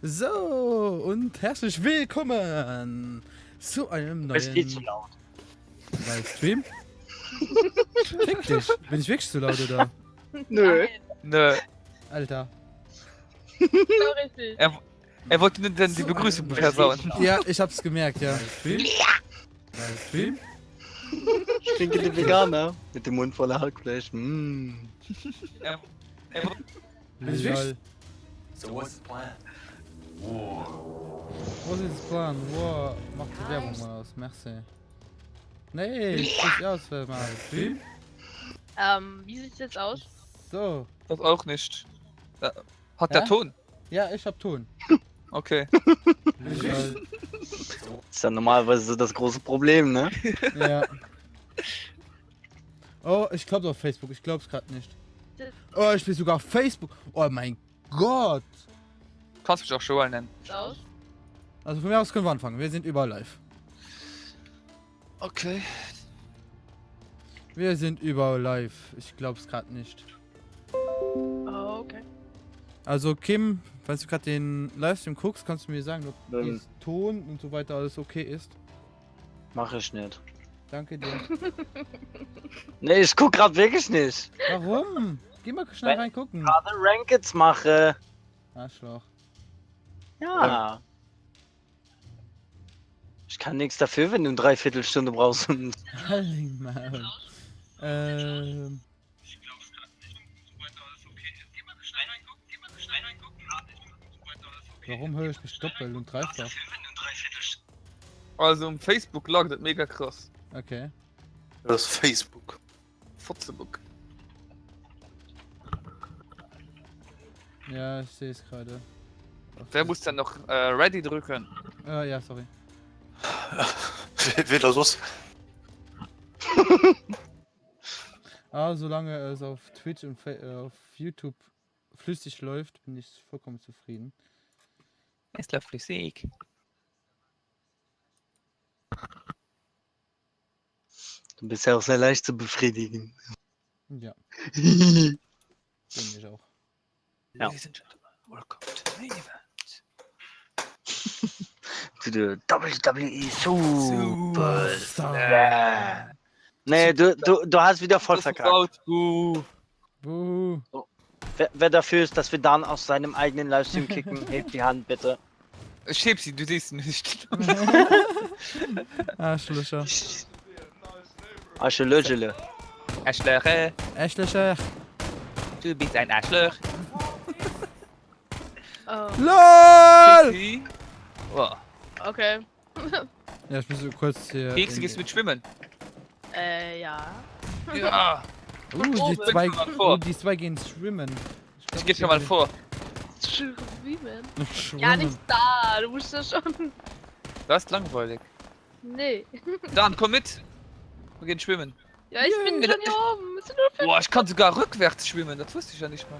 So, und herzlich willkommen zu einem Du bist viel zu neuen laut. Livestream. Fick dich, bin ich wirklich zu laut oder? Nö. Nö. Alter. Genau richtig. Er wollte nur dann die Begrüßung versauen. Ja, ich hab's gemerkt, ja. Livestream? Livestream? Stinkende Veganer mit dem Mund voller Hackfleisch. Bin ich Lol. wirklich? So what's the plan? Wo ist das Plan? Wow, mach die Werbung mal aus, merci. Nee, ich muss aus, mal Livestream. Wie sieht's jetzt aus? So, Das auch nicht. Hat der Hä? Ton? ja, ich hab Ton. Okay. Lol. Ist ja normalerweise so das große Problem, ne? Ja. Oh, ich glaub's auf Facebook, ich glaub's grad nicht. Oh, ich bin sogar auf Facebook. Oh mein Gott. Kannst mich auch Joel nennen. Sieht's aus? Also von mir aus können wir anfangen. Wir sind überall live. Okay. Wir sind überall live. Ich glaub's gerade nicht. Oh, okay. Also Kim, falls du gerade den Livestream guckst, kannst du mir sagen, ob das Ton und so weiter alles okay ist. Mach ich nicht. Danke dir. Ne, ich guck grad wirklich nicht. Warum? Geh mal schnell Weil- reingucken. Gerade Rankeds mache. Arschloch. Ja. Ich kann nichts dafür, wenn du eine Dreiviertelstunde brauchst. Halling mal. Warum höre ich mich doppelt und dreifach? Also im Facebook lag das mega krass. Okay. Das ist Facebook. Facebook. Ja, ich sehe es gerade. Wer muss dann noch Ready drücken? Ja, sorry. Wieder los. Solange es auf Twitch und auf YouTube flüssig läuft, bin ich vollkommen zufrieden. Es läuft flüssig. Du bist ja auch sehr leicht zu befriedigen. Ja, To bin ich auch. Ja. Ladies and gentlemen, welcome to the main event. the WWE Superstar. Nee, du hast wieder voll verkackt. Buh. Buh. Wer dafür ist, dass wir Dan aus seinem eigenen Livestream kicken, hebt die Hand bitte. Ich heb sie, du siehst sie nicht. Arschlöcher. Aschelöschele. Arschlöcher. Arschlöcher. Du bist ein Arschloch. Oh, LOL! Pixie. Oh. okay. Ja, ich muss so kurz hier. Pixie gehst mit Schwimmen. Ja. Ja. Die zwei gehen schwimmen. Ich geh schon mal vor. Schwimmen. Schwimmen. Ja, nicht da. Du musst ja schon. Das ist langweilig. Nee. Dan, komm mit. Wir gehen schwimmen. Ja, ich bin schon hier oben. Es sind nur 5. Boah, ich kann sogar rückwärts schwimmen. Das wusste ich ja nicht mal.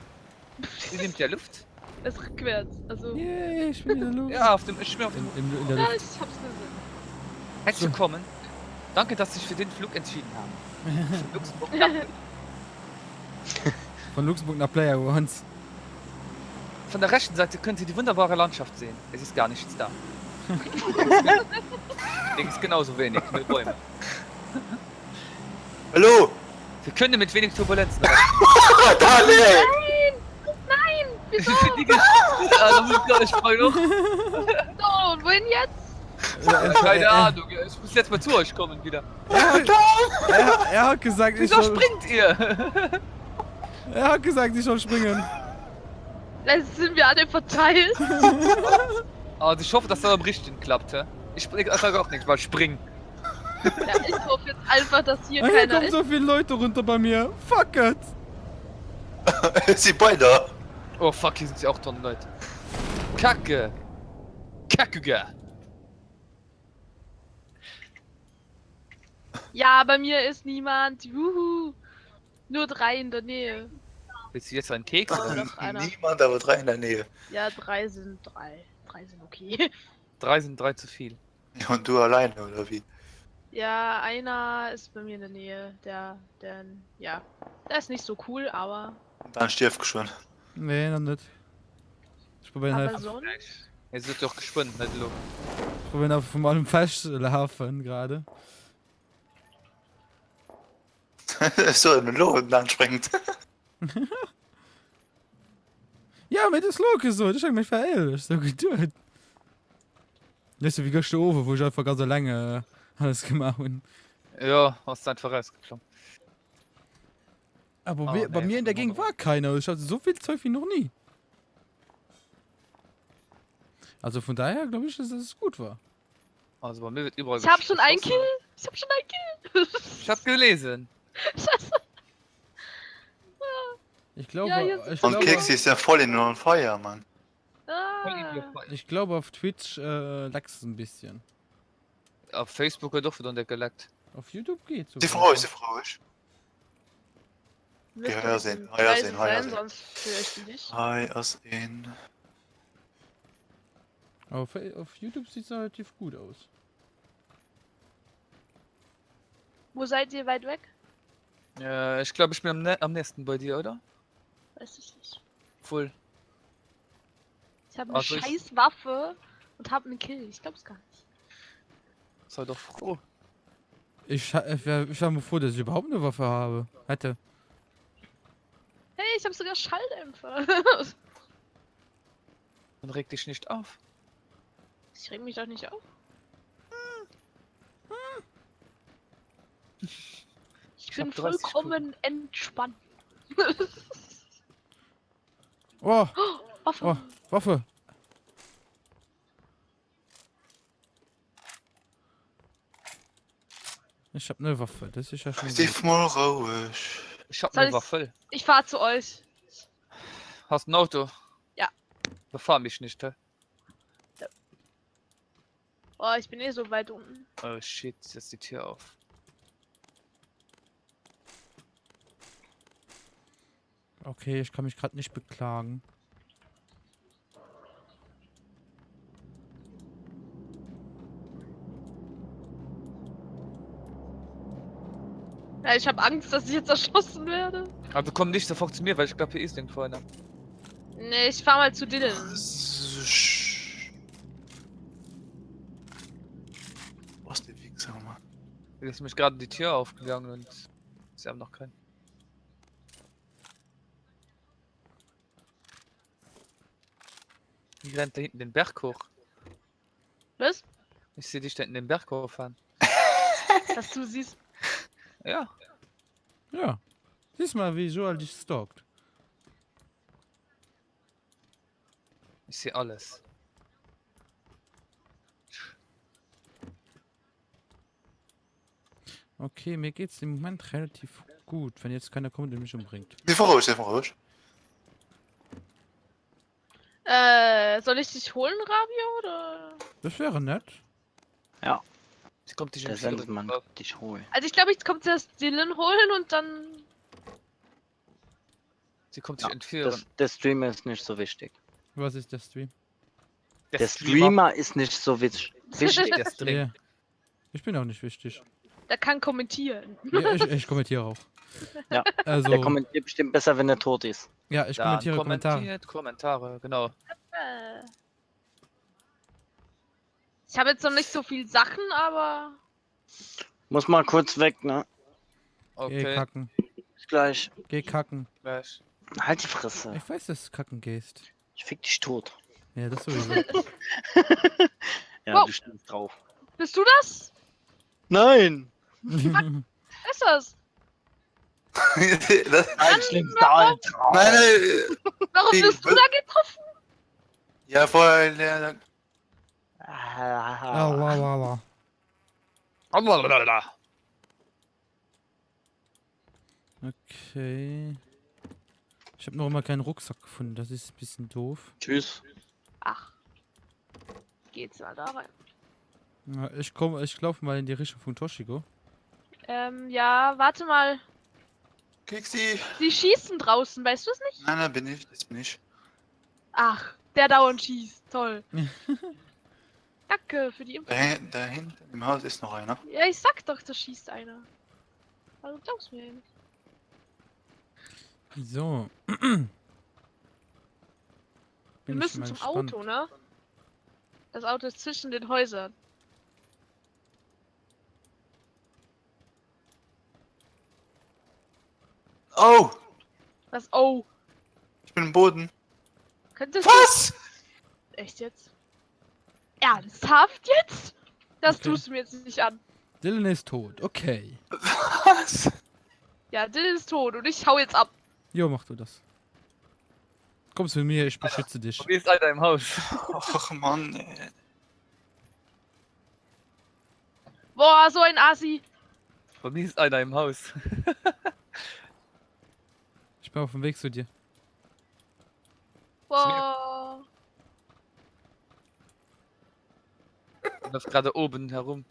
Die nimmt ja Luft. Es ist rückwärts. Also. Yay, ich bin in der Luft. Ja, auf dem. Ich schwimme auf dem. In der Ja, Luft. ich hab's gesehen. Herzlich willkommen. Danke, dass Sie sich für den Flug entschieden haben. Luxemburg. Von Luxemburg nach Player Ones. Von der rechten Seite könnt ihr die wunderbare Landschaft sehen. Es ist gar nichts da. Links ist genauso wenig, mit Bäumen. Hallo! Wir können mit wenig Turbulenzen reisen. Dale! Nein! Wieso? Da muss ich gar nicht frei noch. So, und wohin jetzt? Keine Ahnung, ich muss jetzt mal zu euch kommen wieder. Er hat gesagt, ich Wieso soll. springt ihr? Er hat gesagt, ich soll springen. Jetzt sind wir alle verteilt. Also ich hoffe, dass das am richtigen klappt. Hä? Ich sage auch nichts, weil springen. Ja, ich hoffe jetzt einfach, dass hier Hier keiner kommen ist. so viele Leute runter bei mir. Fuck it. Sie beide. Oh fuck, hier sind sie auch Tonnen Leute. Kacke. Kacke. Ja, bei mir ist niemand. Juhu. Nur 3 in der Nähe. Willst du jetzt einen Keks? Oh, Oder? noch einer. Niemand, aber drei in der Nähe. Ja, 3 sind 3. 3 sind okay. 3 sind 3 zu viel. Und du alleine, oder wie? Ja, einer ist bei mir in der Nähe. Der ist nicht so cool, aber. Dann stirb schon. Nee, noch nicht. Ich probiere Aber halt, so. Er ist doch gespannt, nicht lo. ich probiere auf von allem festlaufen gerade. so in den Lohn anspringt. Ja, mit das Loke so, das hat mich verändert, so geduld. Das ist wie gestern oben, wo ich einfach ganz so lange alles gemacht habe. Ja, hast du einfach rausgeklommen. Aber Oh, bei nee, mir in der von Gegend Mono. war keiner, ich hatte so viel Zeug wie noch nie. Also von daher glaube ich, dass es gut war. Also bei mir wird überall Ich hab schon einen geschossen. Kill. Ich hab schon einen Kill. Ich hab gelesen. Scheiße. Ich glaube, Ja, hier ich Und glaube, Keks ist ja voll in on Feuer, Mann. Ah. ich glaube auf Twitch lag's es ein bisschen. Auf Facebook hat doch wieder der geleckt. Auf YouTube geht's Sie sogar. froh. Müsste Heuer es sehen, ein heuer Preis sehen, heuer sein, sehen. sonst vielleicht nicht. Hi, aus in. Auf YouTube sieht's relativ gut aus. Wo seid ihr weit weg? Ich glaube, ich bin am nächsten bei dir, oder? Weiß ich nicht. Voll. Ich habe eine Also ich- scheiß Waffe und habe einen Kill. Ich glaub's gar nicht. Sei doch froh. Ich war mir froh, dass ich überhaupt eine Waffe habe. Hätte. Hey, ich habe sogar Schalldämpfer. Dann reg dich nicht auf. Ich reg mich doch nicht auf. Ich bin hab 30 vollkommen entspannt. Oh, Waffe. oh, Waffe. Ich hab eine Waffe, das ist ja schon Sie gut. mal ruhig. Ich hab Soll eine ich's- Waffe. Ich fahr zu euch. Hast ein Auto? Ja. Befahr mich nicht, hä? Oh, ich bin eh so weit unten. Oh shit, jetzt ist die Tür auf. Okay, ich kann mich gerade nicht beklagen. Ja, ich habe Angst, dass ich jetzt erschossen werde. Aber wir kommen nicht sofort zu mir, weil ich glaube, hier ist irgendwo einer. Nee, ich fahr mal zu Dylan. Was der Wichser, Mann. Hier ist nämlich gerade die Tür aufgegangen und sie haben noch keinen. Die rennt da hinten den Berg hoch. Was? Ich sehe dich da hinten den Berg hochfahren. Dass du siehst. Ja. Ja. Siehst mal, wie Joel dich stalkt. Ich sehe alles. Okay, mir geht's im Moment relativ gut, wenn jetzt keiner kommt und mich umbringt. Sie ruhig. Soll ich dich holen, Rabio, oder? Das wäre nett. Sie kommt dich Der entführen. Sensenmann kommt dich holen. Also ich glaube, ich komme zuerst Dylan holen und dann... Sie kommt dich Ja, entführen. Der Streamer ist nicht so wichtig. Was ist der Stream? Der Streamer ist nicht so wichtig. Der Stream. Ja. Ich bin auch nicht wichtig. Der kann kommentieren. Ja, ich kommentiere auch. Ja, Also, Der kommentiert bestimmt besser, wenn er tot ist. ja, ich Dann kommentiere Kommentare. kommentiert Kommentare, genau. Ich habe jetzt noch nicht so viel Sachen, aber... Muss mal kurz weg, ne? Geh Okay, kacken. Bis gleich. Geh kacken. gleich. Halt die Fresse. Ich weiß, dass du kacken gehst. Ich fick dich tot. Ja, das sowieso. Ja, Wow. du stehst drauf. Bist du das? Nein! Ist das? das, Ein schlimmster Albtraum. nein, Warum Gegen- bist du da getroffen? ja, vorher der. Ah, la, la, la. Blablabla. Okay. Ich habe noch immer keinen Rucksack gefunden, das ist ein bisschen doof. Tschüss. Ach. Geht's mal da rein. Ja, ich laufe mal in die Richtung von Toshiko. Ja, warte mal. Keksi. Die schießen draußen, weißt du es nicht? Nein, das bin ich. Ach, der dauernd schießt. Toll. Danke für die Info. Da hinten im Haus ist noch einer. Ja, ich sag doch, da schießt einer. Also glaubst mir ja nicht. So. Wir Bin ich müssen mal zum gespannt. Auto, ne? Das Auto ist zwischen den Häusern. Oh! Was? Oh, Ich bin im Boden. könntest Was? du... Echt jetzt? Ernsthaft jetzt? Das Okay. tust du mir jetzt nicht an. Dylan ist tot. Okay. Was? Ja, Dylan ist tot und ich hau jetzt ab. Jo, mach du das. Kommst mit mir, ich beschütze dich. Wie ist einer im Haus? Ach Mann, ey. Boah, so ein Assi. Bei mir ist einer im Haus. Ich bin auf dem Weg zu dir. Boah. Er läuft gerade oben herum.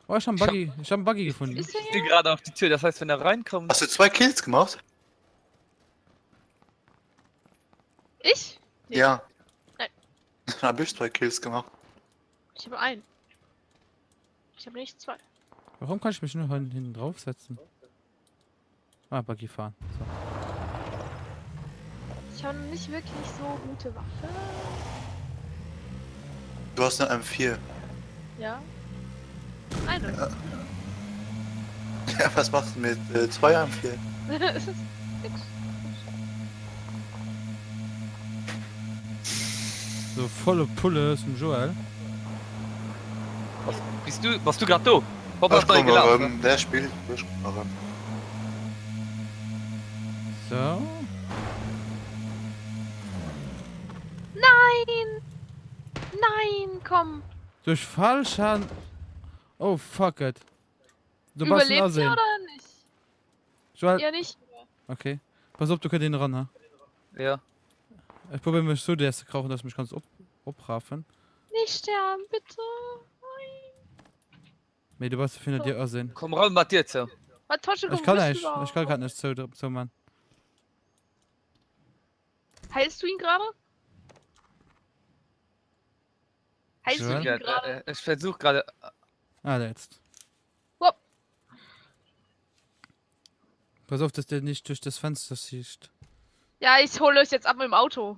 Oh, ich hab einen Buggy gefunden. Ist er Ich stehe hier? gerade auf die Tür, das heißt, wenn er reinkommt. Hast du 2 Kills gemacht? Ich? Nee, Ja. Nein. Dann hab ich 2 Kills gemacht. Ich habe einen. Ich habe nicht 2. Warum kann ich mich nur hinten draufsetzen? Ah, Buggy fahren. So. Ich habe nicht wirklich so gute Waffe. Du hast eine M4. Ja. Eine. Ja, was machst du mit 2 M4? Es ist nix. So volle Pulle zum Joel. Warst du gerade da? Papa ist neu Komm, geladen. der spielt. Aber So. Nein! Nein, komm. Durch Fallschaden. Oh, fuck it. Du musst ihn Überlebt er aussehen. oder nicht? Joel. Ja, nicht. Okay. Pass auf, du kannst ihn ran, ha? Ja. Ich probiere mich so, der erste Krauchen, dass du mich kannst opraffen. Nicht sterben, bitte. Nein. Nee, du musst findet dir aussehen. Komm ran, Matthias. Was Tasche, Ich kann nicht. Ich kann gerade nicht so, Mann. Heilst du ihn gerade? Heilst du Joel? ihn Ja, gerade? ich versuche gerade. Ah, da jetzt. Wupp. Pass auf, dass der nicht durch das Fenster siehst. Ja, ich hole euch jetzt ab mit dem Auto.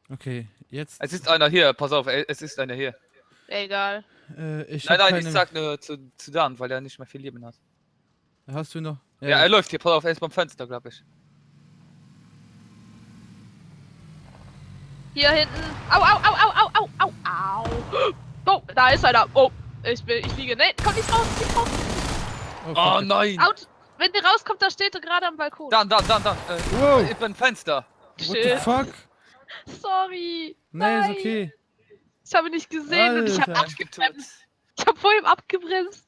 Okay, jetzt. Es ist einer hier, pass auf, es ist einer hier. Egal. Ich Nein, hab nein, ich keine- sag nur zu Dan, weil er nicht mehr viel Leben hat. Hast du noch? Ja, er läuft hier, pass auf, er ist beim Fenster, glaube ich. Hier hinten. Au, au, au, au, au, au, au, au. Oh, da ist einer. Oh, ich liege. Nee, komm nicht raus, nicht raus. Oh nein! Out. Wenn der rauskommt, da steht er gerade am Balkon. Dan. Wow. Ich bin Fenster. What the Shit. fuck? Sorry. Nee, Nein. ist okay. Ich habe ihn nicht gesehen und ich habe Alter. Ich bin tot. ich hab vor ihm abgebremst.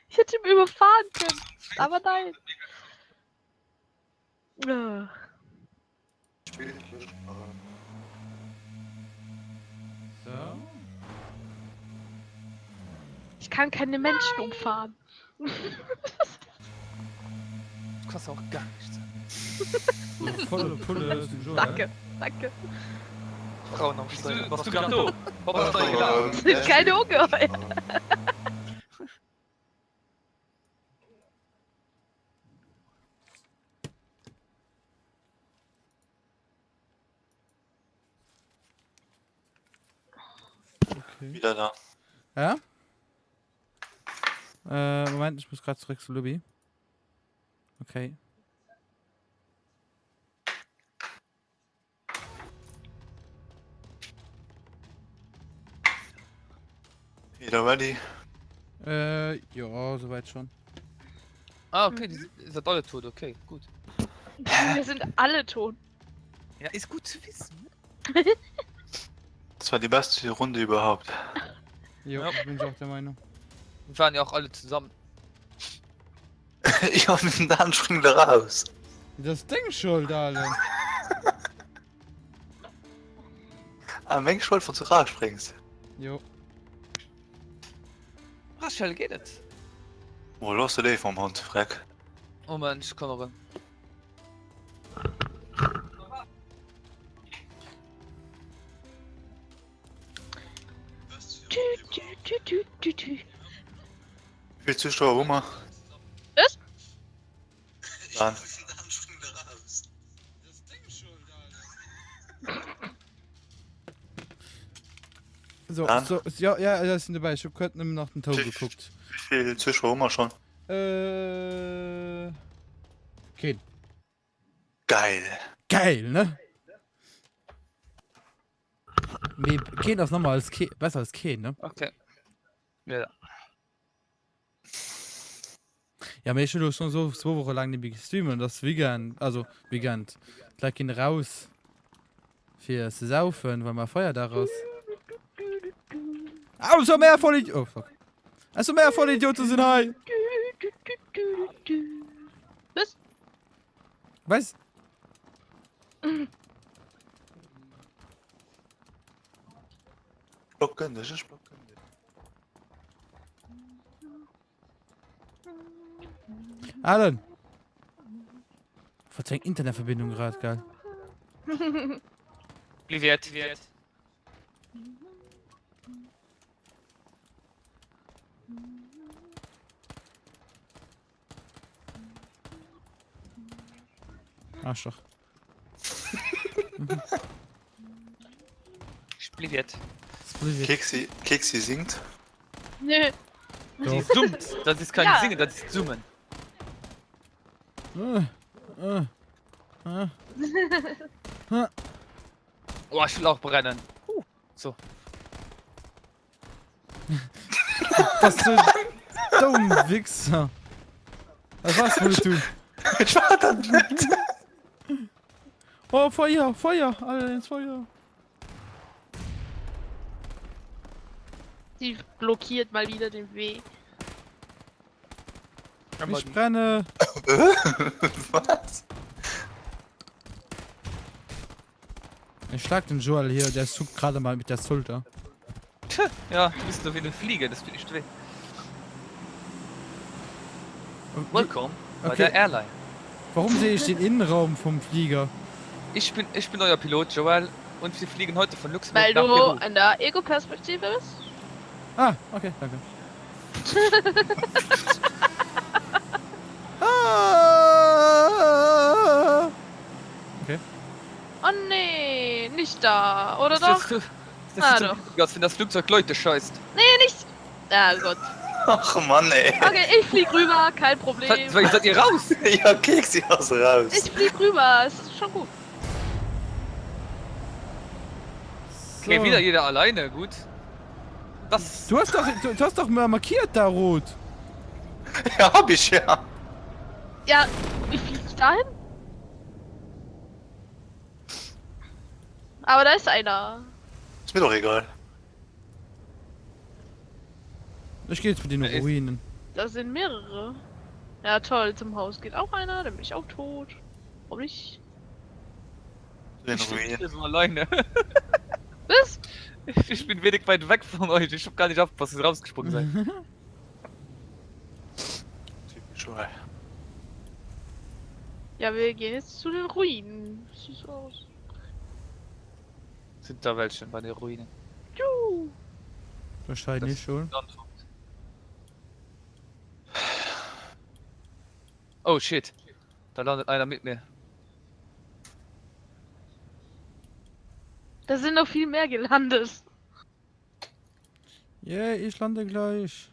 Ich hätte ihn überfahren können. Aber nein. spielt. So. Ich kann keine Menschen umfahren. Du kannst auch gar nichts. So volle Pulle zum Joel. Danke, danke. Frauen am Steuer. Warst du gerade da? Papa ist neu geladen. Sind keine Ungeheuer. Okay. Wieder da. Ja? Moment, ich muss gerade zurück zur Lobby. Okay. Wieder ready. Ja, soweit schon. Ah, okay, die sind alle tot, okay, gut. Wir sind alle tot. Ja, ist gut zu wissen. Das war die beste Runde überhaupt. Jo, Ja. bin ich auch der Meinung. Wir waren ja auch alle zusammen. Ich hab mich dann spring da raus. Das Ding schuld, Alter. Am Mensch wollte von zu raus springst. Jo. Was schnell geht es? Wo los du dich vom Hund, Freck? Oh Mann, ich komme rein. Tü, tü, tü, tü, tü, tü. Wie viel Zuschauer rum? Was? Dann. So, Dann? so, ja, das sind dabei. Ich hab gerade nach dem Tau geguckt. Wie viel Zuschauer haben wir schon? Kein. Geil. Geil, ne? Kein ist nochmal als Kein, besser als Kein, ne? Okay. Ja. Ja, aber ich schon so 2 Wochen lang nicht mehr gestreamt und das vegan, also vegan. Gleich gehen raus für zu saufen, weil man Feuer daraus. Also mehr Vollidioten. Oh, fuck. Also mehr Vollidioten sind hi. Was? Was? Blockkundig, ist blockkundig. Alan. Verzeih Internetverbindung gerade, geil. Liviert. Arschloch. Liviert. Keksi singt. Nö. Die zoomt. Das ist kein Ja. Singen, das ist Zoomen. Oh, ich will auch brennen. So. Was du dumm Wichser. Was willst du? Ich war da nicht. Oh, Feuer, Feuer, alle ins Feuer. Die blockiert mal wieder den Weg. Ich brenne. Was? Ich schlag den Joel hier, der zuckt gerade mal mit der Schulter. Ja, du bist doch wie eine Fliege, das tut nicht weh. Willkommen bei Okay. der Airline. Warum sehe ich den Innenraum vom Flieger? Ich bin euer Pilot, Joel, und wir fliegen heute von Luxemburg Weil nach du Peru. an der Ego-Perspektive bist? Ah, okay, danke. Okay. Oh nee, nicht da, oder Das doch? ist- Das Ah, sieht so lustig aus, wenn das Flugzeug Leute scheißt. Nee, nicht. Ah Gott. Ach Mann, ey. Okay, ich flieg rüber, kein Problem. Seid ihr raus? Ja, Keksi aus raus. Ich flieg rüber, es ist schon gut. So. Okay, wieder jeder alleine, gut. Das. Du hast doch mal markiert da rot. Ja, hab ich ja. Ja, wie flieg ich dahin? Aber da ist einer. Ist mir doch egal. Ich gehe jetzt mit den Wer ist- Ruinen. Da sind mehrere. Ja toll, zum Haus geht auch einer, dann bin ich auch tot. Warum nicht? Den Ich bin Ruinen. hier so alleine. Was? Ich bin wenig weit weg von euch. Ich hab gar nicht aufgepasst, dass ihr rausgesprungen seid. Typisch, Joel. Ja, wir gehen jetzt zu den Ruinen. Sieht so aus. Sind da welche bei der Ruine? Juhu. Wahrscheinlich schon. Oh shit. Da landet einer mit mir. Da sind noch viel mehr gelandet. Yeah, ich lande gleich.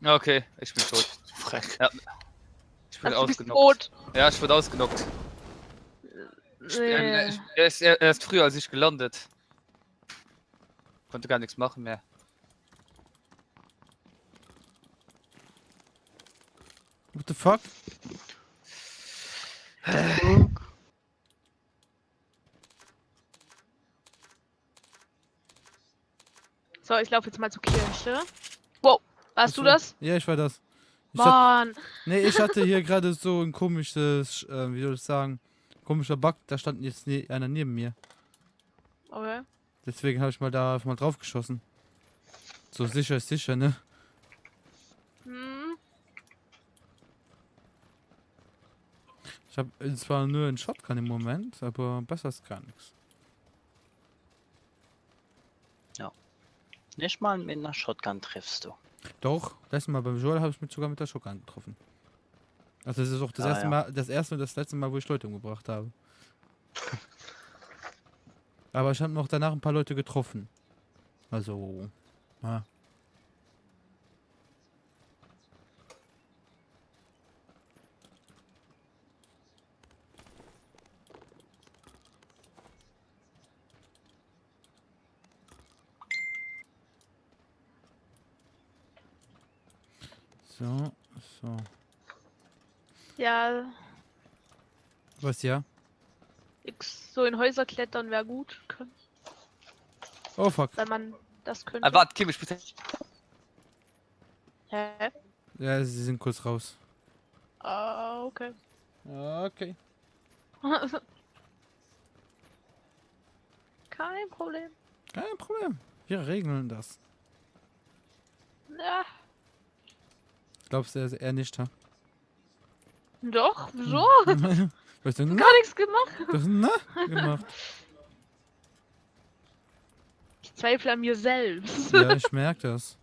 Okay, ich bin tot. Freck. Ja. Ich bin Also, du bist ausgenockt. tot. Ja, ich wurde ausgenockt. Nee. Er ist früher als ich gelandet. Konnte gar nichts machen mehr. What the fuck? So, ich laufe jetzt mal zur Kirche. Wow, warst du das? Ja, ich war das. Mann. Nee, ich hatte hier gerade so ein komisches, wie soll ich sagen, komischer Bug, da stand jetzt einer neben mir. Okay. Deswegen habe ich mal da mal drauf geschossen. So sicher ist sicher, ne? Hm. Ich habe zwar nur einen Shotgun im Moment, aber besser ist gar nichts. Nicht mal mit einer Shotgun triffst du. Doch, letztes Mal beim Joel habe ich mich sogar mit der Shotgun getroffen. Also das ist auch das Ah, erste ja. Mal, das erste und das letzte Mal, wo ich Leute umgebracht habe. Aber ich habe noch danach ein paar Leute getroffen. Also, ja. So, so. Ja, Was ja? so in Häuser klettern wäre gut, Oh fuck. wenn man das könnte. Warte, Kim, ich bitte. Hä? Ja, sie sind kurz raus. Ah, okay. Okay. Kein Problem. Kein Problem. Wir regeln das. Ja, Glaubst du eher nicht, ha? doch, wieso? Weißt du, na, Gar nichts gemacht. das na gemacht. Ich zweifle an mir selbst. Ja, ich merke das.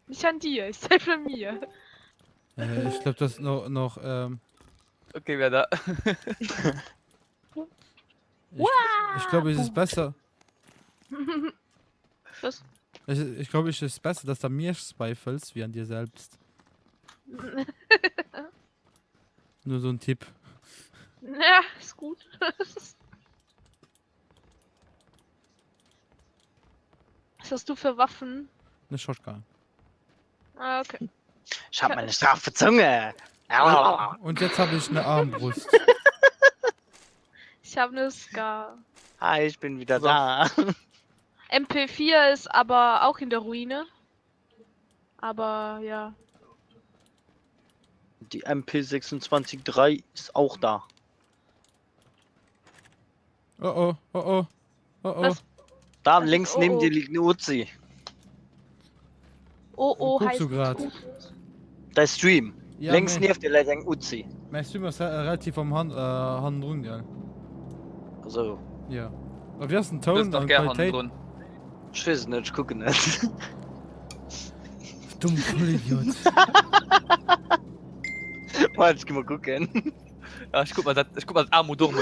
Nicht an dir, ich zweifle an mir. Ich glaube, das noch Okay, wer da? ich glaube, es ist besser. Was? Ich glaube, es ist besser, dass du an mir zweifelst, wie an dir selbst. Nur so ein Tipp. Ja, ist gut. Was hast du für Waffen? Eine Shotgun. Ah, okay. Ich hab meine scharfe Zunge. Und jetzt habe ich eine Armbrust. Ich habe eine Ska. Hi, ich bin wieder da. MP4 ist aber auch in der Ruine. Aber ja. Die MP26-3 ist auch da. Oh oh, oh oh, oh oh. Was? Da Das links ist neben oh, dir oh. liegt eine Uzi. Oh, oh, Guckst heißt du grad? Da ist Stream. Ja, Links nee. neben dir liegt ein Uzi. Mein Stream ist relativ am Hand drin, gell? So. Ja. Aber wie hast du einen Du Ton bist doch und gerne Qualität? drin. Ich weiß nicht, ich gucke nicht. Dumm Vollidiot. Warte, ich geh mal gucken. Ja, ich guck mal das Armo durch.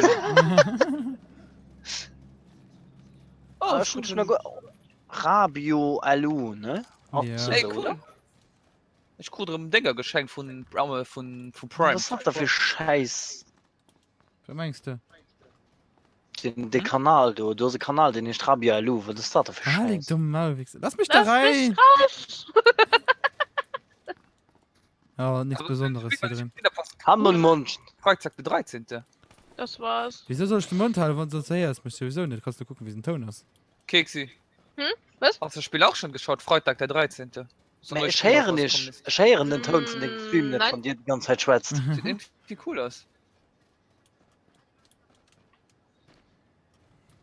Oh, ich guck mal gut. Rabio Alu, ne? Auch Ja. so, Ey, so, cool. oder? Ich krieg einen Digger geschenkt von Prime. Was hat der für Scheiß? Was meinst du? Den Kanal, du hast einen Kanal, den ist Rabio Alu. Was ist das da für Ah, die Scheiß? dummen Maulwichser. Lass mich da Lass rein! mich raus! Ja, nichts Besonderes hier drin. Haben wir einen Mund? Freitag der 13. Das war's. Wieso soll ich den Mund halten, wenn sonst her ist? Mich sowieso nicht. Kannst du gucken, wie es ein Ton ist. Keksi. Was? Hast du das Spiel auch schon geschaut? Freitag der 13. So ein neues Ich Spiel, was höre rausgekommen nicht. ist. Ich höre den Ton von dem Stream nicht, Nein. von dir die ganze Zeit schwätzt. Sieht irgendwie cool aus.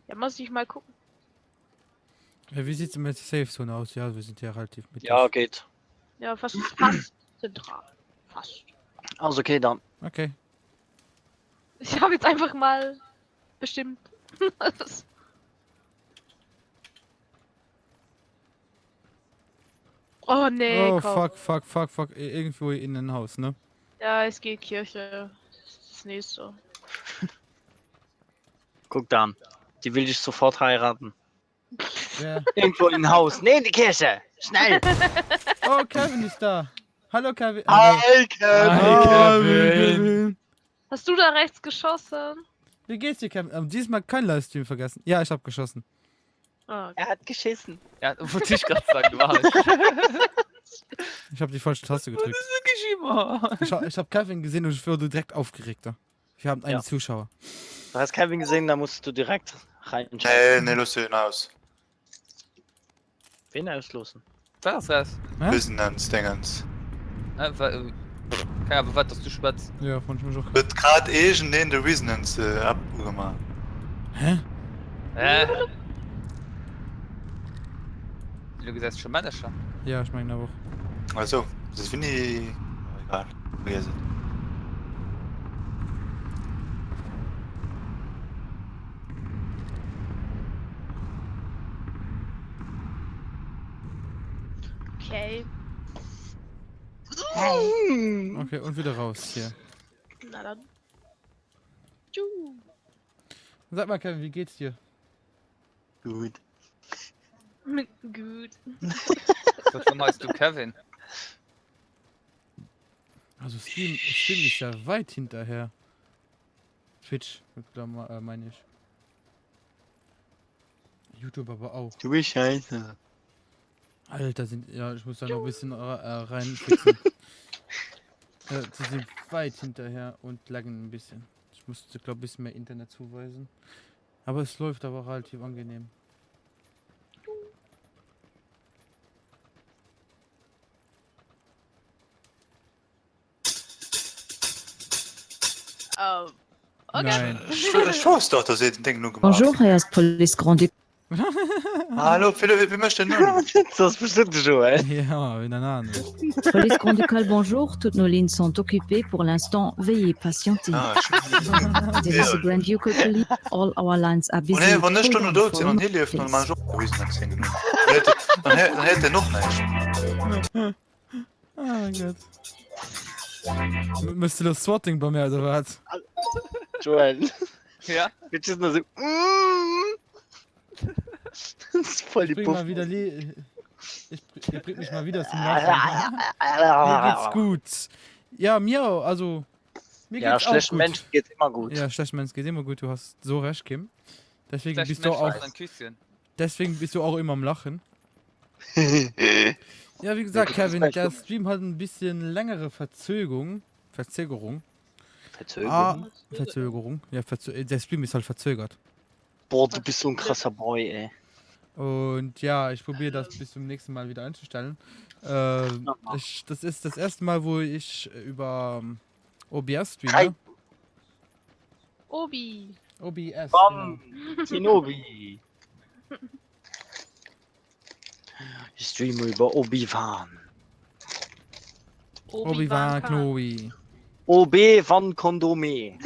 Ja, muss ich mal gucken. Ja, wie sieht es mit der Safe Zone aus? Ja, wir sind ja relativ mit. Ja, geht. Ja, fast zentral. Fast. Also okay, dann. Okay. Ich habe jetzt einfach mal bestimmt. Oh nee, Oh, komm. fuck. Irgendwo in ein Haus, ne? Ja, es geht Kirche. Das nächste. Guck dann. Die will dich sofort heiraten. Ja. Irgendwo in ein Haus. Nee, in die Kirche. Schnell. Oh, Kevin ist da. Hallo, Kevin. Hi, Kevin. Hast du da rechts geschossen? Wie geht's dir, Kevin? Diesmal kein Livestream vergessen. Ja, ich hab geschossen. Ah, okay. Er hat geschissen. Ja, wollte ich gerade sagen, du warst. Ich hab die falsche Taste gedrückt. Geschimmer. Ich hab Kevin gesehen und ich wurde direkt aufgeregter. Wir haben einen Ja. Zuschauer. Du hast Kevin gesehen, da musst du direkt reinschauen. Ne, los hinaus. Wen auslosen? Was ist das? Hä? Business Dingens. Einfach. Keine Ahnung, was du schwatzt. Ja, von schon auch. Wird grad irgend in der Resonance abgemacht. Hä? Du gesagt schon Manager. Ja, ich meine auch. Also, das finde ich. Egal. Vergessen. Okay. Okay, und wieder raus hier. Na dann. Tschu. Sag mal, Kevin, wie geht's dir? Gut. Gut. Warum heißt du Kevin? Also Steam ist ja weit hinterher. Twitch, meine ich. YouTube aber auch. Du bist scheiße. Alter, ich muss da noch ein bisschen reinfixen. Sie sind weit hinterher und laggen ein bisschen. Ich musste, glaube ich, ein bisschen mehr Internet zuweisen. Aber es läuft aber relativ angenehm. Okay. Nein. Schaust doch, dass ihr den Ding nur gemacht. Bonjour, Herr Police Grand Duc. Hallo, Philipp, wie möchtest du nun? Das ist bestimmt schon, ey. Ja, in der Nase. Police Grand Ducal, bonjour. Toutes nos lignes sont occupées pour l'instant. Veuillez patienter. Ah, This is the Grand Ducal Police. All our lines are busy. Und hey, wann eine Stunde Hold on dort sind und for hier lief noch please. mal so gewesen nach 10 Minuten. Dann hätte er noch nicht. Oh mein Gott. Müsste das Swatting bei mir, oder was? Joel. Ja? Jetzt ist nur so. Das ist voll die Ich bring Puff. mal wieder ihr bringt mich mal wieder zum Lachen. Mir geht's gut. Ja, mir auch, also mir Ja, geht's auch schlechten gut. Menschen geht's immer gut. Ja, schlechten Menschen geht's immer gut, du hast so recht, Kim. Deswegen Vielleicht bist du Mensch auch ein Küsschen. deswegen bist du auch immer am Lachen. Ja, wie gesagt, Ja, das ist Kevin, recht der gut. Stream hat ein bisschen längere Verzögerung. Verzögerung. Verzögerung. Ja, der Stream ist halt verzögert. Boah, du bist so ein krasser Boy, ey. Und ja, ich probiere das bis zum nächsten Mal wieder einzustellen. Das ist das erste Mal, wo ich über OBS streame. Hi. Obi. OBS. Bam! Shinobi! Ich streame über Obi-Wan. Obi-Wan Kenobi. OB van Kondome.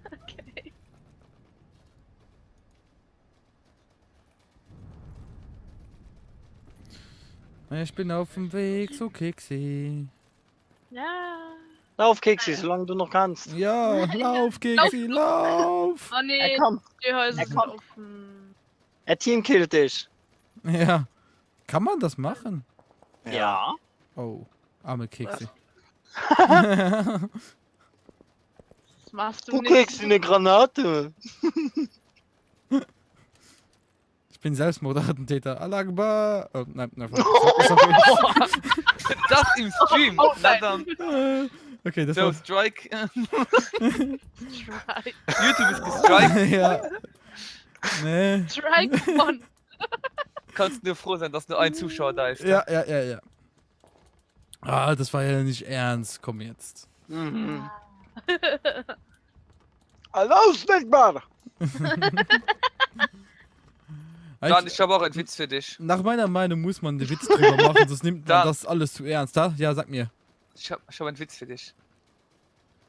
Okay. Ich bin auf dem Weg, so Keksi. Ja. Lauf, Keksi, solange du noch kannst. Ja, lauf, Keksi, lauf! Oh nee, Komm, die Häuser sind komm. offen. er teamkillt dich. Ja. Kann man das machen? Ja. Oh, arme Keksi. Das machst du Du nicht. kriegst eine Granate. Ich bin Selbstmordattentäter. Allah Akbar. Oh, nein, sorry. Das im Stream! Oh, Na nein. dann, Okay, das so, war... Strike. Strike. YouTube ist gestrikt. Ja. Nee. Strike one. Kannst nur froh sein, dass nur ein Zuschauer da ist. Ja. Ah, das war ja nicht ernst. Komm jetzt. Mhm. Allahu Akbar. Dan, ich habe auch einen Witz für dich. Nach meiner Meinung muss man den Witz drüber machen, sonst nimmt man Dan. das alles zu ernst. Ha? Ja, sag mir. Ich hab einen Witz für dich.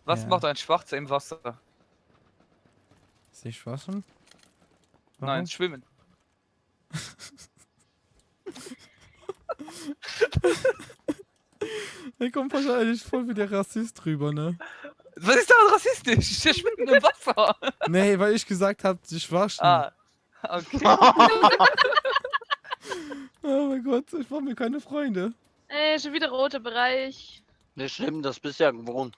Was Ja. macht ein Schwarzer im Wasser? Sich waschen? Nein, schwimmen. Er kommt wahrscheinlich voll wie der Rassist drüber, ne? Was ist daran rassistisch? Der schwimmt im Wasser. Nee, weil ich gesagt hab, sich waschen. Ah, okay. Oh mein Gott, ich mach mir keine Freunde. Schon wieder roter Bereich. Nicht schlimm, das bist ja gewohnt.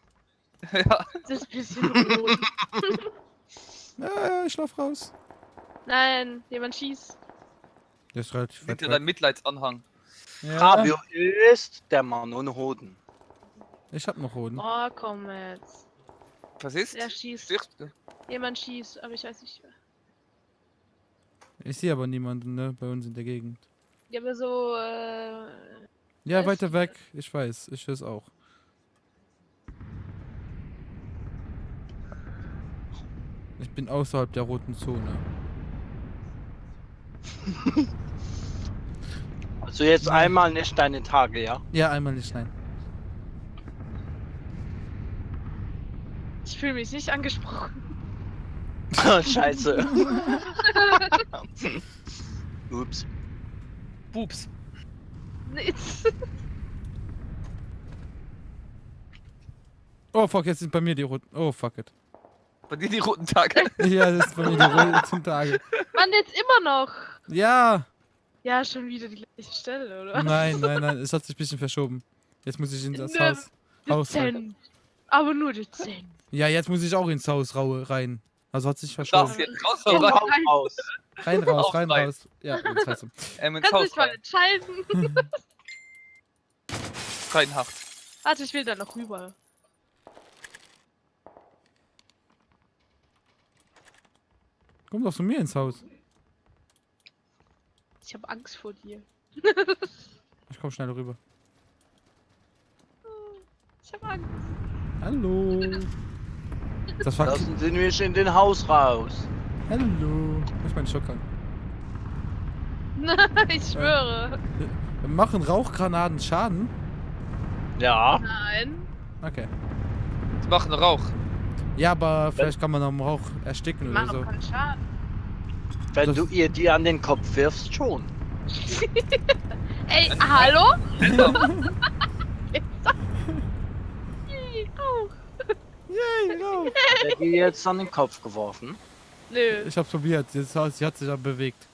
Ja. Das ist ein bisschen rot. Ja, ich lauf raus. Nein, jemand schießt. Der ist relativ Hinter weit deinem weg. Mitleidsanhang. Ja, Fabio ist der Mann ohne Hoden. ich hab noch Hoden. Oh, komm jetzt. Was ist? Der schießt. Stirbst du? Jemand schießt, aber ich weiß nicht wer. Ich sehe aber niemanden, ne, bei uns in der Gegend. Ja, aber so, Ja, Weiß weiter ich weg. Ich weiß, ich höre es auch. Ich bin außerhalb der roten Zone. Also jetzt einmal nicht deine Tage, ja? Ja, einmal nicht, nein. ich fühle mich nicht angesprochen. Scheiße. Ups. Pups. Nee. Oh fuck, jetzt sind bei mir die roten. Oh fuck it. Bei dir die roten Tage. Ja, das ist bei mir die roten Tage. Mann, jetzt immer noch. Ja! Ja, schon wieder die gleiche Stelle, oder? Nein, nein, nein, es hat sich ein bisschen verschoben. Jetzt muss ich in das Ne, Haus rein. Dezent. Aber nur dezent. Ja, jetzt muss ich auch ins Haus rein. Also hat sich Darfst verschoben. jetzt raus Geh oder rein? raus. Rein, raus, Auch rein, rein. raus. Ja, jetzt heißt es. Ins Kannst Haus dich mal rein. entscheiden. Reinhard. Warte, ich will da noch rüber. Komm doch zu mir ins Haus. Ich habe Angst vor dir. Ich komm schnell rüber. Ich habe Angst. Hallo. Das war. Lassen Sie mich in den Haus raus. Hallo. Ich muss meinen Schock an. Ich schwöre. Machen Rauchgranaten Schaden? Ja. Nein. Okay. Die machen Rauch. Ja, aber vielleicht kann man am Rauch ersticken Die oder machen so. auch keinen Schaden. Wenn Das- du ihr die an den Kopf wirfst, schon. Ey, hallo? Alter, Au. Yay, Rauch. Hat er die jetzt an den Kopf geworfen? Nö. Ich hab's probiert. Jetzt sie hat sich ja bewegt.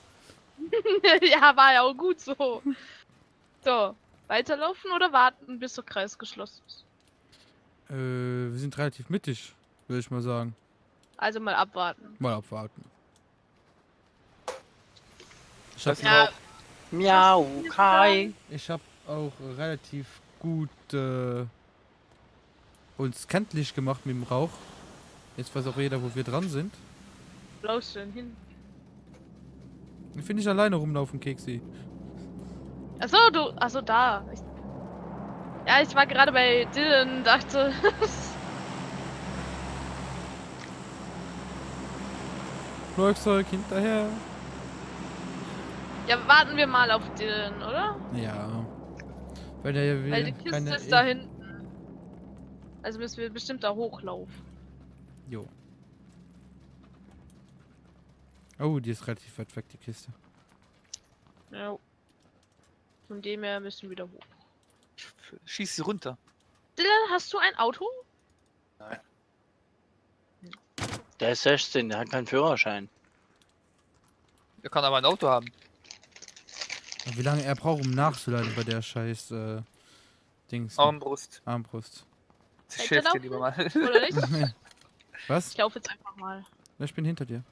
Ja, war ja auch gut so. So, weiterlaufen oder warten, bis der Kreis geschlossen ist? Wir sind relativ mittig, würde ich mal sagen. Also mal abwarten. Mal abwarten. Ich das hab, ist Ja. Rauch. Miau, Kai. ich hab auch relativ gut uns kenntlich gemacht mit dem Rauch. Jetzt weiß auch jeder, wo wir dran sind. Wo läufst du denn hin? Ich finde nicht alleine rumlaufen, Keksi. Achso, achso, da. Ja, ich war gerade bei Dylan und dachte. Flugzeug hinterher. Ja, warten wir mal auf Dylan, oder? Ja. Weil der ja Weil die will Kiste keine. ist da hinten. Also müssen wir bestimmt da hochlaufen. Jo. Oh, die ist relativ weit weg, die Kiste. Ja. Von dem her müssen wir wieder hoch. Schieß sie runter. Dylan, hast du ein Auto? Der ist 16, der hat keinen Führerschein. Er kann aber ein Auto haben. Wie lange er braucht, um nachzuladen bei der scheiß Dings. Armbrust. Armbrust. Das Seid ihr schäft dir laufen? lieber mal. Oder nicht? Was? Ich laufe jetzt einfach mal. Ich bin hinter dir.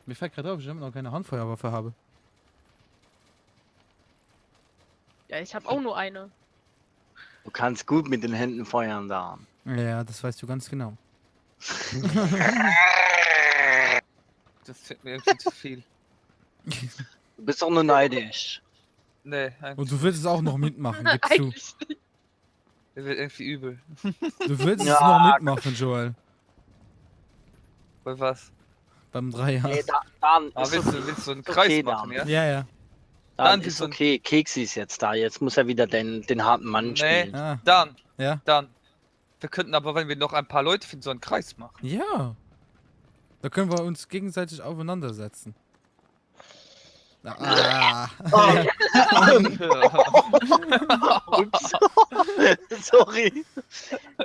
Mir fällt gerade auf, dass ich immer noch keine Handfeuerwaffe habe. Ja, ich habe auch nur eine. Du kannst gut mit den Händen feuern da. Ja, das weißt du ganz genau. Das fällt mir irgendwie zu viel. Du bist doch nur neidisch. Nee, eigentlich. Und du willst es auch noch mitmachen, gibst du. Eigentlich nicht. Der wird irgendwie übel. Du willst es Ja. noch mitmachen, Joel. Bei was? Beim Dreier. Nee, dann Ah, ist willst du einen ist Kreis okay, machen, ja? Ja, ja. dann dann ist ist so ein- okay. Keksi ist jetzt da. Jetzt muss er wieder den harten Mann Nee. spielen. Ah, Dann, ja. dann. Wir könnten aber, wenn wir noch ein paar Leute finden, so einen Kreis machen. Ja. Da können wir uns gegenseitig aufeinandersetzen. Ah. Ups. Sorry.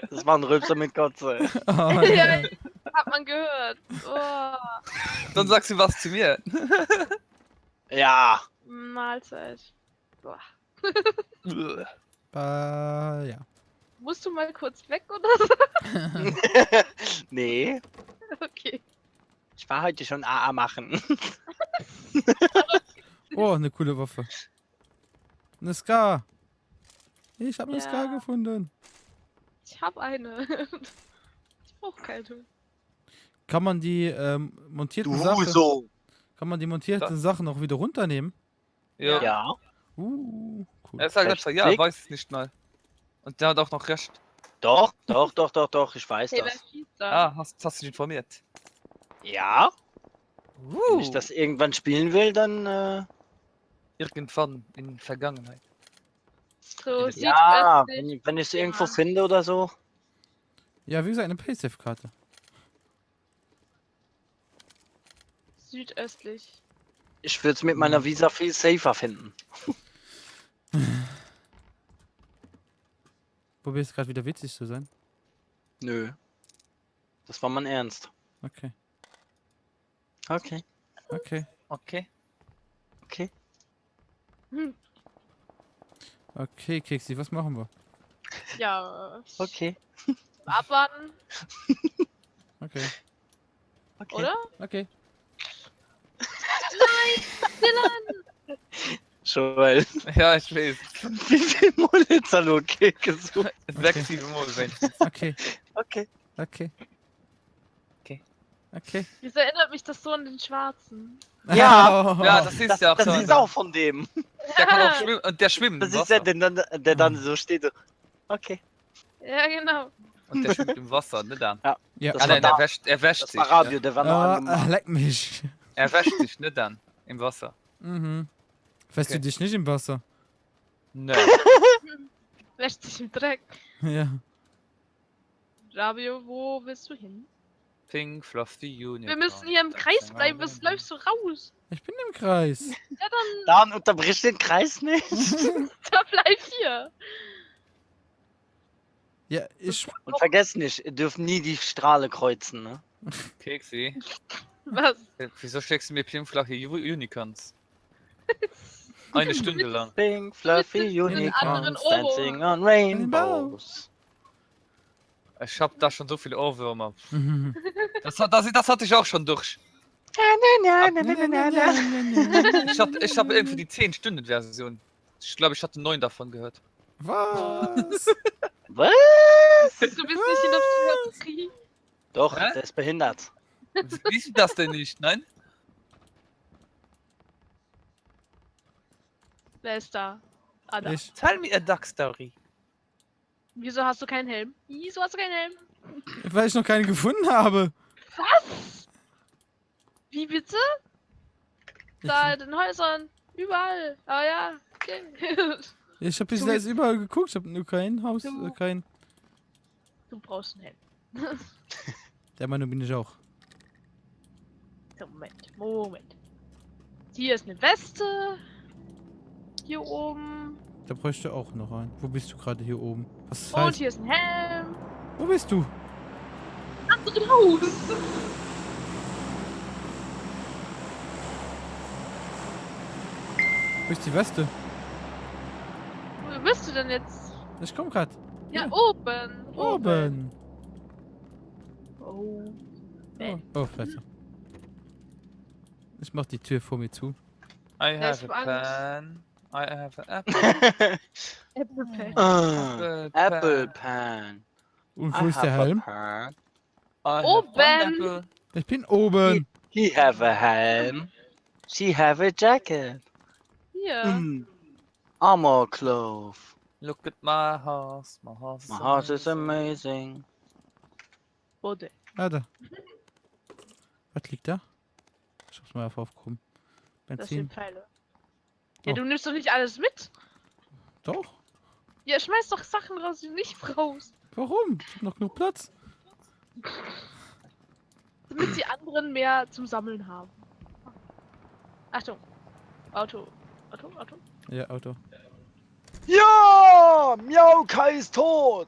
Das war ein Rülpser mit Kotze. Oh, Ja, ja. hat man gehört. Oh, Dann sagst du was zu mir. Ja. Mahlzeit. Boah. Ja. Musst du mal kurz weg oder so? Nee. Okay. Ich war heute schon AA machen. Oh, eine coole Waffe. Eine Ska. Ich habe eine Ja. Ska gefunden. Ich habe eine. Ich brauche keine. Kann man die montierten Du Sachen, so. kann man die montierten Sachen auch wieder runternehmen? Ja. Ja. Cool. Er sagt einfach, ja, Rechtsklick. weiß es nicht mal. Und der hat auch noch recht. Doch. Ich weiß Hey, wer das. schießt da? Ah, hast du dich informiert? Ja. Wenn ich das irgendwann spielen will, dann. Irgendwann in Vergangenheit. So, Ja, südöstlich. wenn ich es irgendwo Ja. finde oder so. Ja, wie gesagt, eine Paysafe-Karte. südöstlich. Ich würde es mit meiner Visa viel safer finden. Probierst gerade wieder witzig zu sein? Nö. Das war mein Ernst. Okay. Okay. Okay. Okay. Okay. Okay, Keksi, was machen wir? Ja, Okay. abwarten, Okay. Okay. oder? Okay. Dylan! Joel, Ja, ich weiß. wie viel Mullets hat okay gesucht? 6, 7 Mal, wenn. Okay. Okay. Okay. Okay. Okay. Wieso erinnert mich das so an den Schwarzen? Ja. Ja, das ist ja auch Das so. ist auch von dem. Der kann auch schwimmen. Und der schwimmt Das im ist der, Wasser. der dann so steht. So. Okay. Ja, genau. Und der schwimmt im Wasser, nicht dann. Ja. Das Ah, war nein, da. er wäscht Das sich. war Radio, Ja. der war noch angemacht. Leck mich. Er wäscht sich, nicht dann. Im Wasser. Mhm. Fährst Okay. du dich nicht im Wasser? Nein. Wäscht sich im Dreck. Ja. Rabio, wo willst du hin? Pink, Fluffy Union. Wir müssen hier im Kreis bleiben, was läufst du raus? Ich bin im Kreis. Ja, dann, Dan, unterbrich den Kreis nicht. da bleib hier. Ja, ich. Und vergesst nicht, ihr dürft nie die Strahle kreuzen, ne? Keksi. Was? Wieso schlägst du mir Pink, Fluffy Unicorns? Eine Stunde lang. Pink, fluffy anderen unicorns Ohrwurm. dancing on rainbows. Ich hab da schon so viele Ohrwürmer. Das hatte ich auch schon durch. Ich hab irgendwie die 10-Stunden-Version. Ich glaube, ich hatte 9 davon gehört. Was? Was? Du bist nicht in der Psychiatrie. Doch, Hä? der ist behindert. Siehst du das denn nicht? Nein? Wer ist da? Ah, da. Ich. Tell me a duck story. Wieso hast du keinen Helm? Wieso hast du keinen Helm? Weil ich noch keinen gefunden habe. Was? Wie bitte? Ich, Da in den Häusern. Überall. Aber ja. Okay. ich habe bisher jetzt überall geguckt. Ich habe nur kein Haus, Du- kein. Du brauchst einen Helm. Der Meinung bin ich auch. So, Moment. Hier ist eine Weste. Hier oben. Da bräuchte auch noch einen. Wo bist du gerade hier oben? Was Und heißt? hier ist ein Helm. Wo bist du? Anderen Haus. Wo ist die Weste? Wo bist du denn jetzt? Ich komm grad. Ja, Ja. oben. Oben. Oh. Oh, oh Fresse. Ich mach die Tür vor mir zu. I Der ist have a pen. I have an apple. Apple Pie. Ah, Apple Apple Pan. Und I wo ist der have a Helm? pan. I have Oben. pineapple. Ich bin oben. He have a helm. She have a jacket. Hier. Mm. Armor cloth. Look at my house. My house. My house is amazing. Wo denn? Ah, da. Was liegt da? Ich hab's mal aufgehoben. Das sind Benzin. Pfeile. Ja, Oh. du nimmst doch nicht alles mit. Doch. Ja, schmeiß doch Sachen raus, die du nicht brauchst. Warum? Ich hab noch genug Platz. Damit die anderen mehr zum Sammeln haben. Achtung. Auto. Auto. Ja, Auto. Ja! Miaukai ist tot!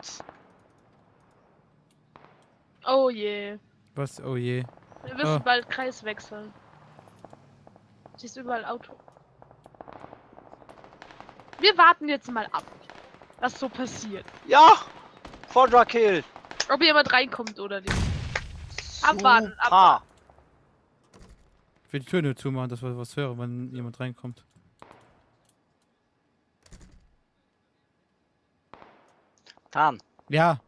Oh je. Was? Oh je. Wir müssen Ah. bald Kreis wechseln. Siehst du überall Auto. Wir warten jetzt mal ab, was so passiert. Ja! Quadra Kill! Ob jemand reinkommt oder nicht. Abwarten, Super. abwarten. Ich will die Tür nur zumachen, dass wir was hören, wenn jemand reinkommt. Tan, Ja.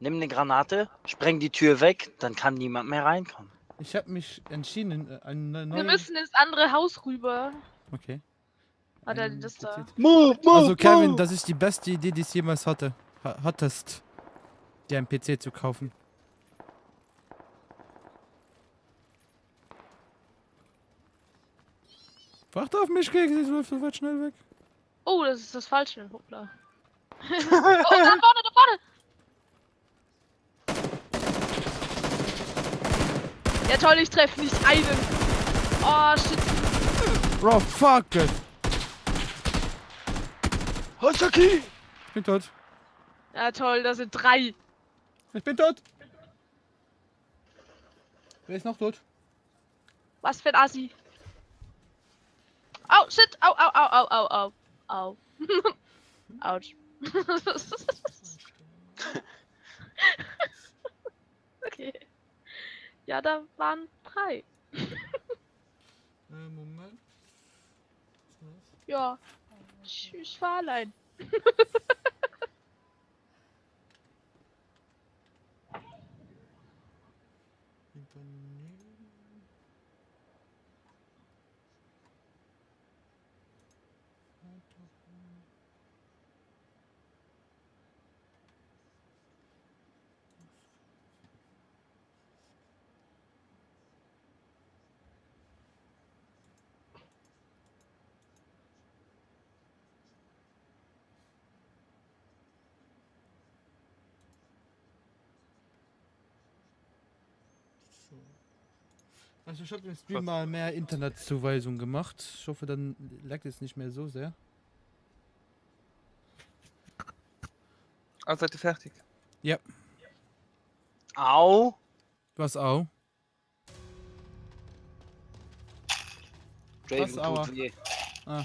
nimm eine Granate, spreng die Tür weg, dann kann niemand mehr reinkommen. Ich habe mich entschieden, eine Wir neue... müssen ins andere Haus rüber. Okay. Warte, Ein das da. PC. Move, Also Kevin, das ist die beste Idee, die es jemals hattest, dir einen PC zu kaufen. Warte auf mich, Keks, ich läuft so weit schnell weg. Oh, das ist das Falsche. Hoppla. Oh, da vorne! Ja toll, ich treffe nicht einen. Oh, shit. Bro, fuck it. Hosaki! Ich bin tot. Ja, toll, da sind 3. Ich bin tot. Wer ist noch tot? Was für ein Assi. Oh, shit. Au, au, au, au, au, au. Au. Autsch. Okay. Ja, da waren 3. Moment. Ja. Ich war allein. Also ich habe im Stream mal mehr Internetzuweisung gemacht. Ich hoffe, dann lag es nicht mehr so sehr. Also seid ihr fertig? Au! Was auch? Draven aua. tut weh. Ah.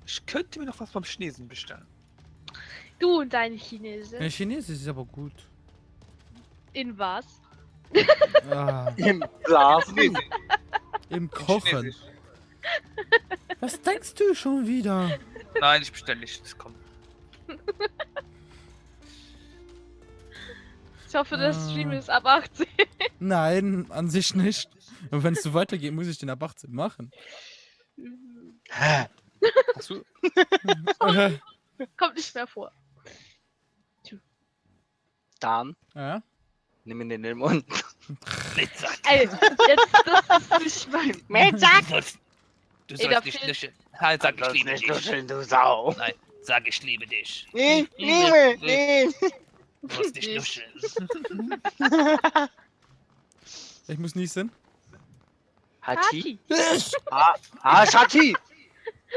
Ich könnte mir noch was beim Chinesen bestellen. Du und deine Chinese. Ja, Chinesisch ist aber gut. In was? Ah, Im Glas. im Kochen. Chinesisch. Was denkst du schon wieder? Nein, ich bestelle nicht. Das kommt. Ich hoffe, der Stream ist ab 18. Nein, an sich nicht. Und wenn es so weitergeht, muss ich den ab 18 machen. Hä? Hast du? Kommt nicht mehr vor. Dann Ja? nimm ihn in den Mund. Ey, jetzt, das ist nicht mein Mädchen. Du Ey, da sollst nicht fehlt- löschen. Halt, sag ich liebe nicht dich. duscheln, du Sau. Nein, sag ich liebe dich. Nee, nee. Du musst nicht Nicht. nuscheln. Ich muss niesen. Hachi? Hati. Shati!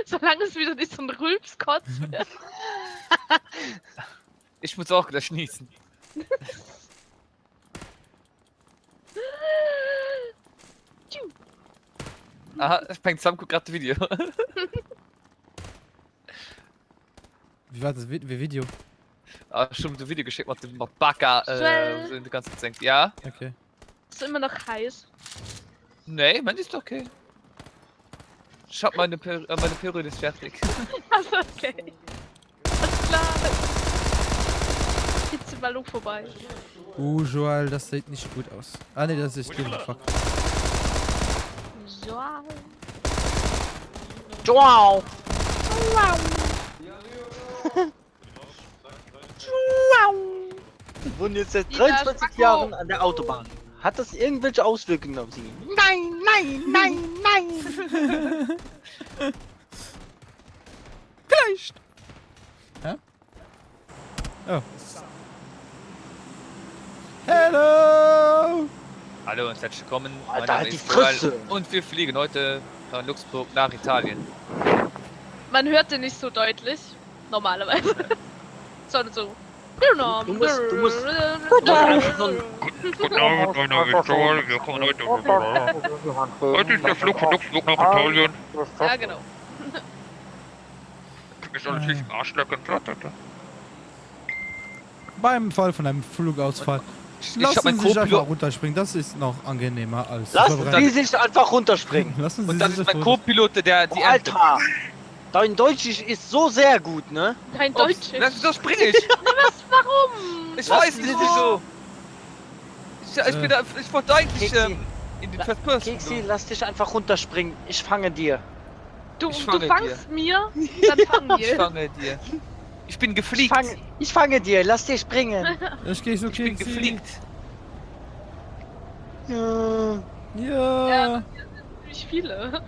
Solange es wieder nicht so ein Rülpskotz wird. Ich muss auch gleich niesen. Tschiu. Aha, fängt Sam guckt gerade Video. Wie war das Video? Ah, schon ein Video geschickt mit dem Baka Swell. so in die ganze Zeit. Ja? Okay. Ist immer noch heiß. Nee, man ist okay. Ich hab meine Periode ist fertig. Also, okay. Alles klar. Hitzeballon vorbei. Joel, das sieht nicht gut aus. Ah ne, das ist du. Fuck. So. Wow! Wir wohnen jetzt seit Dieter 23 Spacko. Jahren an der Autobahn. Hat das irgendwelche Auswirkungen auf Sie? Nein, nein, nein, nein! Vielleicht. Hä? Oh. Hello! Hallo und herzlich willkommen. Mein Alter, Name halt die ist Joel Fresse. und wir fliegen heute von Luxemburg nach Italien. Man hört den nicht so deutlich. Normalerweise. Sondern so. Du musst- Guten Abend, mein Name ist Joel. Wir kommen heute. Heute ist der Flug von Luxemburg nach Italien. Ja, genau. Ich soll natürlich im Arsch lecken. Beim Fall von einem Flugausfall. Ich hab Lassen meinen Sie sich einfach Co-Pilot runterspringen, das ist noch angenehmer als Lassen verbrennen. Sie sich einfach runterspringen. Lassen Sie und dann sich ist mein davor- Co-Pilot, der die Ernte. Alter! Dein Deutsch ist so sehr gut, ne? Dein Ups, Deutsch. so spring ich. Warum? Ich Lassen weiß Sie nicht sich- wieso. Ich wollte eigentlich Keksi, in den First Person. Keksi, lass dich einfach runterspringen. Ich fange dir. Du Ich fange fangst mir, dann fangen Ich wir. fange dir. Ich bin Ich gefliegt. fange dir, lass dich springen. Ich gehe so Ich bin Keksi. gefliegt. Ja. Ja. Nicht viele.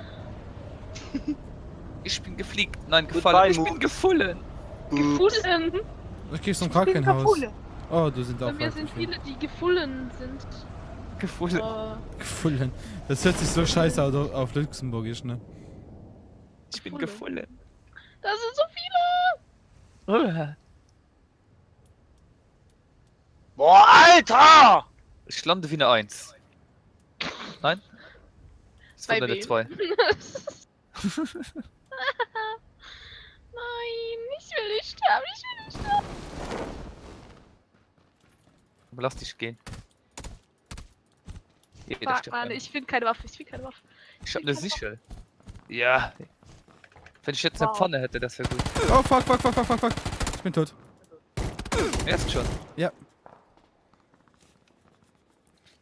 Ich bin gefliegt. Nein, Goodbye, gefallen. Ich Moon. bin gefallen. Gefullen. Ich geh zum Ich bin Krankenhaus. gefullen. Oh, du sind auch Bei mir sind viele, die gefullen sind. Gefallen. Gefullen. Das hört sich so scheiße auf Luxemburgisch, ne? Ich bin gefallen. Da sind so viele. Boah, Alter! Ich lande wie eine 1. Nein? Das war Bei eine wem? 2. Nein, ich will nicht sterben, ich will nicht sterben. Aber lass dich gehen. Jeder Fuck, stirbt Mann, einmal. ich finde keine Waffe, ich finde keine Waffe. Ich hab eine Sichel. Ja. Wenn ich jetzt eine Wow. Pfanne hätte, das wäre gut. Oh, fuck. Ich bin tot. Erst schon.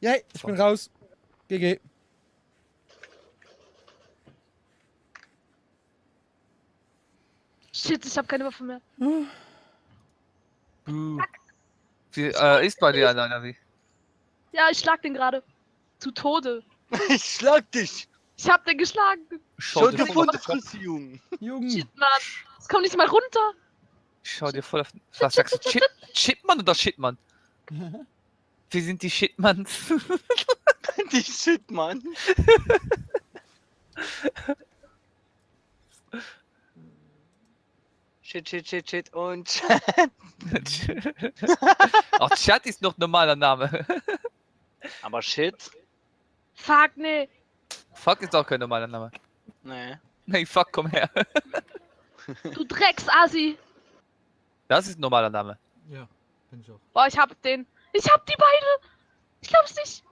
Ja, ich bin raus. GG. Shit, ich habe keine Waffe mehr. Wie, ist bei dir einer, wie? Ja, ich schlag den gerade. Zu Tode. Ich schlag dich! Ich hab den geschlagen. Schau dir voll vor auf die Fresse, Junge! Jungen. Shit, Mann. Es kommt nicht mal runter. Schau dir voll auf. Was sagst du? Shitman oder Shitman? Wie sind die Shitmans? Die Shit, Mann! Shit und Ach, Chat ist noch normaler Name. Aber Shit? Fuck, nee. Fuck ist auch kein normaler Name. Nee. Hey, fuck, komm her. Du Drecksassi. Das ist ein normaler Name. Ja, bin ich auch. Boah, ich hab den. Ich hab die beide. Ich glaub's nicht.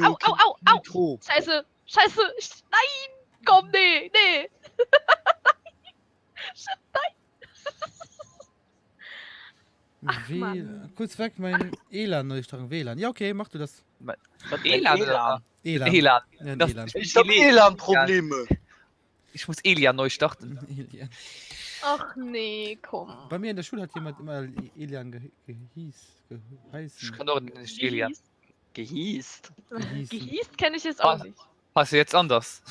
Au, au, au, au. Nitro. Scheiße. Scheiße. Nein. Komm, nee. Shit, Ach, Mann. Kurz weg, mein ELAN durchtragen. WLAN. Ja, okay, mach du das. Was Elan. Elan? ELAN. Elan. Ja, ein Das- ELAN. Ich hab Elan-Probleme. Ich muss Elian neu starten. ELAN. Ach nee, komm. Bei mir in der Schule hat jemand immer ELAN Ich geheißen. kann doch nicht Elian. Gehießt. Gehießen. Gehießt kenne ich jetzt auch Was? nicht. Hast du jetzt anders?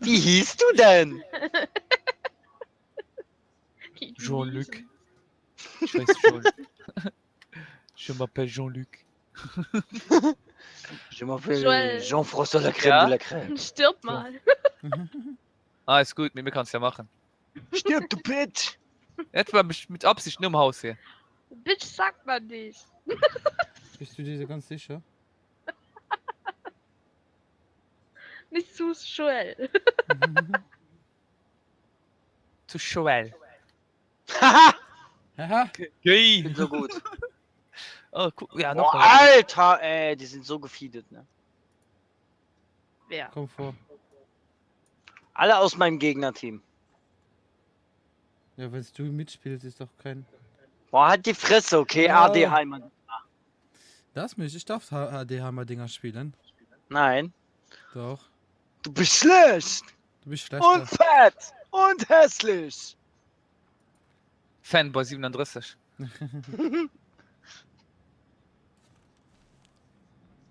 Wie hieß du denn? Jean-Luc. Ich weiß Jean-Luc. Je m'appelle Jean-Luc. Je m'appelle Joel. Jean-François Lacrème Ja? de la Crème. Stirb mal. Ah, ist gut, mit mir kannst du ja machen. Stirb, du Bitch! Jetzt war mit Absicht nur im Haus hier. Bitch sagt man nicht. Bist du dir ganz sicher? Nicht zu Joel. Zu Joel. Haha! Haha. Gay. So gut. Oh, cool. Ja, Boah, noch mal. Alter, ey, die sind so gefeedet, ne? Wer? Komm vor. Alle aus meinem Gegnerteam. Ja, wenn du mitspielst, ist doch kein. Boah, halt die Fresse, okay? Ja. AD Heimann. Lass mich, ich darf HD Hammer Dinger spielen. Nein. Doch. Du bist schlecht! Du bist schlechter. Und fett! Und hässlich! Fanboy 37.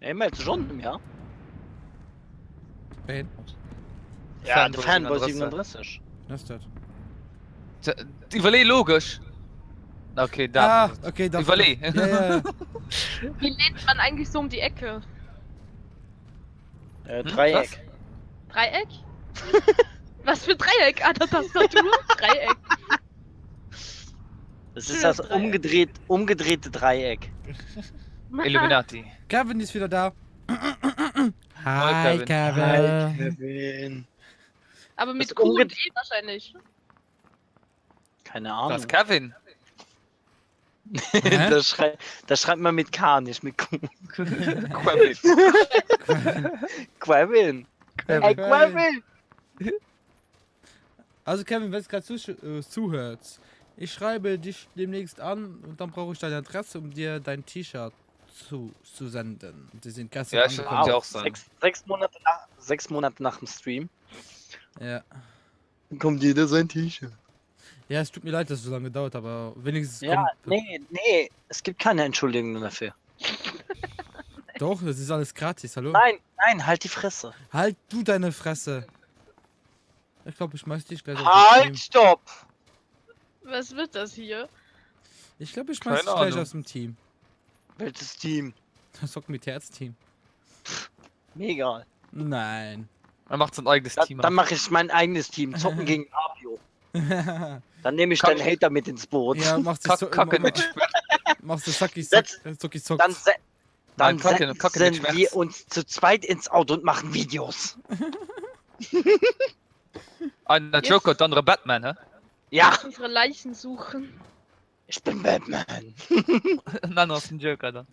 Ey, meinst du schon, ja? Ben, Ja, der Fanboy Fanboy 37. 37. was ist das? Überleg logisch. Okay, da. Okay, da. Überleg. Ja. Wie lehnt man eigentlich so um die Ecke? Dreieck. Dreieck? Was für Dreieck an der Tastatur? Dreieck. Das ist das Dreieck. umgedrehte Dreieck. Illuminati. Kevin ist wieder da. Hi, Hi, Kevin. Kevin. Aber mit Das Q und umged- E wahrscheinlich. Keine Das Ahnung. ist Kevin. Hä? Das schreibt man mit K, nicht mit Q. Kevin. Kevin. Ey, Kevin. Also Kevin, wenn du gerade zuhörst, ich schreibe dich demnächst an und dann brauche ich deine Adresse, um dir dein T-Shirt zu senden. Die sind gestern Ja, ich angekommen. Könnte auch sein. 6 Monate nach dem Stream. Ja. Dann kommt jeder sein T-Shirt. Ja, es tut mir leid, dass es so lange dauert, aber wenigstens Ja, kommt. nee, es gibt keine Entschuldigung dafür. Doch, das ist alles gratis, hallo? Nein, halt die Fresse. Halt du deine Fresse. Ich glaube, ich schmeiß dich gleich aus dem Halt, Team. stopp! Was wird das hier? Ich glaube, ich schmeiß dich Keine gleich Ahnung. aus dem Team. Welches Team? Das Sock mit Herz-Team. Mir egal. Nein. Er macht sein eigenes Team. Dann mache ich mein eigenes Team. Zocken gegen Apio. Dann nehme ich Kack- den Hater mit ins Boot. Ja, machst du so Kacke mit Sprit. machst du Saki Setz- Socki Sock. Dann, dann Nein, Kacke mit setzen Schmerz. wir uns zu zweit ins Auto und machen Videos. Einer Joker und der andere Batman, hä? Ja, Unsere Leichen suchen. ich bin Batman. Ein anderer ist ein Joker dann.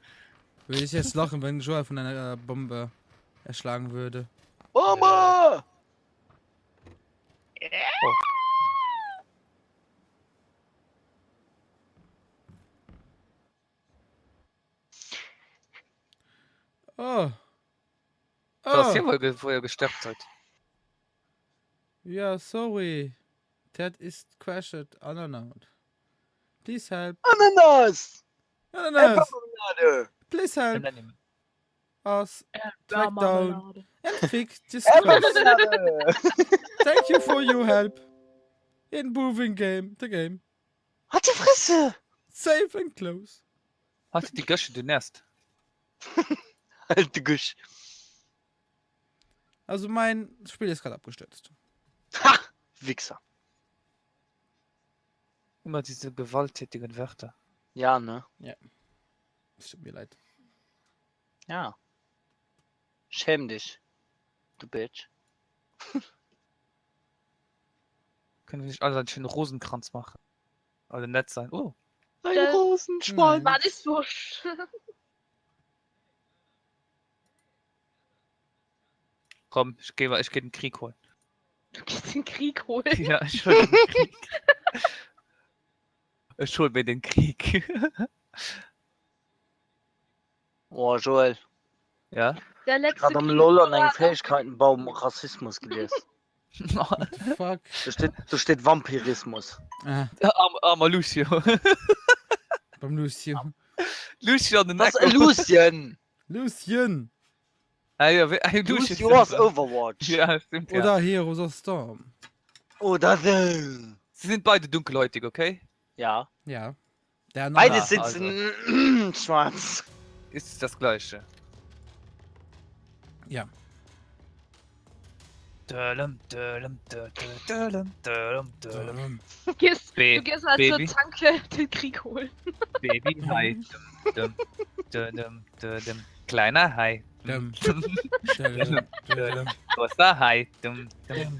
Würde ich jetzt lachen, wenn Joel von einer Bombe erschlagen würde. Mama! Oh. Das ist Oh. hier, wo ihr gestärkt seid. Ja, sorry. That is crashed. Unannounced. Please help. Ananas! Ananas, Erdbeermarmelade! please help Nein, us track down and fix this crash. Erdbeermarmelade! Thank you for your help in moving the game. Hat die Fresse! Safe and close. Halt die Gösche, du Nest. Alte Gusch. Also mein Spiel ist gerade abgestürzt. Ha! Wichser. Immer diese gewalttätigen Wörter. Ja, ne? Es tut mir leid. Ja. Schäm dich. Du Bitch. Können wir nicht alle einen schönen Rosenkranz machen? Alle nett sein. Oh, Ein Das- Rosenschwanz. Was ist wurscht? komm, ich geh den Krieg holen. Du gehst den Krieg holen. Ja, ich hol den Krieg. Ich hol mir den Krieg. Oh, Joel. Ja? Der letzte Gerade am Krieg LOL an war- einem Fähigkeitenbaum Rassismus gelesen. Fuck. Da steht Vampirismus. Ah, Armer Lucio. beim Lucio. Lucio an den Was, Echo. Lucien? Lucien. Ah, ja, Lucio. Lucio aus Overwatch. Ja, stimmt, ja. Oder Heroes of Storm. Oder so. Sie sind beide dunkelhäutig, okay? Ja. Ja. Der Beide Name. sitzen schwarz. Ist das gleiche. Ja. Dölem, dölem, dölem, dölem, dölem, dölem. Du gehst Baby. halt zur Tanke den Krieg holen. Baby Hai. Dum, dum, dum. Kleiner Hai. Dum. Großer Hai. Dum, dum.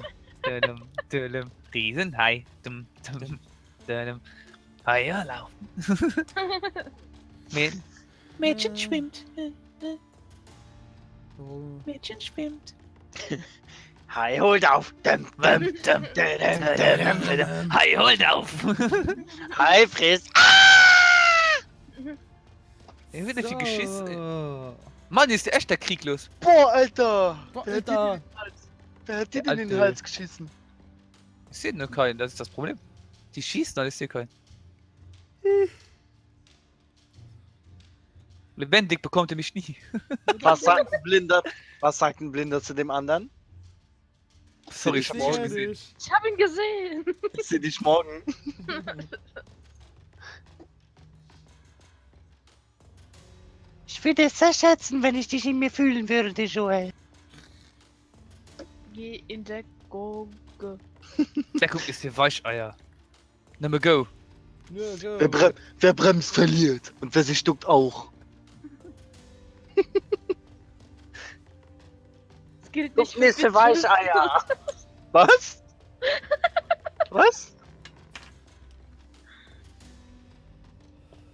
Riesenhai. Dum, dum. Eier laufen. Mädchen schwimmt. Mädchen schwimmt. Hi, holt auf. Dum, dum, dum, Hai, holt auf. Hi, friss. Er wird viel geschissen. So. Mann, ist echt der Krieg los. Boah, Alter. Boah, Wer hat dir Alter. den Hals- Wer hat dir Der denn in den Alte. Hals geschissen? Ich sehe nur keinen, das ist das Problem. Die schießen, aber ich sehe keinen. Lebendig bekommt er mich nie. Was sagt ein Blinder? Was sagt ein Blinder zu dem anderen? Sorry, ich Ich hab sehe morgen gesehen. dich. Ich hab ihn gesehen. Ich seh dich morgen. Ich würde es sehr schätzen, wenn ich dich in mir fühlen würde, Joel. Geh in der Goge. Der guckt, ist hier Weicheier. Nimm go. Ja, go. Wer bremst, verliert. Und wer sich duckt, auch. Das gilt Duck nicht nicht für Weicheier. Was? Was?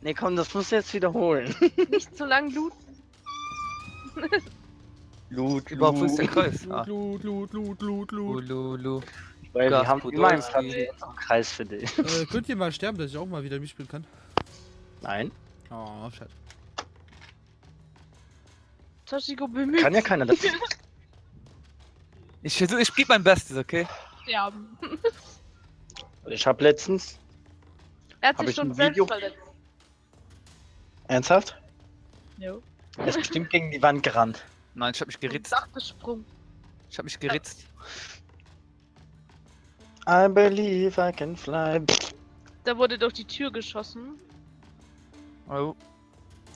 Nee, komm, das musst du jetzt wiederholen. Nicht so lang looten. Loot, Überhaupt, wo ist der Kreis? Ah. Loot, loot, loot, loot, loot. Lulu. Weil wir Gas, haben Podolski. immer einen Platz in unserem Kreis für dich. Könnt ihr mal sterben, dass ich auch mal wieder mitspielen kann? Nein, Oh, schade. Toshiko bemüht. kann ja keiner das. Ich gebe mein Bestes, okay? sterben. Ich habe letztens. Er hat Hab sich ich schon ein selbst Video? verletzt. Ernsthaft? Jo. Er ist bestimmt gegen die Wand gerannt. Nein, ich hab mich geritzt. Dachgesprungen. Ich hab mich geritzt. I believe I can fly. Da wurde durch die Tür geschossen. Oh.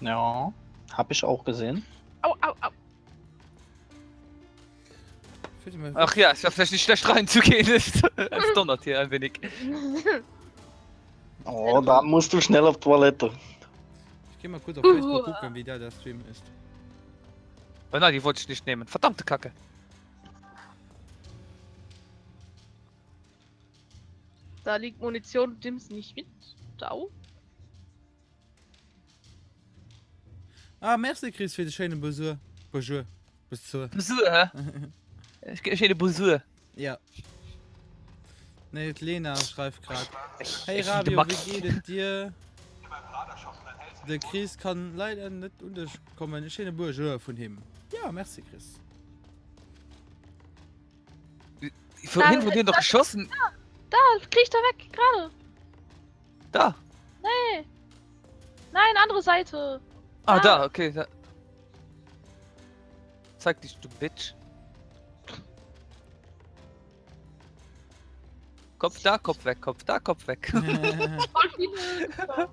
Ja, hab ich auch gesehen. Au, au, au. Fühlt ihr mal- Ach ja, es wäre vielleicht nicht schlecht reinzugehen. Es donnert hier ein wenig. Oh, da musst du schnell auf Toilette. Ich geh mal kurz auf Facebook gucken, wie da der Stream ist. Oh nein, die wollte ich nicht nehmen. Verdammte Kacke. Da liegt Munition, du nimmst nicht mit. Au. Ah, merci Chris für die schöne Besuch. Bonjour. Besuch. Besuch, hä? Ich gehe eine Besuch. Ja. Ne, Lena schreibt gerade. Hey Ich Rabio, Max. wie geht es dir? Der Chris kann leider nicht unterkommen. Eine schöne Bonjour von ihm. Ja, merci Chris. Vorhin wurde doch geschossen. Da, krieg da weg, gerade. Da. Nee. Nein, andere Seite. Ah, Ah. da, okay. Da. Zeig dich, du Bitch. Kopf da, Kopf weg, Kopf da, Kopf weg. Voll viele.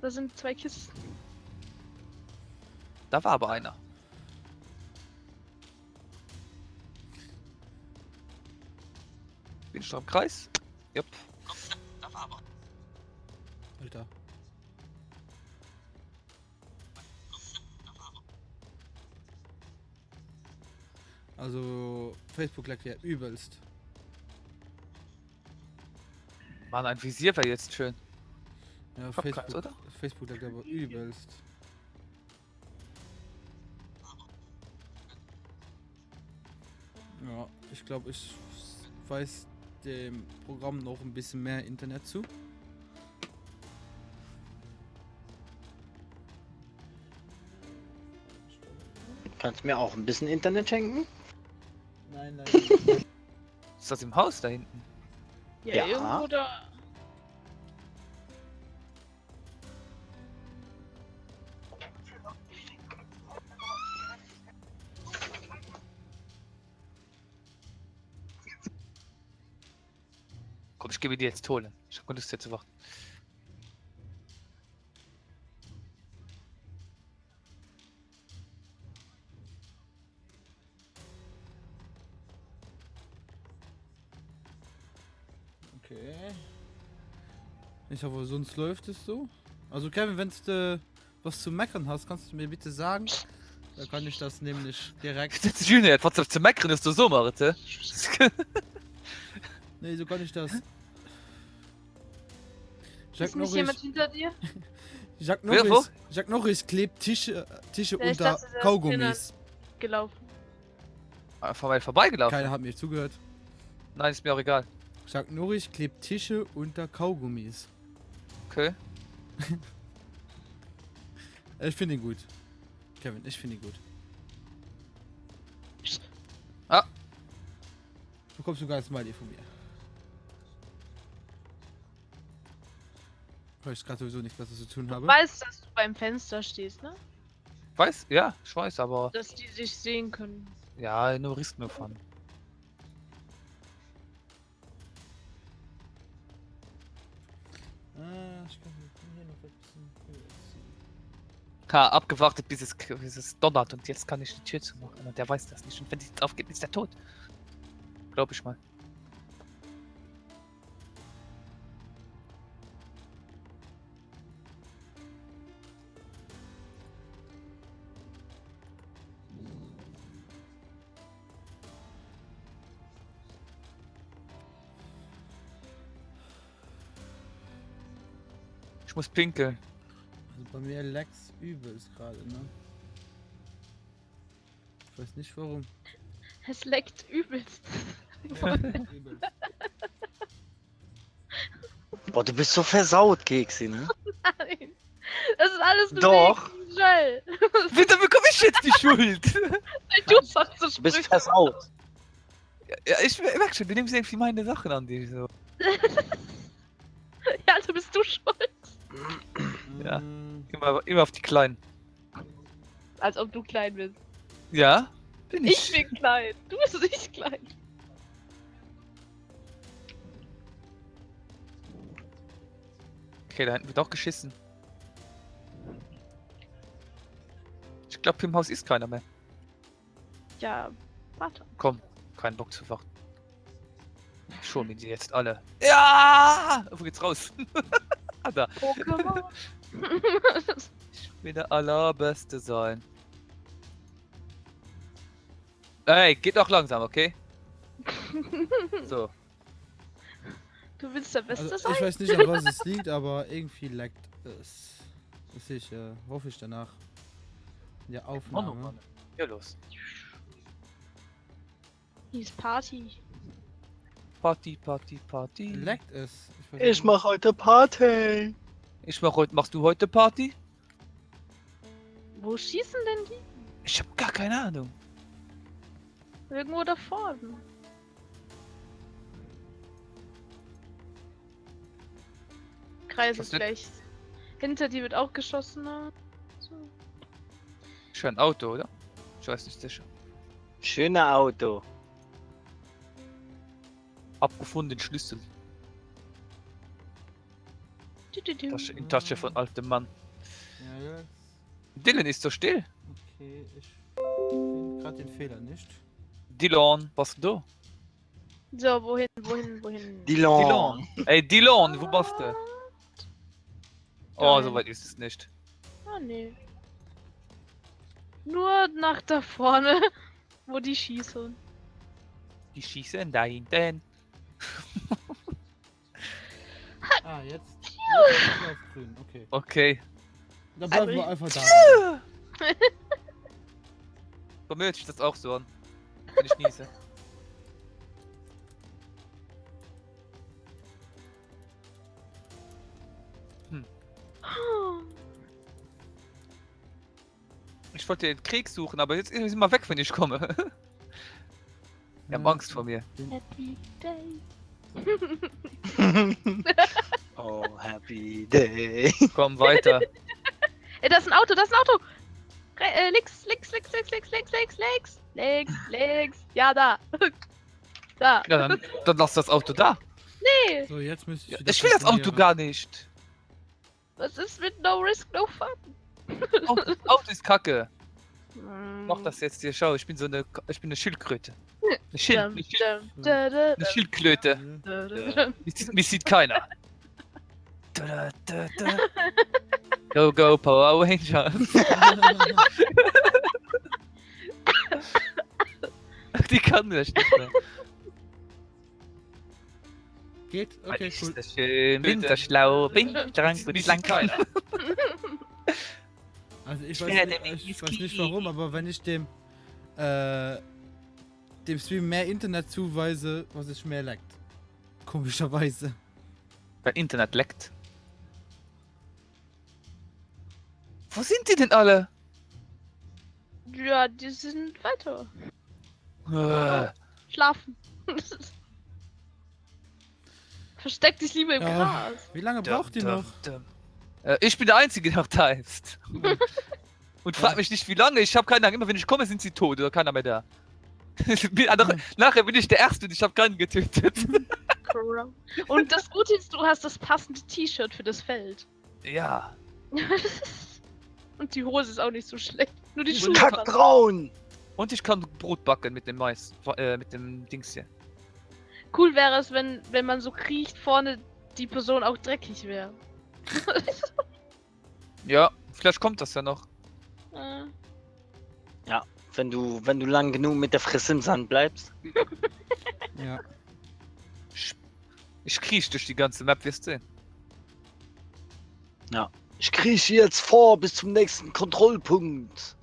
Da sind 2 Kisten. Da war aber einer. Bin ich noch im Kreis? Jupp. Da war aber. Alter. Also, Facebook lag ja übelst. Mann, ein Visier wäre jetzt schön. Ja, Hab keins, Facebook, oder? Facebook lag aber übelst. Ja, ich glaube, ich weiß dem Programm noch ein bisschen mehr Internet zu. Kannst mir auch ein bisschen Internet schenken? Nein, nein. Ist das im Haus da hinten? Ja, Ja. irgendwo da. Komm, ich gebe dir jetzt holen. Ich hab keine Lust hier zu warten. Okay. Ich hoffe, sonst läuft es so. Also Kevin, wenn du was zu meckern hast, kannst du mir bitte sagen. Da kann ich das nämlich direkt. Das ist Junior, was zu meckern ist du so, Marite. Nee, so kann ich das. Ist nicht jemand hinter dir? Jack Wer, Norris, Jack Norris klebt Tische Ja, ich unter dachte, der ist Kaugummis. Gelaufen. Einfach mal vorbeigelaufen. Keiner hat mir zugehört. Nein, ist mir auch egal. Jack Norris klebt Tische unter Kaugummis. Okay. Ich finde ihn gut. Kevin, ich finde ihn gut. Ah. Du bekommst sogar ein Smiley von mir. Weil ich gerade sowieso nichts Besseres zu tun habe. Du weißt, dass du beim Fenster stehst, ne? Weiß? Ja, ich weiß, aber. Dass die dich sehen können. Ja, nur Risk nur von. Ich kann hier noch ein bisschen höher ziehen. Ha, abgewartet, bis es donnert und jetzt kann ich die Tür zumachen. Und der weiß das nicht. Und wenn die jetzt aufgeht, ist der tot. Glaub ich mal. Ich muss pinkeln. Also bei mir lag's übelst gerade, ne? Ich weiß nicht warum. Es leckt übelst. Ja, übelst. Boah, du bist so versaut, Keksi, ne? Nein. Das ist alles Doch. Joel. Wieso bekomme ich jetzt die Schuld? Du sagst so Du bist Sprüche. versaut. Ja, ich merke schon, du nimmst irgendwie meine Sachen an, die so. Ja, also bist du schuld. Ja. Mm, Immer auf die Kleinen. Als ob du klein bist. Ja? Bin Ich bin klein. Du bist nicht klein. Okay, da hinten wird auch geschissen. Ich glaube, im Haus ist keiner mehr. Ja, warte. Komm, kein Bock zu warten. Schon mit sie jetzt alle. Ja! Wo geht's raus? Da. Pokémon. Ich will der Allerbeste sein. Ey, geht doch langsam, okay? So. Du willst der Beste Also, sein? ich weiß nicht, an was es liegt, aber irgendwie laggt es. Das sehe ich, hoffe ich danach. In der Mann, oh Aufnahme. Mann. Ja, los. Hier ist Party. Party, Party, Party. Laggt es? weiß Ich nicht. mach heute Party. Machst du heute Party? Wo schießen denn die? Ich hab gar keine Ahnung. Irgendwo da vorne. Kreis Was ist denn? gleich. Hinter dir wird auch geschossen. So. Schon ein Auto, oder? Ich weiß nicht sicher. Schöner Auto. Abgefunden Schlüssel. Tasche in Tasche von altem Mann. Ja, ja. Dylan ist so still. Okay, ich finde gerade den Fehler nicht. Dylan, was du? So, wohin? Dylan. Ey, Dylan, wo bist du? Oh, Dahin. so weit ist es nicht. Ah, nee. Nur nach da vorne, wo die schießen. Die schießen da hinten. Ah, jetzt ist es auf grün, okay. Okay. Dann bleiben wir einfach da. Bei mir hört sich das auch so an. Wenn ich niese. Ich wollte den Krieg suchen, aber jetzt ist mal weg, wenn ich komme. Wir haben Angst vor mir. Happy Day. Oh, happy day. Komm weiter. Ey, da ist ein Auto, links. Ja, da. Da. Ja, dann lass das Auto da. Nee. So, jetzt müsste ich Ja, wieder ich will das Auto telefonieren. gar nicht. Was ist mit No Risk, No Fun? Auto ist kacke. Hm. Mach das jetzt hier, schau, ich bin eine Schildkröte. Eine Schildklöte. Mich sieht keiner. Go, go, Power Rangers. Die kann das nicht mehr. Geht? Okay, Ist cool. das schön, winterschlau, winterschrank und lang keiner. Also ich werde weiß nicht Whisky. warum, aber wenn ich dem Stream mehr Internet zuweise, was es mehr laggt. Komischerweise. Weil Internet leckt. Wo sind die denn alle? Ja, die sind weiter. Äh, Schlafen. Versteck dich lieber im Ja. Gras. Wie lange braucht ihr noch? Ich bin der Einzige, der noch da ist. Und frag mich nicht, wie lange. Ich habe keine Ahnung. Immer wenn ich komme, sind sie tot oder keiner mehr da. Nachher bin ich der Erste und ich habe keinen getötet. Und das Gute ist, du hast das passende T-Shirt für das Feld. Ja. Und die Hose ist auch nicht so schlecht. Nur die Schuhe. Kackbraun. Und ich kann Brot backen mit dem Mais. Mit dem Dings hier. Cool wäre es, wenn man so kriecht, vorne die Person auch dreckig wäre. Ja, vielleicht kommt das ja noch. Wenn du lang genug mit der Fresse im Sand bleibst. Ja. Ich kriech durch die ganze Map, wirst du sehen. Ich krieche jetzt vor bis zum nächsten Kontrollpunkt.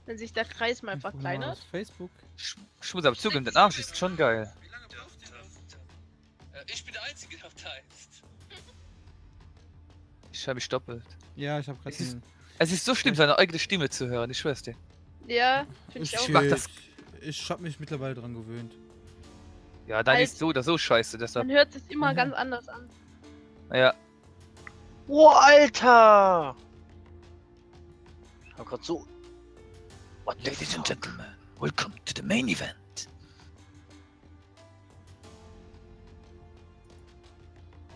Wenn sich der Kreis mal verkleinert. Facebook. Ich muss aber zugeben, der Arsch ist schon geil. Ich bin der Einzige, der da ist. Ich habe mich doppelt. Ja, ich habe gerade Es ist- den. Es ist so schlimm, seine eigene Stimme zu hören, ich schwör's dir. Ja, finde ich Ich, auch. mach das- ich hab mich mittlerweile dran gewöhnt. Ja, dann Halt. ist so oder so scheiße, deshalb. Man hört es immer Mhm. ganz anders an. Ja. Oh, Alter! Ich hab grad so. What the Ladies and fuck? Gentlemen, welcome to the main event.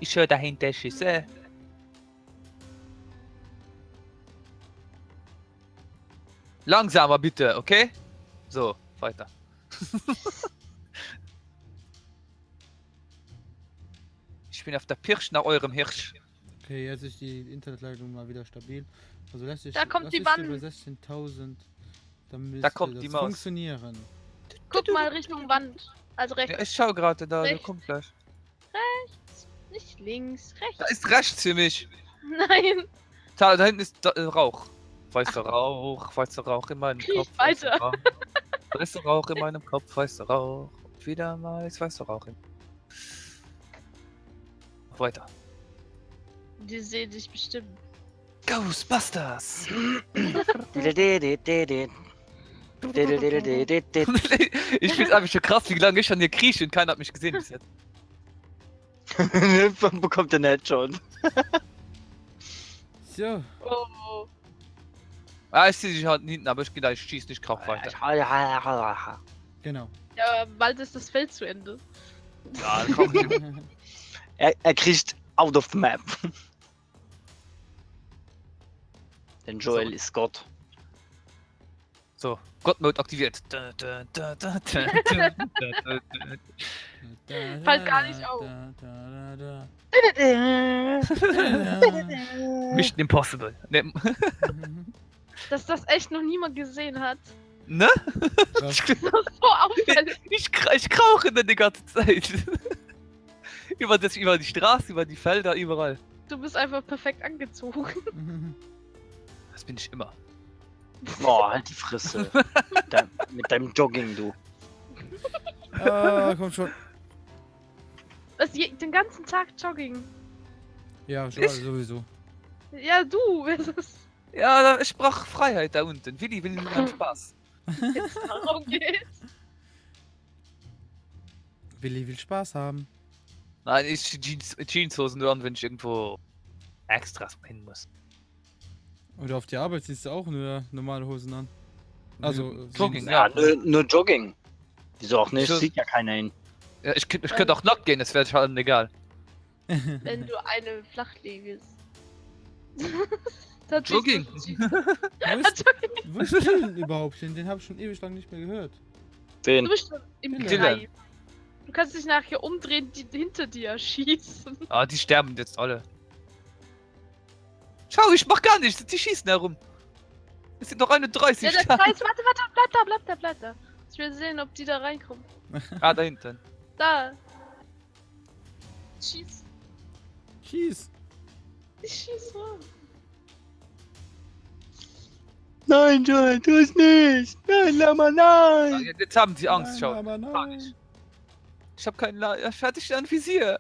Ich höre dahinter Schüsse. Langsamer bitte, okay? So, weiter. Ich bin auf der Pirsch nach eurem Hirsch. Okay, jetzt ist die Internetleitung mal wieder stabil. Also lässt sich Da kommt das die ist Wand. über 16.000. Dann müsste kommt das die Maus. funktionieren. Guck mal Richtung Wand. Also Ja, rechts. ich schau gerade da, der Rechts. kommt gleich. Nicht links, rechts. Da ist rechts für mich. Nein. Da hinten ist Rauch. Weißer Rauch in meinem Kriech Kopf. weiter. Weißer Rauch in meinem Kopf, weißer Rauch. Wieder mal ist weißer Rauch in. Weiter. Die sehen dich bestimmt. Ghostbusters! Ich find's einfach schon krass, wie lange ich schon hier krieche und keiner hat mich gesehen bis jetzt. Bekommt den Headshot. So, Oh. Ah, ich sehe dich halt hinten, aber ich gehe da, ich schieß nicht krauf weiter. genau. Ja, bald ist das Feld zu Ende. Ja, dann komm ich. Er kriegt out of the map. Denn Joel ist Gott. So, God-Mode aktiviert. Fällt gar nicht auf. Mission Impossible. Ne? Dass das echt noch niemand gesehen hat. Ne? Was? Das ist so auffällig. Ich krauche dann die ganze Zeit. über die Straße, über die Felder, überall. Du bist einfach perfekt angezogen. Das bin ich immer. Boah, halt die Fresse. Mit deinem Jogging, du. Ah, komm schon. Den ganzen Tag Jogging. Ja, schon, Ich? sowieso. Ja, du. Es ist Ja, ich brauch Freiheit da unten. Willi will nur Spaß. jetzt darum geht. Willi will Spaß haben. Nein, ich Jeanshosen nur an, wenn ich irgendwo extras hin muss. Oder auf die Arbeit ziehst du auch nur normale Hosen an. Also, Jogging, Ja, ja. nur Jogging. Wieso auch nicht? So- Sieht ja keiner hin. Ja, ich könnte auch nackt gehen, das wäre schon egal. Wenn du eine flach legst. Das Jogging. Wo ist Dylan überhaupt hin? Den habe ich schon ewig lang nicht mehr gehört. Wen? Du bist schon im Dylan. Kreis. Du kannst dich nachher umdrehen, die hinter dir schießen. Ah, die sterben jetzt alle. Schau, ich mach gar nichts, die schießen herum. Es sind noch 31 Ja, der da. Kreis, warte, bleib da. Ich will sehen, ob die da reinkommen. Ah, da hinten. Da. Schieß. Schieß. Ich schieß rum. Nein, Joel, tu es nicht! Nein, Lama, Ah, nein! jetzt haben sie Angst, schau. aber nein. Ich hab keinen fertig an Visier.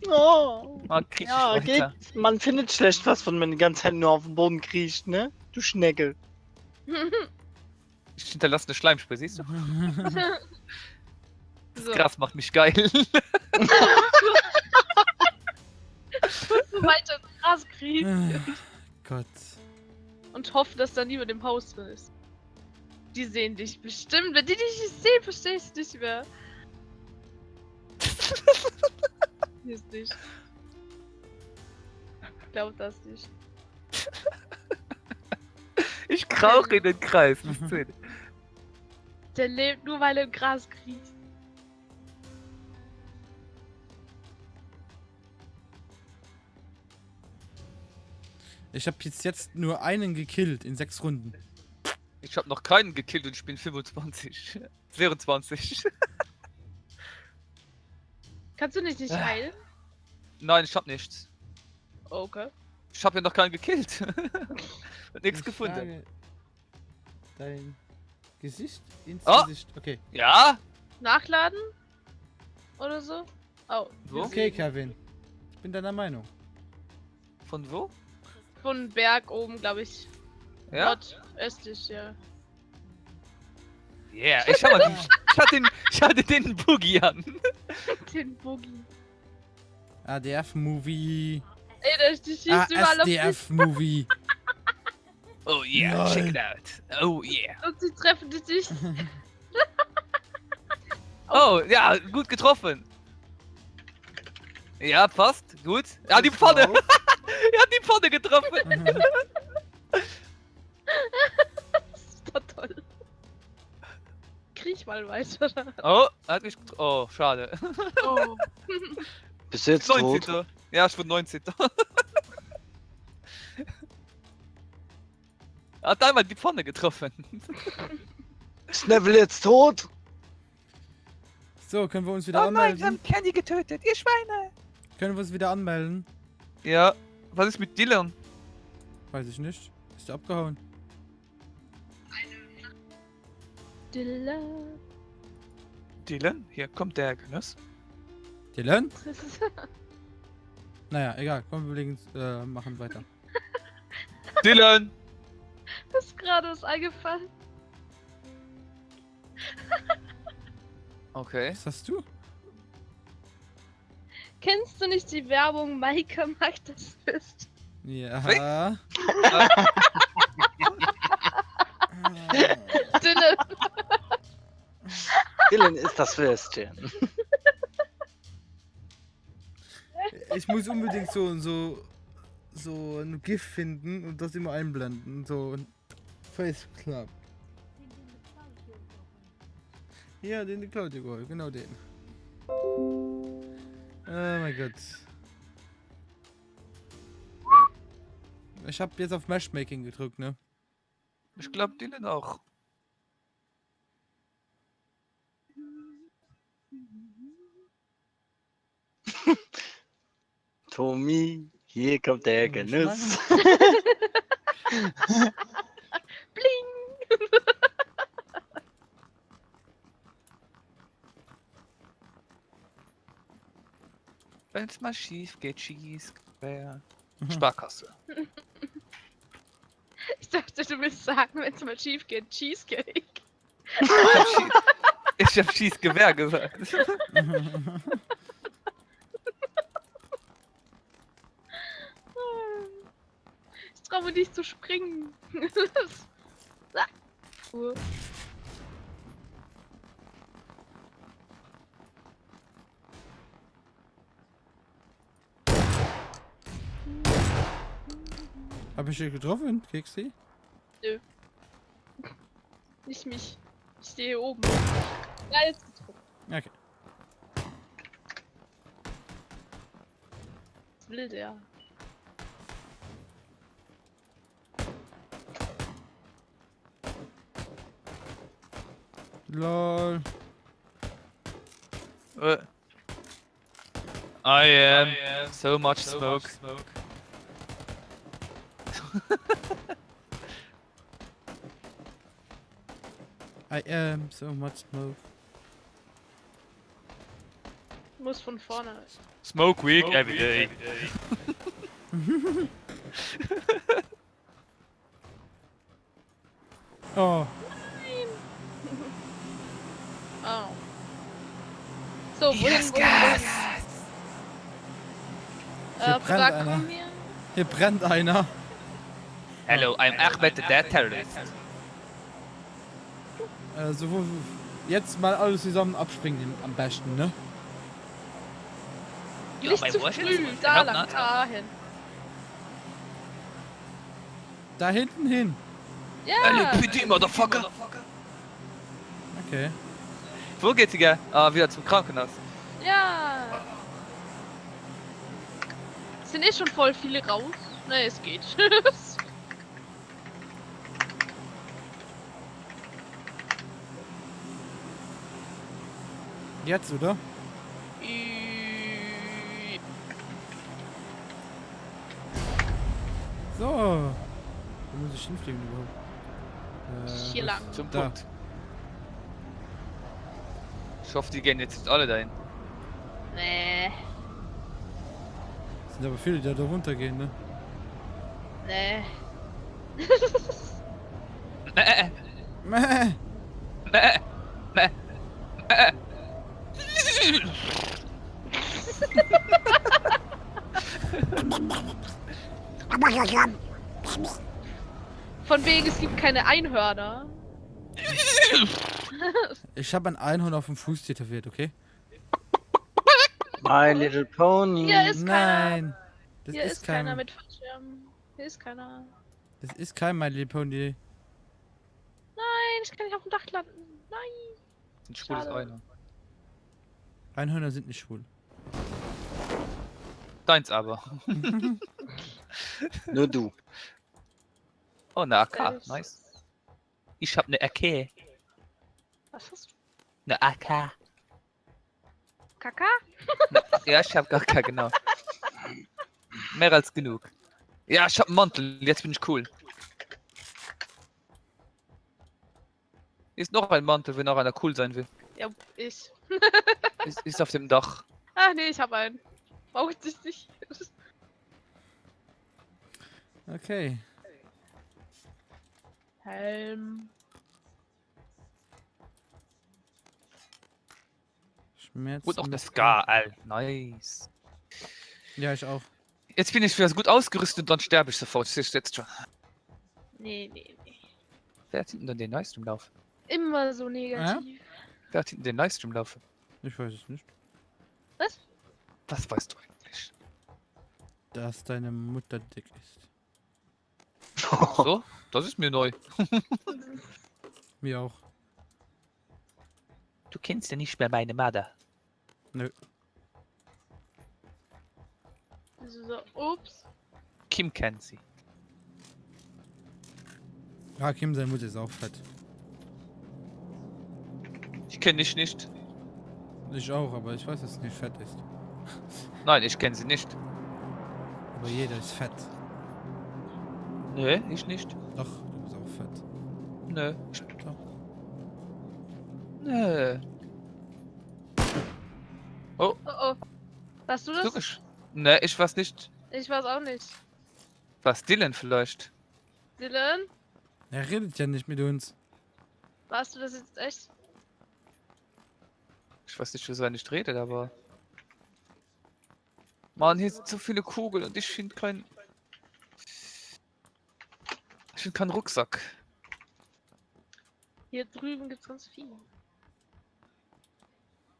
Oh. Man kriegt Ja, nicht geht. weiter. Man findet schlecht was, von wenn die ganze Zeit nur auf dem Boden kriecht, ne? Du Schneckel. Ich hinterlasse eine Schleimspur, siehst du? So, Gras macht mich geil. so weiter ins Gras kriegen Gott. und hoffe, dass da niemand im Haus drin ist. Die sehen dich bestimmt. Wenn die dich nicht sehen, verstehe ich nicht mehr. Hier ist nicht. Ich glaub das nicht. Ich krauche in den Kreis. bis zu Ende. Der lebt nur, weil er im Gras kriecht. Ich habe jetzt nur einen gekillt in 6 Runden. Ich hab noch keinen gekillt und ich bin 25. 24. Kannst du nicht heilen? Nein, ich hab nichts. Okay. Ich hab ja noch keinen gekillt. Und nichts Ich gefunden. frage, dein Gesicht ins Oh! Gesicht. Okay. Ja? Nachladen? Oder so? Oh. Wo? Okay, Kevin. Ich bin deiner Meinung. Von wo? Von Berg oben, glaube ich. Ja? Nordöstlich, ja. Yeah, ich hatte den Boogie an. Den Boogie. ADF-Movie. Ey, die schießt überall auf dich. ASDF-Movie. Oh yeah, Lol. check it out. Oh yeah. Und sie treffen dich nicht. Oh ja, gut getroffen. Ja, passt. Gut. Ja, die Pfanne. Er hat die Pfanne getroffen. Das ist doch toll. Krieg mal weiter. Oh, er hat mich oh, schade. Oh. Bist du jetzt tot? 19. Ja, ich wurde 19. Er hat einmal die Pfanne getroffen. Ist Neville jetzt tot? So, können wir uns wieder Oh nein, anmelden? sie haben Candy getötet, ihr Schweine! Können wir uns wieder anmelden? Ja, was ist mit Dylan? Weiß ich nicht. Ist der abgehauen? Dylan. Dylan? Hier kommt der Genuss. Dylan? Naja, egal. Komm, wir legen, machen weiter. Dylan! Das ist gerade was eingefallen. Okay. Was hast du? Kennst du nicht die Werbung Maike mag das Fest? Ja. Dylan. Dylan ist das Würstchen. Ich muss unbedingt so ein GIF finden und das immer einblenden. So ein Face Club. Ja, den Claudio geholt, genau den. Oh mein Gott. Ich hab jetzt auf Matchmaking gedrückt, ne? Ich glaub Dylan auch. Tommy, hier kommt der Genuss. Bling. Wenn's mal schief geht, schieß quer. Sparkasse. Ich dachte, du willst sagen, wenn es mal schief geht, Cheesecake. Ich hab Schießgewehr gesagt. Ich traue mir nicht zu springen. Ah. Hab ich dich getroffen, Keksi? Nö. Nicht mich. Ich stehe hier oben. Ja, jetzt getroffen. Okay. Was will der? Lol. I am so much smoke. I am so much smoke. Muss von vorne. Smoke week every day. Oh. Oh. So, wohin, Yes, wohin, Gas! Hier wohin? brennt Da einer. kommen wir. Hier brennt einer. Hello, I'm Ahmed the Dead Terrorist. Also jetzt mal alles zusammen abspringen am besten, ne? Ja, Nicht mein zu Wurst früh, ist- da Ja, lang, na. dahin. Da hinten hin. Ja, LAPD, Motherfucker! Okay. Wo geht's hier? Ah, wieder zum Krankenhaus. ja. Es sind eh schon voll viele raus. Ne, es geht. Jetzt, oder? So. Wo muss ich hinfliegen überhaupt? Hier lang. Zum Da. Punkt. Ich hoffe, die gehen jetzt nicht alle dahin. Nee, Sind aber viele, die da runtergehen, ne? nee. Mäh, Mäh. mäh, mäh, mäh. Von wegen, es gibt keine Einhörner. Ich habe ein Einhorn auf dem Fuß tätowiert, okay? My Little Pony. Hier ist keiner. Nein. Das Hier ist keiner kein. mit Fallschirm. Hier ist keiner. Das ist kein My Little Pony. Nein, ich kann nicht auf dem Dach landen. Nein. Ein schwules Schade. einer. Einhörner sind nicht schwul. Deins aber. Nur du. Oh, eine AK. Ehrlich. Nice. Ich hab eine AK. Was hast du? Eine AK. Kaka? Ja, ich hab gar keine, genau. Mehr als genug. Ja, ich hab einen Mantel. Jetzt bin ich cool. Ist noch ein Mantel, wenn noch einer cool sein will. Ja, ich. Ist auf dem Dach. Ach nee, ich hab einen. Braucht sich nicht. Okay. Helm. Schmerz. Und noch das Scar, Alter. Nice. Ja, ich auch. Jetzt bin ich wieder gut ausgerüstet und dann sterbe ich sofort. Das ist jetzt schon. Nee, nee, nee. Wer hat hinten denn den Livestream laufen? Immer so negativ. Wer hat hinten den Livestream laufen? Ich weiß es nicht. Was? Was weißt du eigentlich? Dass deine Mutter dick ist. So? Das ist mir neu. Mir auch. Du kennst ja nicht mehr meine Mutter. Nö. So, ups. Kim kennt sie. Ja, Kim, seine Mutter ist auch fett. Ich kenne dich nicht. Ich auch, aber ich weiß, dass sie nicht fett ist. Nein, ich kenne sie nicht. Aber jeder ist fett. Nö, ich nicht. Doch, du bist auch fett. Nö. Doch. Nö. Oh oh. Warst du das? Logisch. Ne, ich weiß nicht. Ich weiß auch nicht. Was Dylan vielleicht? Dylan? Er redet ja nicht mit uns. Warst du das jetzt echt? Ich weiß nicht, wieso er nicht redet, aber. Mann, hier sind so viele Kugeln und ich finde keinen. Ich finde keinen Rucksack. Hier drüben gibt's ganz viel.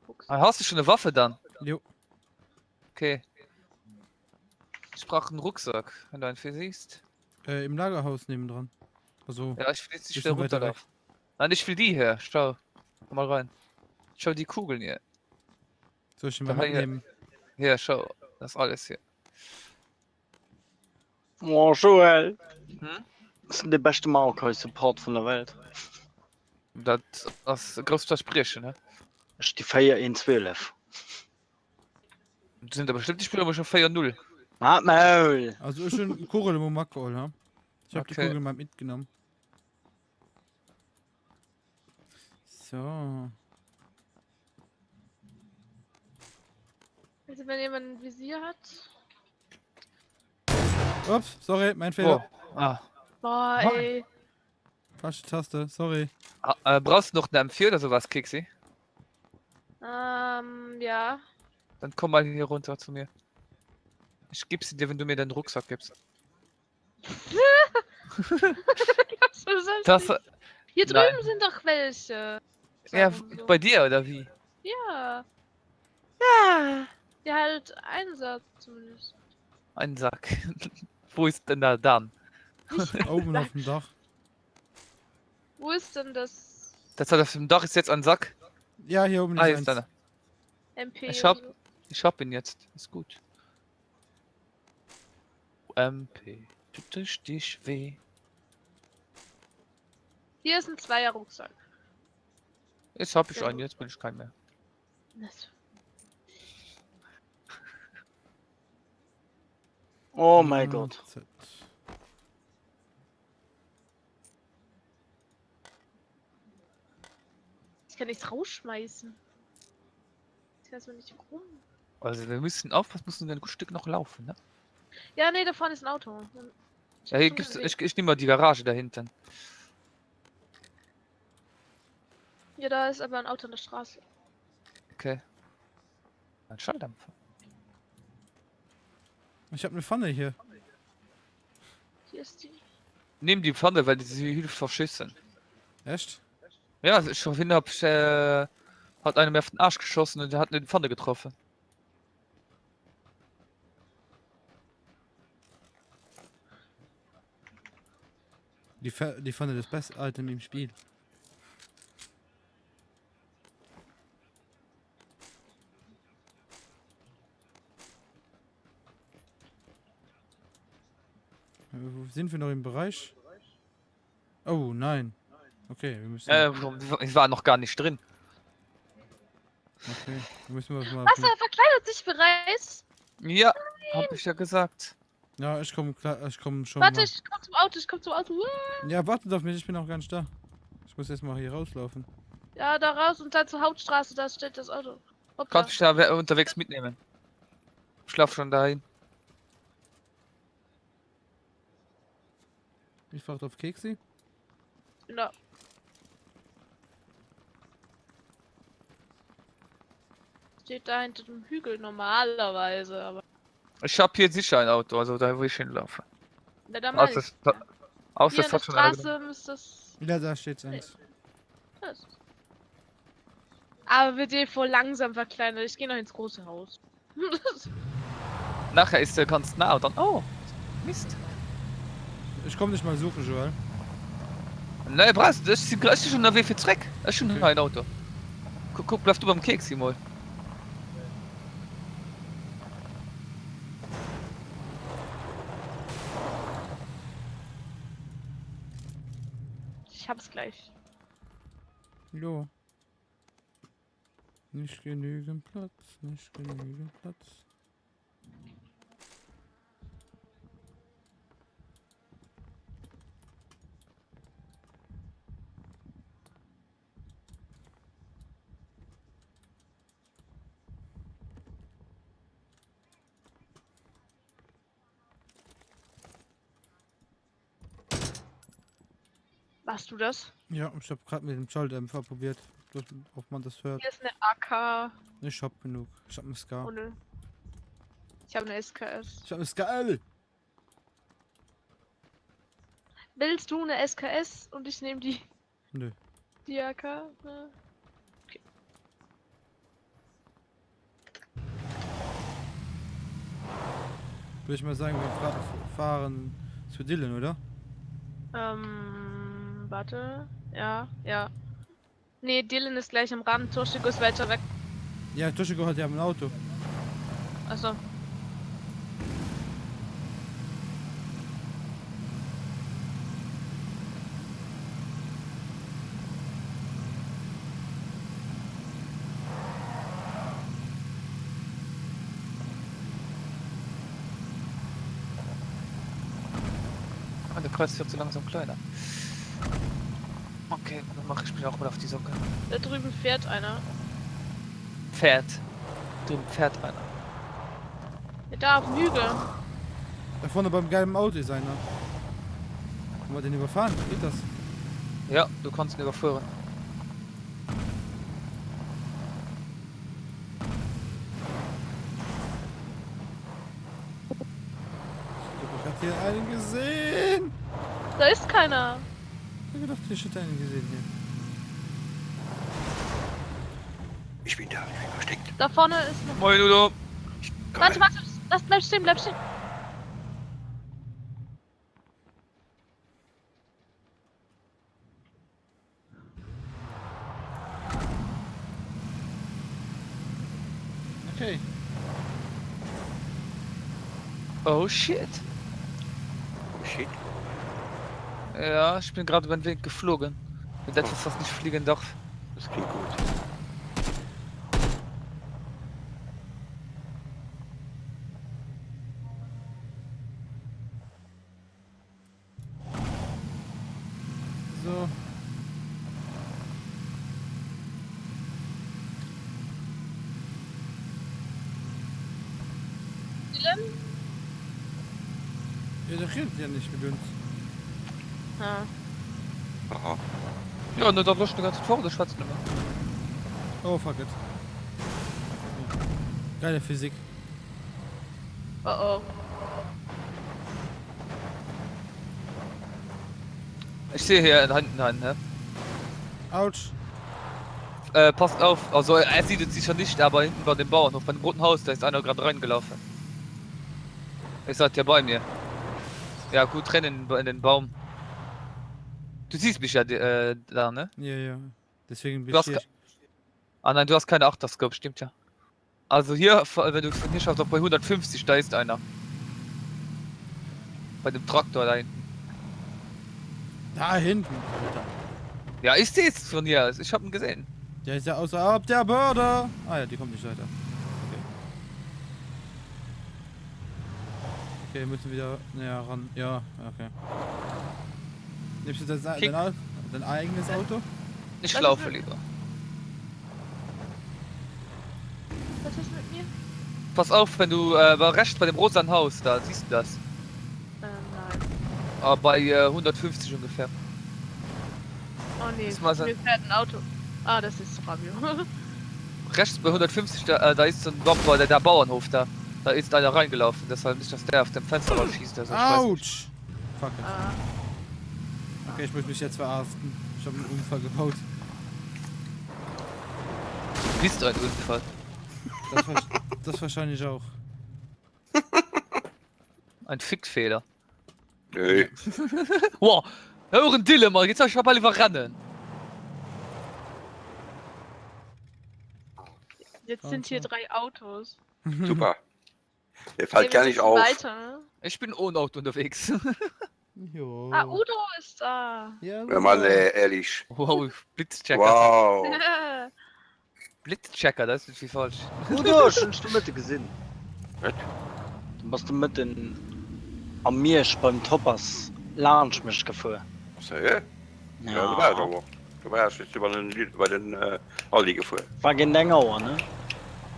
Guck's. Ah, hast du schon eine Waffe dann? Jo. Okay. Ich brauche einen Rucksack, wenn du einen für siehst. Im Lagerhaus nebendran. Also, Ja, ich will jetzt nicht Bisschen wieder weiter runterlaufen. Nein, ich will die hier. Schau. Komm mal rein. Schau die Kugeln hier. soll ich ihn mal Da hier. mitnehmen? Hier, schau. Das ist alles hier. Oh, Joel. Hm? Das sind der beste Maokai-Support von der Welt. Das größte Versprechen, ne? Das ist die Feier in 12. Das sind aber bestimmt die Spieler, wo schon 4-0. Mach Maul! Also, ich bin Kugel im Makro, ja? Ich hab die Okay. Kugel mal mitgenommen. So. Also wenn jemand ein Visier hat. Ups, sorry, mein Fehler. Oh. Ah. Boah, Mann. ey. Falsche Taste, sorry. Brauchst du noch eine M4 oder sowas, Kiksi? Ja. Dann komm mal hier runter zu mir. Ich gebe sie dir, wenn du mir den Rucksack gibst. Das, Hier Nein. drüben sind doch welche. ja, Sagen so. bei dir oder wie? Ja. Ja. Ja, halt Einsatz zumindest. Ein Sack. Wo ist denn da dann? Oben auf dem Dach. Wo ist denn das Das hat auf dem Dach ist jetzt ein Sack. Ja, hier oben Ah, ist ist eins. einer. MP? Ich hab- oder so? Ich hab ihn jetzt. Ist gut. MP. Tut es dich weh? Hier ist ein Zweier-Rucksack. Jetzt hab ich Sehr einen, gut. jetzt bin ich kein mehr. Das- Oh mein Ah, Gott. Z. Ich kann nichts rausschmeißen. Ich weiß nicht warum. Also wir müssen aufpassen, müssen ein gutes Stück noch laufen, ne? Ja, nee, da vorne ist ein Auto. Ich Ja, hab hier schon gibt's, gesehen. ich nehme mal die Garage da hinten. Ja, da ist aber ein Auto an der Straße. Okay. Ein Schalldämpfer. Ich hab eine Pfanne hier. Hier ist die. Nimm die Pfanne, weil sie hilft vor Schüssen. Echt? Ja, ich vorhin hat einer mir auf den Arsch geschossen und der hat eine Pfanne getroffen. Die fand das beste Item im Spiel. Wo sind wir noch im Bereich? Oh nein. Okay, wir müssen. Ich war noch gar nicht drin. Okay, wir müssen was mal. Wasser verkleidet sich bereits. Ja, hab ich ja gesagt. Ja, ich komme schon. Warte, mal. ich komm zum Auto. Ja, wartet auf mich, ich bin noch gar nicht da. Ich muss erst mal hier rauslaufen. Ja, da raus und dann zur Hauptstraße, da steht das Auto. Hoppla. Kannst mich da unterwegs mitnehmen. Ich lauf schon dahin. Ich warte auf Keksi. Ja. Steht da hinter dem Hügel normalerweise, aber. Ich hab hier sicher ein Auto, also da wo ich hinlaufe. Na, da meine ich. Außer Hier das an der hat schon einer Straße müsste das. Ja, da steht's eins. das. Aber wird dir voll langsam verkleinert. Ich gehe noch ins große Haus. Nachher ist der ganz nah und dann. Oh! Mist. Ich komme nicht mal suchen, Joel. Nein, Brass, das ist gleich schon der für Zweck. Das ist schon Okay. ein Auto. Guck, bleibst du beim Keks hier mal. Ich hab's gleich. Jo. Nicht genügend Platz, nicht genügend Platz. Machst du das? Ja, ich habe gerade mit dem Schalldämpfer probiert, ob man das hört. Hier ist eine AK. Ich hab genug. Ich hab einen Ska. Ohne. Ich habe eine SKS. Ich hab einen SKL! Willst du eine SKS und ich nehme Nö. die AK? Ja. Würde ich mal sagen, wir fahren zu Dylan, oder? Warte. Ja, ja. Nee, Dylan ist gleich am Rand. Toshiko ist weiter weg. Ja, Toshiko hat ja ein Auto. Achso. Ah, der Kreuz wird so langsam kleiner. Okay, dann mache ich mich auch mal auf die Socke. Da drüben fährt einer. Fährt. Drüben fährt einer. Ja, da auf dem Hügel. Da vorne beim gelben Auto ist einer. Kann man den überfahren? Geht das? Ja, du kannst ihn überführen. Ich hab hier einen gesehen! Da ist keiner. Ich hab gedacht, ich hätte einen gesehen hier. Ich bin da, ich bin versteckt. Da vorne ist noch. Moin, Udo. Warte, warte. Bleib stehen, bleib stehen. Okay. Oh shit. Shit. Ja, ich bin gerade über den Weg geflogen. Mit etwas, was nicht fliegen darf. Das klingt gut. So. Dylan? Ja, der redet ja nicht mit uns. Ja. Aha. Ja, nur da löscht die ganze Zeit vor, das schwarz nicht mehr. Oh, fuck it. Geile Physik. Oh oh. Ich sehe hier hinten einen, ne? Autsch. Passt auf, also er sieht es sicher nicht, aber hinten bei dem Bauernhof, bei dem roten Haus, da ist einer gerade reingelaufen. Ihr seid ja bei mir. Ja, gut, rennen in den Baum. Du siehst mich ja da, ne? Ja, ja. Deswegen bin Du ich hast hier. Ah nein, du hast keine Achterscope, stimmt ja. Also hier, wenn du von hier schaust, auch bei 150, da ist einer. Bei dem Traktor da hinten. Da hinten, Alter. Ja, ich sehe es von hier. Ich habe ihn gesehen. Der ist ja außerhalb der Börde. Ah ja, die kommt nicht weiter. Okay. Okay, müssen wieder näher ran. Ja, okay. Nimmst du dein eigenes Auto? Ich Was laufe ist mit- lieber. Was ist mit mir? Pass auf, wenn du rechts bei dem rosanen Haus, da siehst du das. Nein. Aber bei 150 ungefähr. Oh nee, Das war sein- mir fährt ein Auto. Ah, das ist Fabio. Rechts bei 150, da ist so ein Bumper, der Bauernhof da. Da ist einer reingelaufen, deshalb nicht, dass der auf dem Fenster rausschießt. Also ich weiß nicht. Autsch! Fuck it. ah, Okay, ich muss mich jetzt verarzten. Ich habe einen Unfall gebaut. Du bist ein Unfall. Das wahrscheinlich auch. Ein Fickfehler. Nee. Wow, hören Dille mal, jetzt hab ich mal überrennen. jetzt sind hier 3 Autos. Super. Der Okay, fällt wir gar nicht müssen auf. Weiter. Ich bin ohne Auto unterwegs. Jo. Ah, Udo ist da. Ja, Wenn mal ehrlich. Wow, Blitzchecker. Wow. Blitzchecker, das ist nicht viel falsch. Udo, schon Stimme gesehen. Was? Du musst mit den am Mirsch beim Toppers Lounge mich geführt. Was ja? Ja, du warst aber. Du warst jetzt bei den Aldi gefahren. War genau, ne?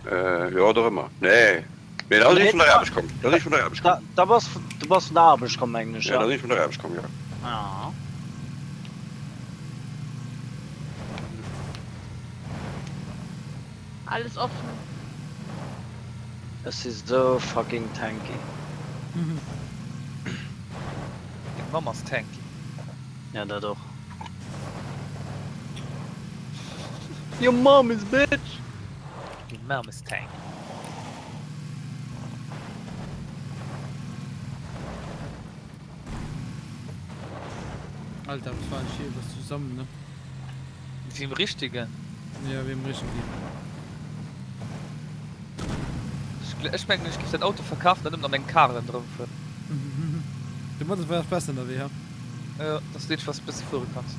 Ja, doch immer. Nee. Nee, das ist nicht von der Erbisch kommen. Das ist nicht von der Erbisch kommen. Da warst du warst da, aber ich komme eigentlich, Ja, das ja. ist nicht von der Erbisch kommen, ja. Ja. Alles offen. Es ist so fucking tanky. Die Mamas Tank. Ja, da doch. Your mom is bitch! Die Mamas Tank. Alter, was war hier was zusammen, ne? Die im Richtigen. Ja, wir haben richtig Ich meine, ich gebe ein Auto verkauft, dann nimmt noch meinen Karren drauf. Du musst was besser, ne, ja. Ja, das ist was bis du kannst.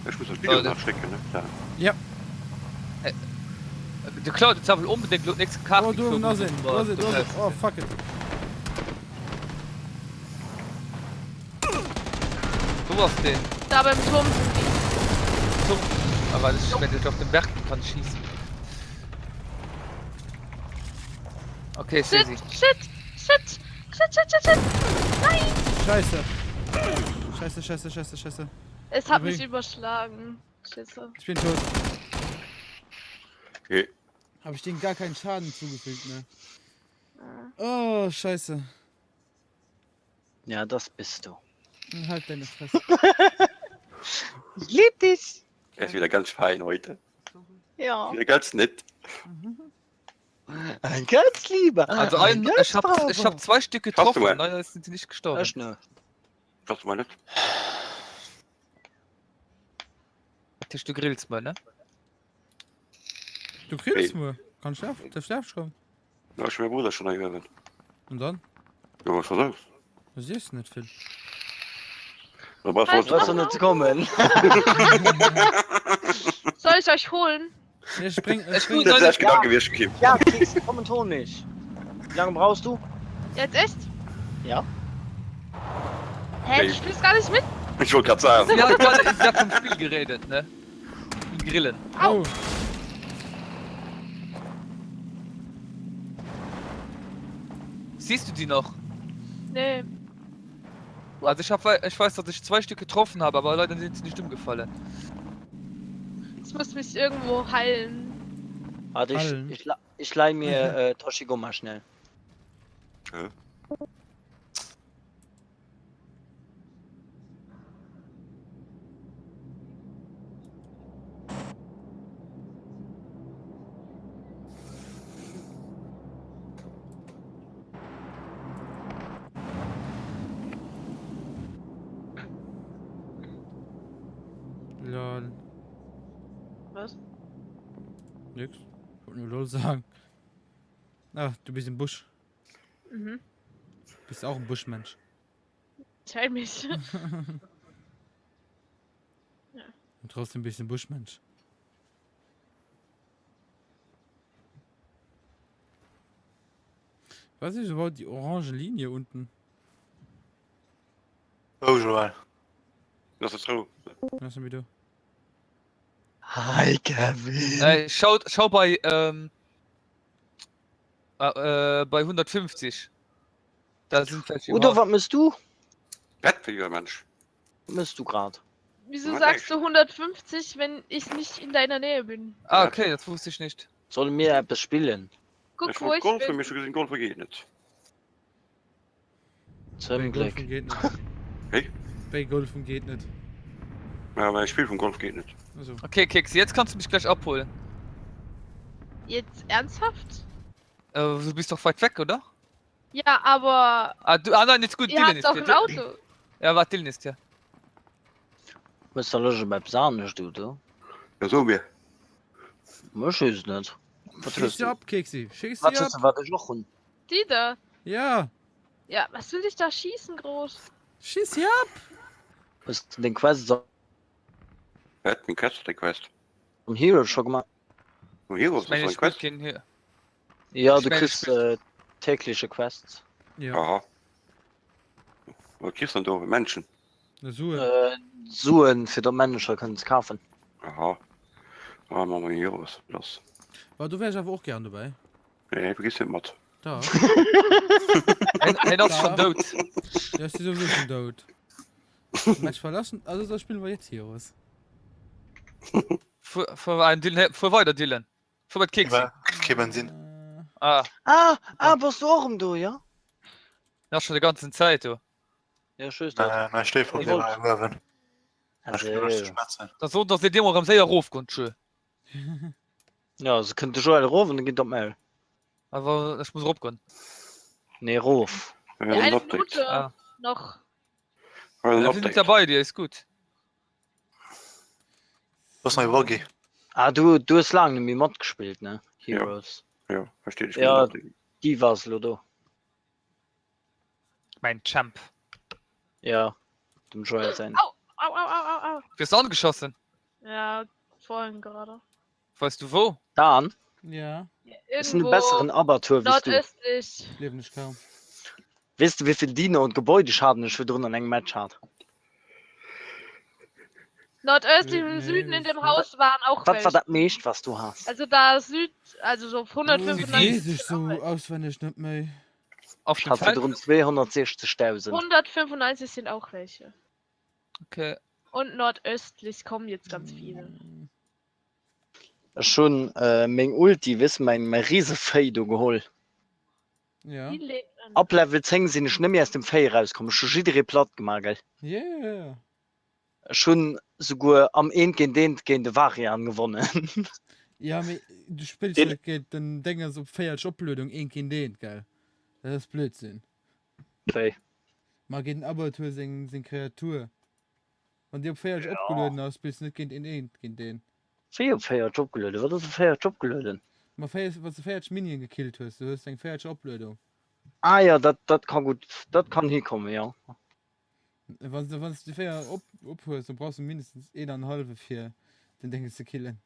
Ich muss das Video das- nachstecken, ne? Da. Der Claude jetzt wohl unbedingt den nächsten Karren. Oh, du, da sind. Oh, fuck it. Du hast den. Da beim Turm sind die. So. Aber das, wenn du auf den Berg kann schießen. Okay, ich seh Shit, sie. shit, shit, shit, shit, shit, shit. Nein! Scheiße. Scheiße. Es hat mich Übrigens- überschlagen. Scheiße. Ich bin tot. Okay. Habe ich denen gar keinen Schaden zugefügt, ne? Ah. Oh, scheiße. Ja, das bist du. Halt deine Fresse. Ich lieb dich! Er ist wieder ganz fein heute. Ja. Wieder ganz nett. Ein ganz lieber. Also ein ganz ich hab 2 Stück Hast du getroffen, mal? leider sind sie nicht gestorben. Echt ne? Was du mal nicht? Tisch, du grillst mal, ne? Du kriegst nur. Kannst schlafen. Der schläft schon. Ja, ich mein Bruder schon gehört. Und dann? Ja, was versuchst Du siehst nicht viel. du? Was Halt, Was wolltest soll nicht kommen? Soll ich euch holen? Ja, spring. gut, du? Das Leute, ist Gedanke, wie ich gegeben. Ja, kriegst du, komm und hol mich. Wie lange brauchst du? Jetzt echt? Ja. Hä, Nee. du spielst gar nicht mit? Ich wollte gerade sagen. Sie hat vom Spiel geredet, ne? Und Grillen. Oh. Siehst du die noch? Nee. Also ich weiß, dass ich 2 Stück getroffen habe, aber leider sind sie nicht umgefallen. Ich muss mich irgendwo heilen. Warte, Allen. ich leih mir Toshigo mal schnell. Ja. Nix. Ich wollte nur Lol sagen. Ah, du bist im Busch. Mhm. Bist auch ein Buschmensch. Teil mich. Und trotzdem bist du ein Buschmensch. Was ist überhaupt die orange Linie unten? Oh, Joel. Dat is zo. Was ist wieder? Hi, Kevin. Schau bei, bei 150. Da sind welche. Oder was musst du? Bett für ihr Mensch. Was musst du gerade? Wieso Nein, sagst du 150, wenn ich nicht in deiner Nähe bin? Ah, okay, das wusste ich nicht. Sollen wir etwas spielen? Guck, Ich wo vond ich golf für bin. mich gesehen, golf geht nicht. Zum Bei Glück. Golfen geht nicht. Hey? Bei Golfen geht nicht. Ja, mein Spiel von Golf geht nicht. Also, Okay, Keks, jetzt kannst du mich gleich abholen. Jetzt ernsthaft? Du bist doch weit weg, oder? Ja, aber Nein, jetzt gut, ihr Dylan habt ist doch hier. ein Auto. Ja, warte, Dylan ist hier. Musst du löschen beim Sahne, du? Ja, so mir. Muss ich nicht. Was schieß willst sie du? ab, Keksi. Schieß Was sie willst ab. du, was ich noch? Die da. Ja, Ja, was will ich da schießen, groß? schieß sie ab. Musst du den Quest so Ja, den Quest, der Quest. im Hero schon gemacht? Und hier Ich ist meine, das ich ein Quest. gehen hier. Ja, Ich du meine, kriegst tägliche Quests. Ja, Aha. Was kriegst du denn da? Menschen? na so. Suchen für die Menschen können es kaufen. Aha. Ah, machen wir hier was. Das. Aber du wärst aber auch gern dabei. Nee, vergiss nicht, Matt. Da. Hey, das ist schon tot. Ja, ist die sowieso schon tot. Match verlassen? Also, das spielen wir jetzt hier aus. Für weiter, Dylan. Für weit Keks. Kein Sinn. Was du auch du, ja? Ja, schon die ganze Zeit, du. Ja, schön. Nein, Schläfer, Ich der wollt- war Irwin. Also, Schmerzen. Das so, dass die Demo am sehr raufkommt, schön. ja, sie könnte schon eine Rufen, dann geht doch mal. Aber ich muss raufgehen. Nee, Ruf. Ja, Ja, ein eine Update. Minute Ah. noch. Ja, ein Ja, wir sind Update. dabei, dir ist gut. Was noch Wogi? Du hast lange nicht mehr Mod gespielt, ne? Heroes. Ja, verstehe ich. Ja. Ja. Die war's, Ludo. Mein Champ. Ja, dem Joel sein. Au, au, au, au, au. Wirst du angeschossen? Ja, vorhin gerade. Weißt du wo? Dan Ja, ist eine Irgendwo besseren Abertour wie du. nordöstlich. lebe nicht kaum. Weißt du, wie viel Diener und Gebäudeschaden ich für drin an einem Match hat? Nordöstlich und Nee, Süden in das- dem Haus waren auch Was war welche. das meiste, was du hast? Also da Süd, also so Das 195. ist so auswendig nicht mehr. Auf Ich dem hatte Feld? drin 260.000. 195 sind auch welche. Okay. Und nordöstlich kommen jetzt ganz viele. Schon mein Ulti, wissen mein riese Feido geholt. Ja. Die lebt an. Ab Level 10 sind ich nicht mehr aus dem Fei rausgekommen. Schon jede platt gemacht, gell? Yeah. Schon sogar am Ende gegen die Varian gewonnen. Ja, aber du spielst Den- ja, geht, dann denken so falsche Ablösung, ein Kind den, gell? Das ist Blödsinn. Fei. Man geht in Abertour sin Kreatur. Wenn die falsch abgelöst hast, bist du nicht Kind in ein Kind den. Feier Job gelöst. Was ist ein Feier Job gelöst? Man falsch, was du falsch Minion gekillt hast, du hast eine falsche Ablösung. Ah ja, das kann gut, das kann hinkommen, ja. Wenn du die Feier abholst, dann brauchst du mindestens 1,5 für den Ding zu killen.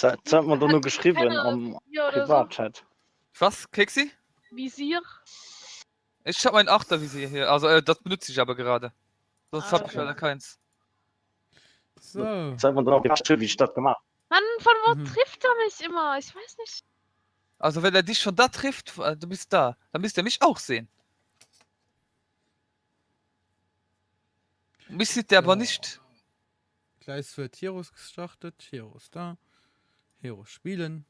Das hat man doch nur Hat geschrieben keiner am Hier oder so. Privatchat. Was, Keksi? Visier. Ich hab mein 8er Visier hier. Also, das benutze ich aber gerade. Sonst hab ich okay. leider keins. So. Das hat man doch geschrieben, wie ich das gemacht. Mann, von wo Mhm. trifft er mich immer? Ich weiß nicht. Also, wenn er dich schon da trifft, du bist da, dann müsst ihr mich auch sehen. Mich sieht der aber So. nicht. Gleis wird Heroes gestartet, Heroes da. Heroes spielen.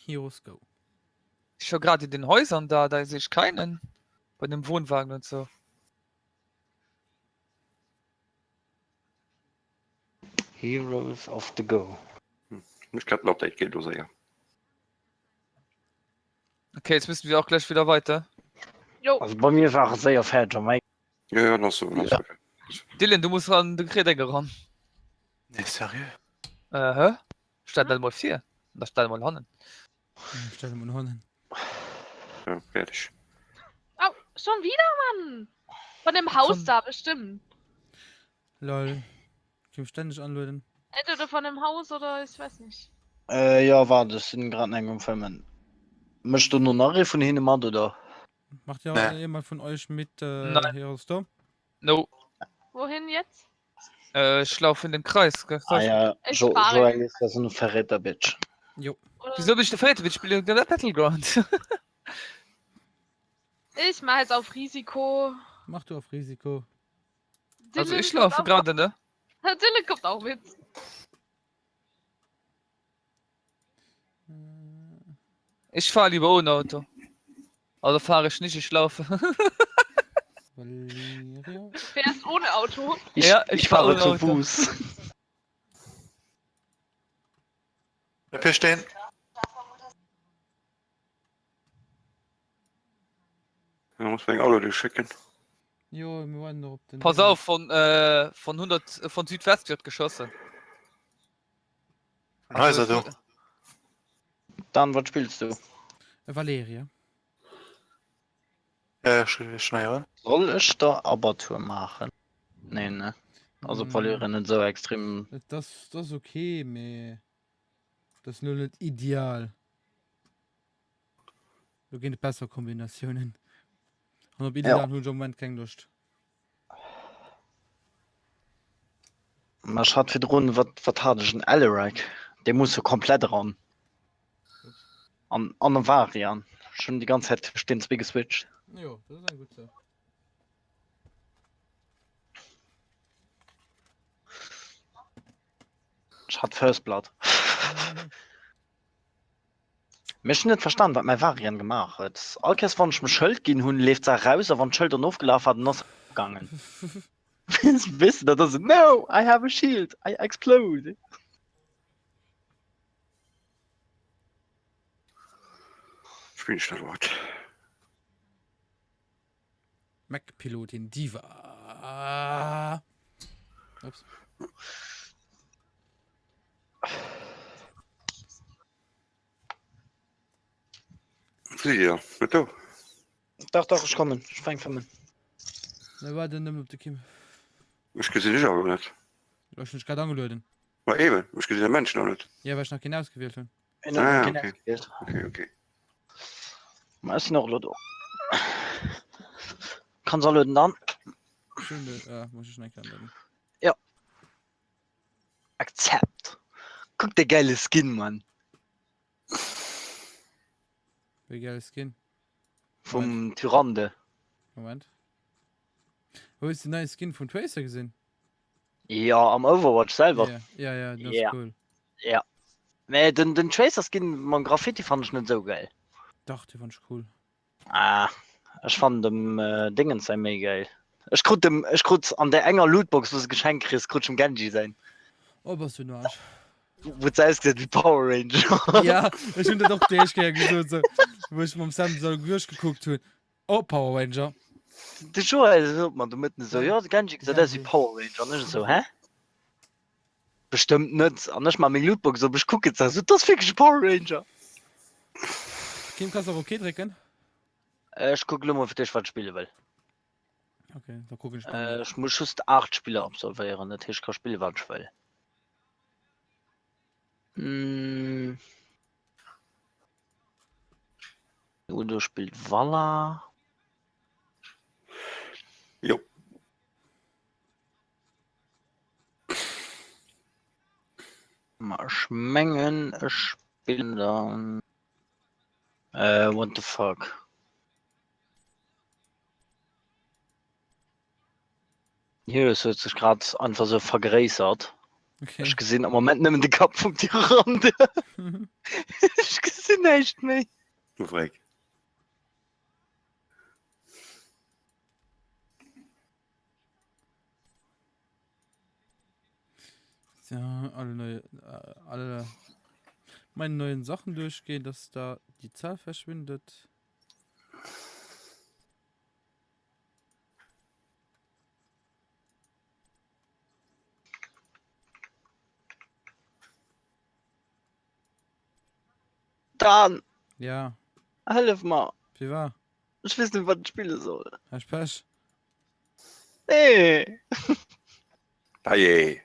Heroes go. Ich schau gerade in den Häusern da sehe ich keinen. Bei dem Wohnwagen und so. Heroes of the Go. Ich glaube, ein Update geht los, ja. Okay, jetzt müssen wir auch gleich wieder weiter. Jo, Also bei mir war es sehr fett, Jamaika. Ja, noch so. Noch so. Dylan, du musst an den Kredenker ran. Nee, seriös. Hä? Stand dann mal 4. Da stand mal hannen. Ja, stell dir mal noch hin. Ja, fertig. Oh, schon wieder, Mann! Von dem Haus Von- da bestimmt. Lol. Ich kann ständig anlöten. Entweder von dem Haus oder ich weiß nicht. Ja, warte, das sind gerade eng umfilmen. Möchtest du nur nachher von hinten Mann oder? Macht ja Nee. jemand von euch mit Nein. hier aus da? No. Wohin jetzt? Ich laufe in den Kreis. Gell? Ah ja, Ich so fahre. ist das ein Verräter-Bitch. Jo. Oder Wieso bin ich der Fette? Ich spiele der Battleground. ich mache jetzt auf Risiko. Mach du auf Risiko. Also Dylan ich kommt laufe auch- gerade, ne? Dylan kommt auch mit. Ich fahre lieber ohne Auto. Also fahre ich nicht, ich laufe. Valeria. Du fährst ohne Auto. Ja, ich ich fahr fahre ohne zu Auto. Fuß. Bleib hier stehen. Da muss man ein Auto durchschicken. Jo, wir waren noch auf den. Pass auf, von 100, von Südwest wird geschossen. Also, ich- du. Dann, was spielst du? Valeria. Schneider. Soll ich da Abertour machen? Nee, ne? Also verliere nicht so extrem. Das ist okay, me. Das ist nur nicht ideal. Da gehen bessere Kombinationen. Und ob ideal ja. Im Moment keine Lust. Man hat für Drohnen, was hat ich ein Alerac? Der muss so komplett ran. An der Varian. Schon die ganze Zeit stehen zwei geswitcht. Ja, das ist ein guter. Ich hatte First Blood. Mich nicht verstanden, was mein Varian gemacht hat. Alkes, wenn ich mit Schild gehen, hun lebt er raus, aber wenn Schild dann aufgelaufen hat, noch gegangen. Wissen du, das ist, no, I have a shield, I explode. Spiel ich das Wort. Mac-Pilotin Diva. Ups. Sicher, mit du. Doch, ich komme. Ich fange von mir. Na, war denn auf der Kim? Ich gesehen dich aber nicht. Du hast nicht gerade angelötet. War eben, ich gesehen den Menschen noch nicht. Ja, weil ich nach genau ausgewählt habe. Okay. Man ist noch Lodo. Kann soll löden dann? Schön, muss ich nicht anlöten. Akzept. Guck der geile Skin, Mann. Wie geil Skin. Vom Tyrande. Moment. Wo ist die neue Skin von Tracer gesehen? Ja, am Overwatch selber. Ja, das Ja. ist cool. Ja. Nee, den Tracer-Skin, man Graffiti fand ich nicht so geil. Doch, die fand ich cool. Ah, ich fand dem Dingen sein mega geil. Ich krut an der enger Lootbox, wo es Geschenk kriegst, krut schon Genji sein. Oh, was du noch Arsch. Wo es ausgesehen wie Power Ranger. Ja, ich finde doch der gesagt, so, wo ich mit Sam so durchgeguckt habe. Oh, Power Ranger. Du schon, also, man, du mitten so, ja, Genji sieht aus wie Genji. Power Ranger. Und ich so, hä? Bestimmt nicht. Anders mal mit Lootbox, so, ich gucke jetzt, also, das ist wirklich Power Ranger. Kim, kannst du auch okay drücken? Ich gucke nur mal für dich, was ich spielen will. Okay, dann gucke ich mal. Ich muss just 8 Spiele absolvieren, nicht ich kann spielen, was ich will. Udo spielt Walla. Jo. Mal schmengen, spielen dann. What the fuck? Hier ist jetzt sich gerade einfach so vergrößert. Okay. Ich gesehen am Moment nimmt die Kopf vom Tyrande. Ich gesehen nicht mehr. Du Freak. Ja, alle meine neuen Sachen durchgehen, dass da die Zahl verschwindet. Dann, Ja, hilf mal. wie war? Ich weiß nicht, was ich spielen soll. Hast Pech? Nee. Ah je.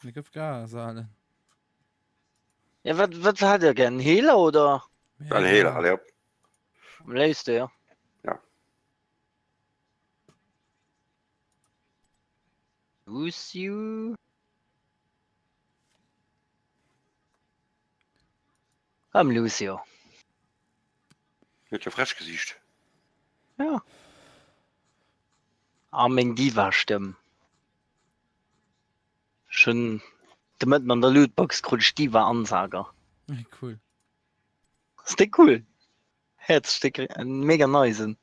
Ich geb Gas, alle. Ja, was hat er gern? Hehler oder? Ein Hehler, ja. Lässt er? Ja. Lucio. Am Lucio. Mit dem Fressgesicht. Ja. Arming Diva stimmen. Schon, damit man der Lootbox krutsch Diva Ansager. Cool. Ist das cool? Herzstück, ein mega Neusen.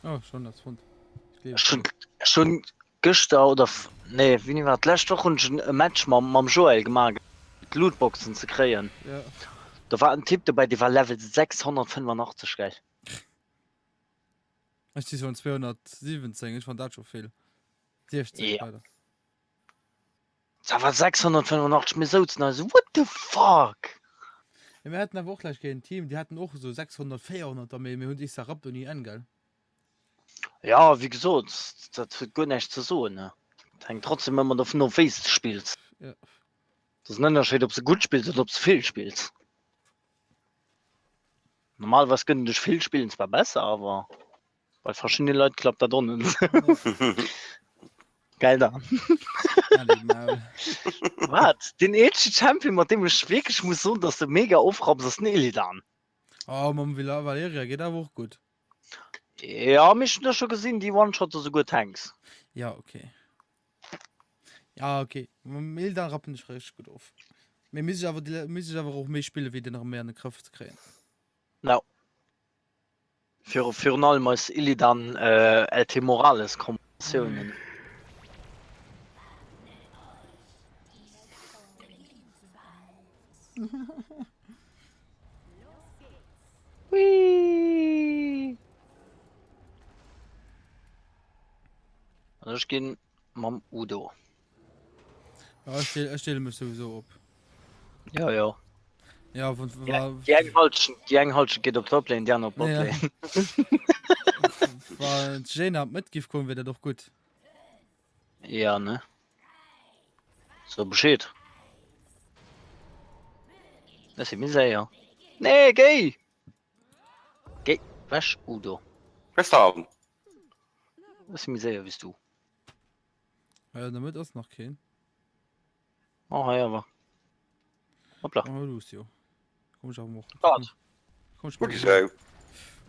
Oh, schon das Hund. Ich liebe Schon gestern oder, nee, wie war das? Letzte Woche schon ein Match mit Joel gemacht. Die Lootboxen zu kreieren. Ja. Da war ein Typ dabei, der war Level 685, gell? Ich die schon 217, ich fand das schon viel. 16 Ja. weiter. Da war 685, mir so zu also, what the fuck? Ja, wir hatten aber auch gleich kein Team, die hatten auch so 600, 400 damit, wir haben die Sarab und nie an, gell? Ja, wie gesagt, das wird gut nicht zu so, ne? Das hängt trotzdem, wenn man auf No Face spielt. Ja. Das ist ein Unterschied, ob sie gut spielt oder ob sie viel spielt. Normalerweise können durch viel spielen zwar besser, aber bei verschiedenen Leuten klappt das doch nicht. Geil da. Alle Maul. Was? Den ersten Champion, mit dem ich wirklich muss sagen, dass du mega aufraubst, ist ein Illidan. Oh, Mom Valeria geht aber auch gut. Ja, mich schon schon gesehen, die One-Shot so gut Tanks. Ja, okay. Ja, okay. Mildan rappen nicht richtig gut auf. Wir müssen aber auch mehr spielen, wie die noch mehr in die Kraft zu kriegen. No. Für allem ist Illidan LT Morales Kombinationen. Hui. Also ich gehe mit Udo. Ja, ich stelle mich sowieso ab. Ja, ja. Ja, von Ja, die Eigenholschen geht auf Toplane, die andere auf Ja. Botlane. war Jane ab mitgift kommen, wäre doch gut. Ja, ne? So Bescheid. Das ist mir sehr, ja. Nee, geh! Geh, was, Udo? Festhalten. Das ist mir sehr, bist du. Damit ist noch kein. Oh, ja, aber. Hoppla. Oh, Lucio. Komm ich auch mal. Warte. Komm ich Gut, mal. ich sage.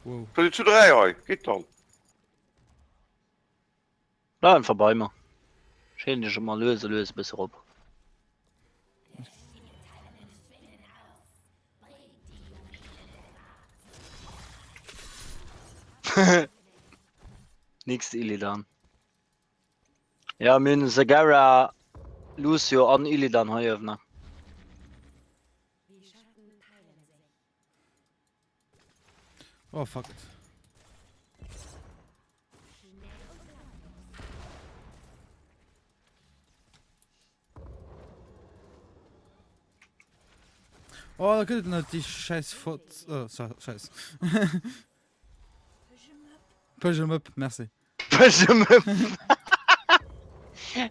Wow. Soll ich zu 3 heute? Geht dann. Bleib einfach bei mir. Schön, dich schon mal löse bis rup. Nix Illidan. Ja, min Sagara Lucio an Illidan heuöffner. Oh, fuck it. Oh, da geht nicht die scheiß Fort. Scheiß. Push him up, merci.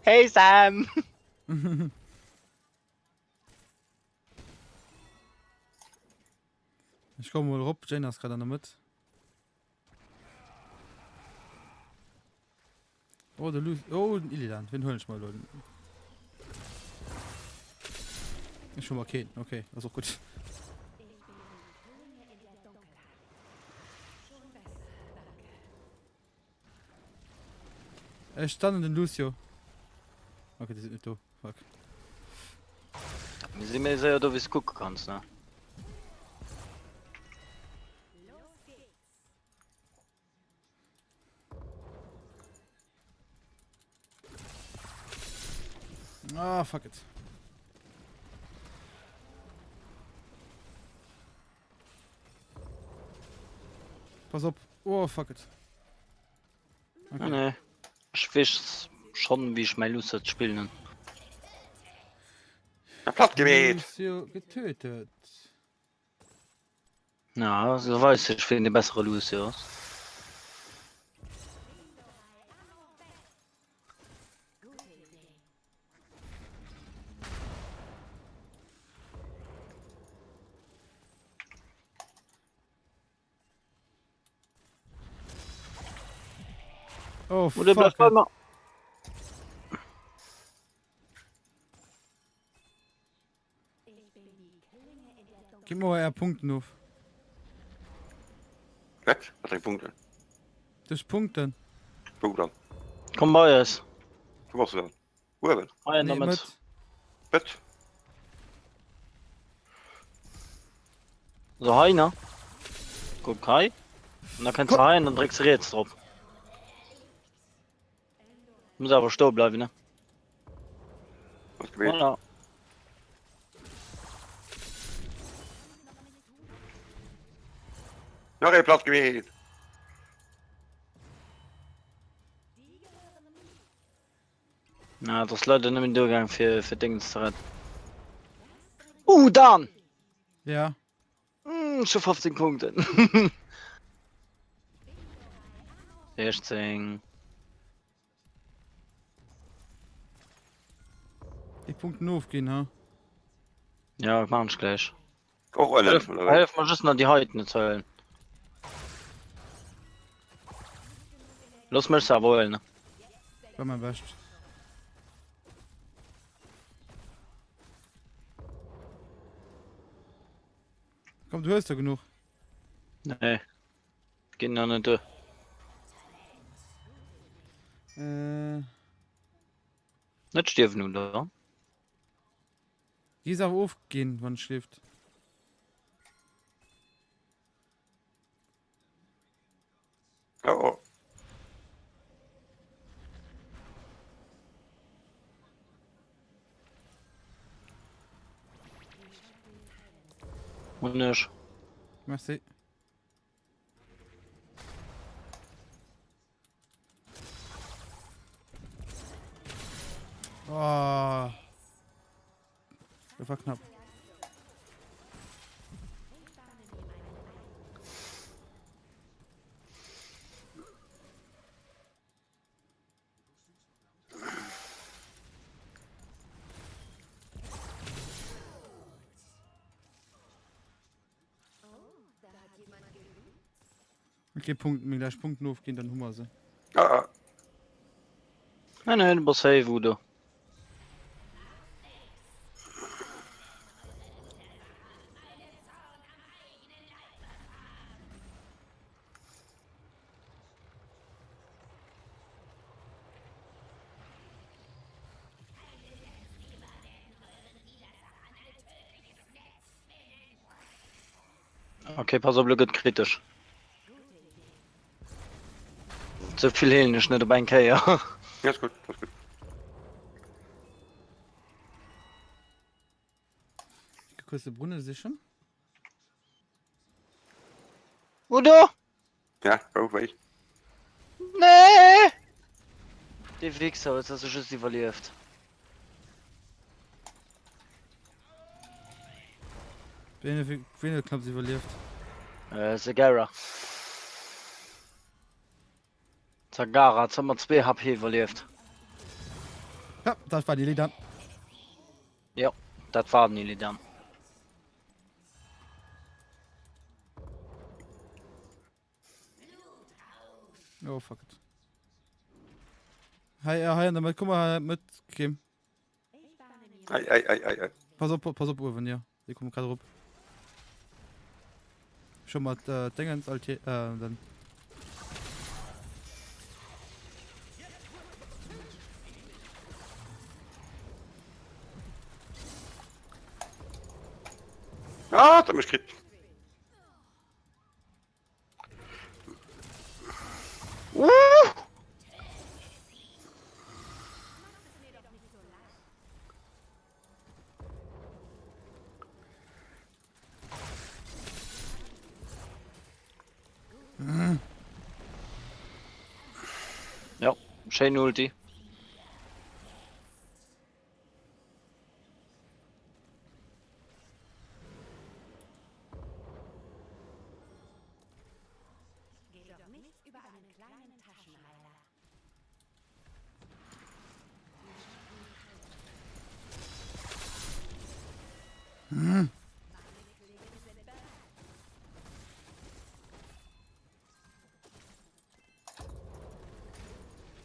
Hey Sam! Ich komme wohl rup, Jane ist gerade noch mit. Oh, der Lucio. Oh, ein Illidan. Wen hol ich mal, Leute? Ist schon mal okay. Okay, das ist auch gut. Er stand in den Lucio. Okay, die sind nicht da. Fuck. Wir sind mir sehr, du wie gucken kannst, ne? Ah, fuck it. Pass auf. Oh, fuck it. Okay. Ne. Ich weiß schon, wie ich meine Lust spielen. Ja, Platt gemäht. Lucio getötet. Ja, so weiß ich, wen die bessere Lucius. Oh, Oder fuck. bleib mal. Gib mir eher Punkten auf. Net, wat een punten. Das Punkten. Hoe dan? Komm bei uns. Hoe was het dan? Hoe hebben we Rein Nee, damit. mit. het? Put. So, Heiner. Guck, Kai. Und dann kannst du rein und drückst du jetzt drauf. Muss aber stehen bleiben, ne? Wat gemäht. Voilà. Nog een plat gemäht. Na, das ist leider nicht mehr Durchgang für Dinge zu retten. Dan! Ja. Schon 15 Punkte. 16. Die Punkte aufgehen, ha? Ja, mach ich gleich. Auch een Helf mal just noch die Häuten zählen. Los mich aber wollen, ne? War mein Best. Komm, du hörst ja genug. Nee. Gehen noch nicht durch. Nicht sterben, oder? Die ist auch aufgehen, wann schläft. Oh, Und nicht. Merci. Oh. Das war knapp. Okay, Punkt, mir gleich Punkten aufgehen, dann Hummer sie. ah. Nein, du musst save, Udo. Okay, pass auf, Glück kritisch. So viel Hehlen ist nicht dabei, okay, ja. Ja, is goed, dat is goed. Kurze Brunne sichern. Udo! Ja, ook weet. Nee! Die Wichser, jetzt hast du schon überlebt. Wen knapp sie überlebt. Segara. Zagara, jetzt haben wir 2 HP überlebt. Ja, das war die Lieder. Ja, das war nicht dann. Oh, fuck it. Hi, damit, guck mal mit, Kim. Ei. Pass auf, Urban, ja. Die kommen gerade rup. Schon mal, Dinge ins Alter, dann. Ah, dat is krit. Ja, schön Ulti. Hm.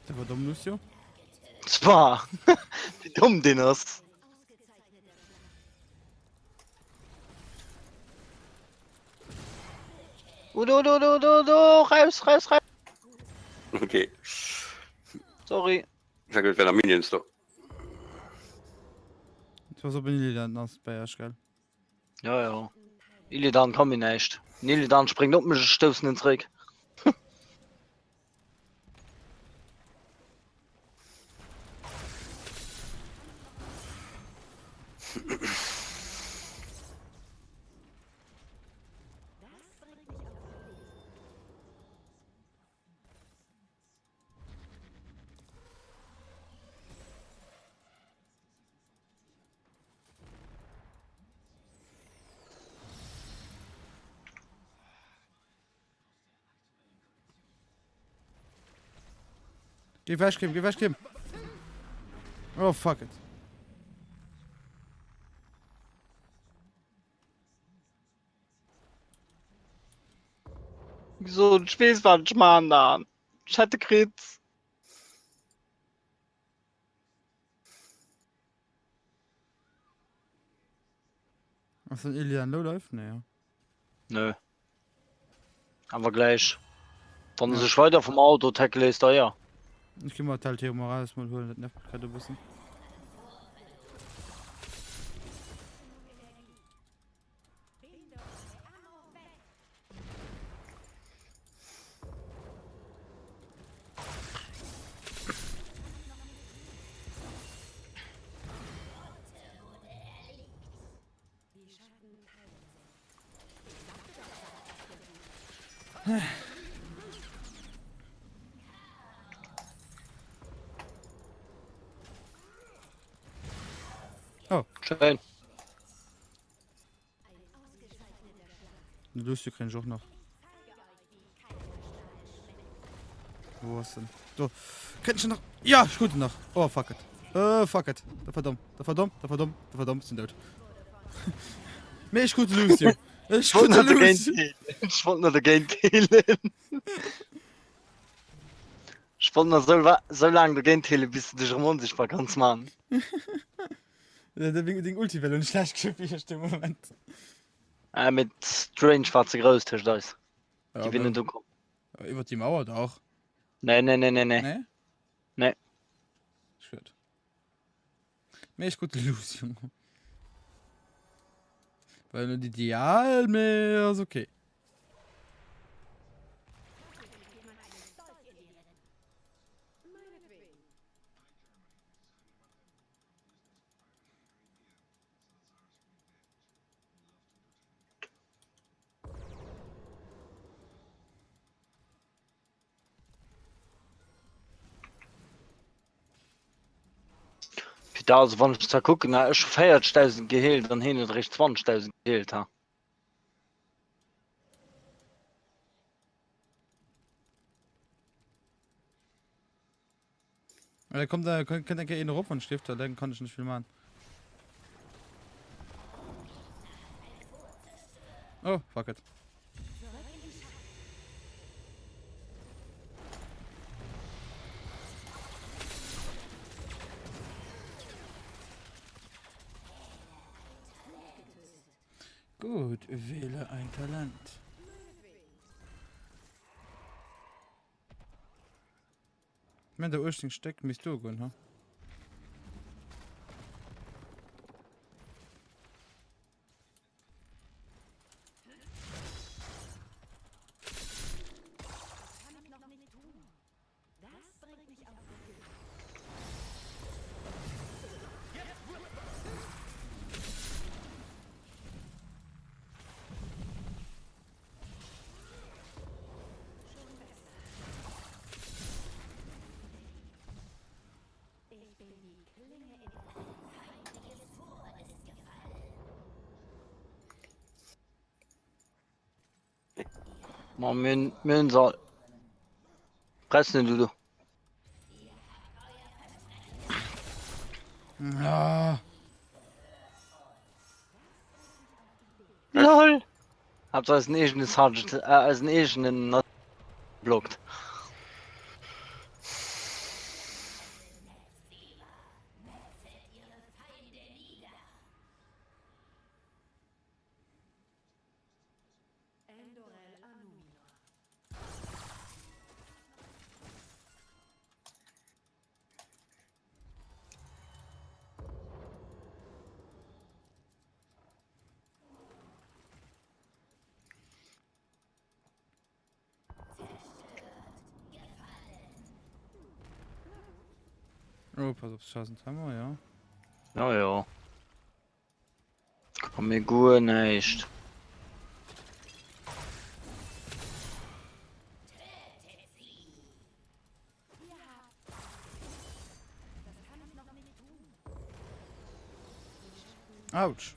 Der war dumm, Lucio. Zwar. Wie dumm den ist. Raus, raus, raus. Okay. Sorry. Ich sag, wenn er Minions da. Das war so bin ich dann aus bei Aschgal. Ja, ja. Illidan komm ich nicht. Illidan springt up mich stößen ins Reg. Geh weg, geh weg. Oh, fuck it. So ein Späßwandschmarrn da. Ich hatte Kritz. Was ist Ilian läuft? Nee, ja. Nö. Aber gleich. Wenn Ja. ja. Sich weiter vom Auto tackle ist da ja. Ich geh mal Teil Theo Morales mal holen, das nervt mich gerade ein bisschen. Schön. Lucio krieg ich auch noch. Wo ist denn? So. Kennt schon noch. Ja, ich gute noch. Oh, fuck it. Fuck it. Da verdammt, sind tot. Mir ist gut, Lucio. Ich gut, Lucio. Ich wollte nur den Game killen. Ich wollte nur so lange den Game killen, bis du dich unsichtbar kannst machen. Der Ding Ulti-Welle und schlecht geschickt, wie ich im Moment. Mit Strange war zu groß, Tisch da ist. Ja, Die Winde du kommst. über die Mauer da auch. Nee. Ne? Nee. Schön. Mir ist gut, Lucio. Weil nur die Dial mehr ist okay. Da also, wenn ich da gucke, na, ich 40.000 geheilt, dann hin und recht 20.000 geheilt, ha. Da kommt da, könnt ihr eh noch von Stifter, dann kann ich nicht viel machen. Oh, fuck it. Gut, wähle ein Talent. Wenn der Ursprung steckt, misst du gehen, ha? Man, müssen soll. Pressen du. Ja. LOL! Habt als ein eigenes Hard, als ein eigenen blockt. Oh, pass auf, Straßentimer, ja. Ja, ja. Komm mir gut nicht. Autsch.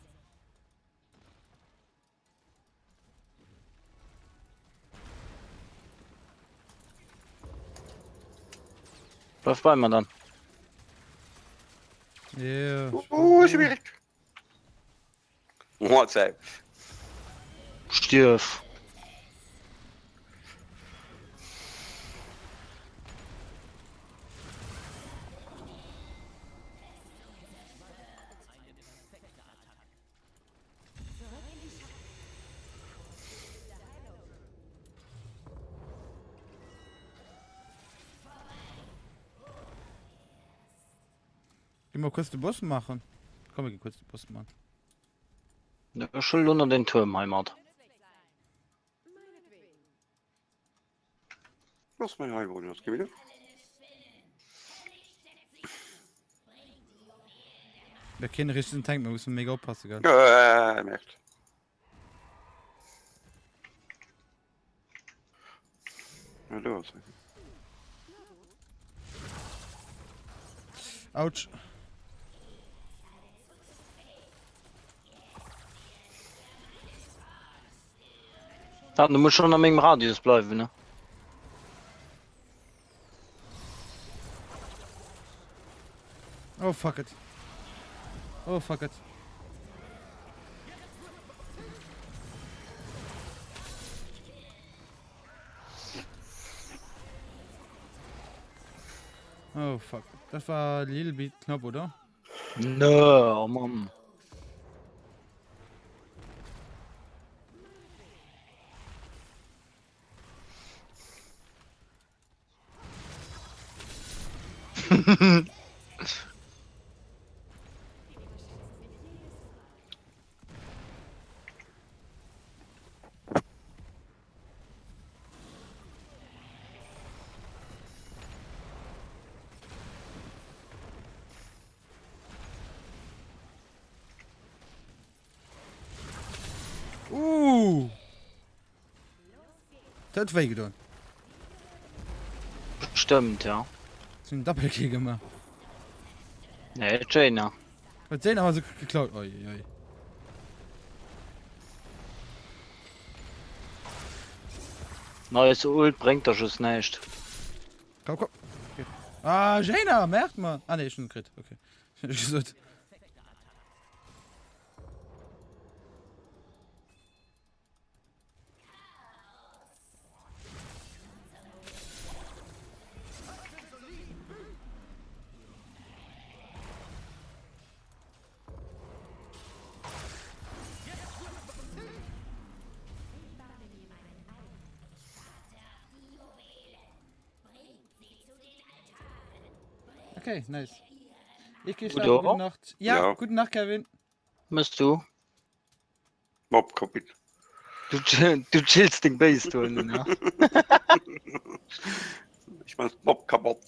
Läuft bei mir dann. Ja. schwierig. WhatsApp. Stirf. Geh mal kurz den Boss machen. Komm, wir gehen kurz den Boss machen. Der Schuld unter den Turm, Heimat. Was ist mein Heilwohn? Was geht wieder? Wir kennen den richtigen Tank, wir müssen mega aufpassen, gell? Merkt. Ja, du hast. Autsch. Ja, du musst schon an meinem Radius bleiben, ne? Oh, fuck it. Oh, fuck it. Oh, fuck. Das war Little Bit knapp, oder? Nö, oh Mann. Das hat weh getan. Stimmt, ja. Das ist ein Doppelkill gemacht. Ne, Jaina. Was sehen aber so geklaut. Oi, oi. Neues Ult bringt das schon nicht. Komm, komm. Okay. Ah, Jaina, merkt man. Ah, ne, schon ein Crit. Okay. Ich gesagt. Okay, nice. Ich gehe schlafen. Udo? Gute Nacht. Ja, Ja. gute Nacht, Kevin. Musst du? Mob kaputt. Du chillst den Base, du, ne? Ich mein Mob kaputt.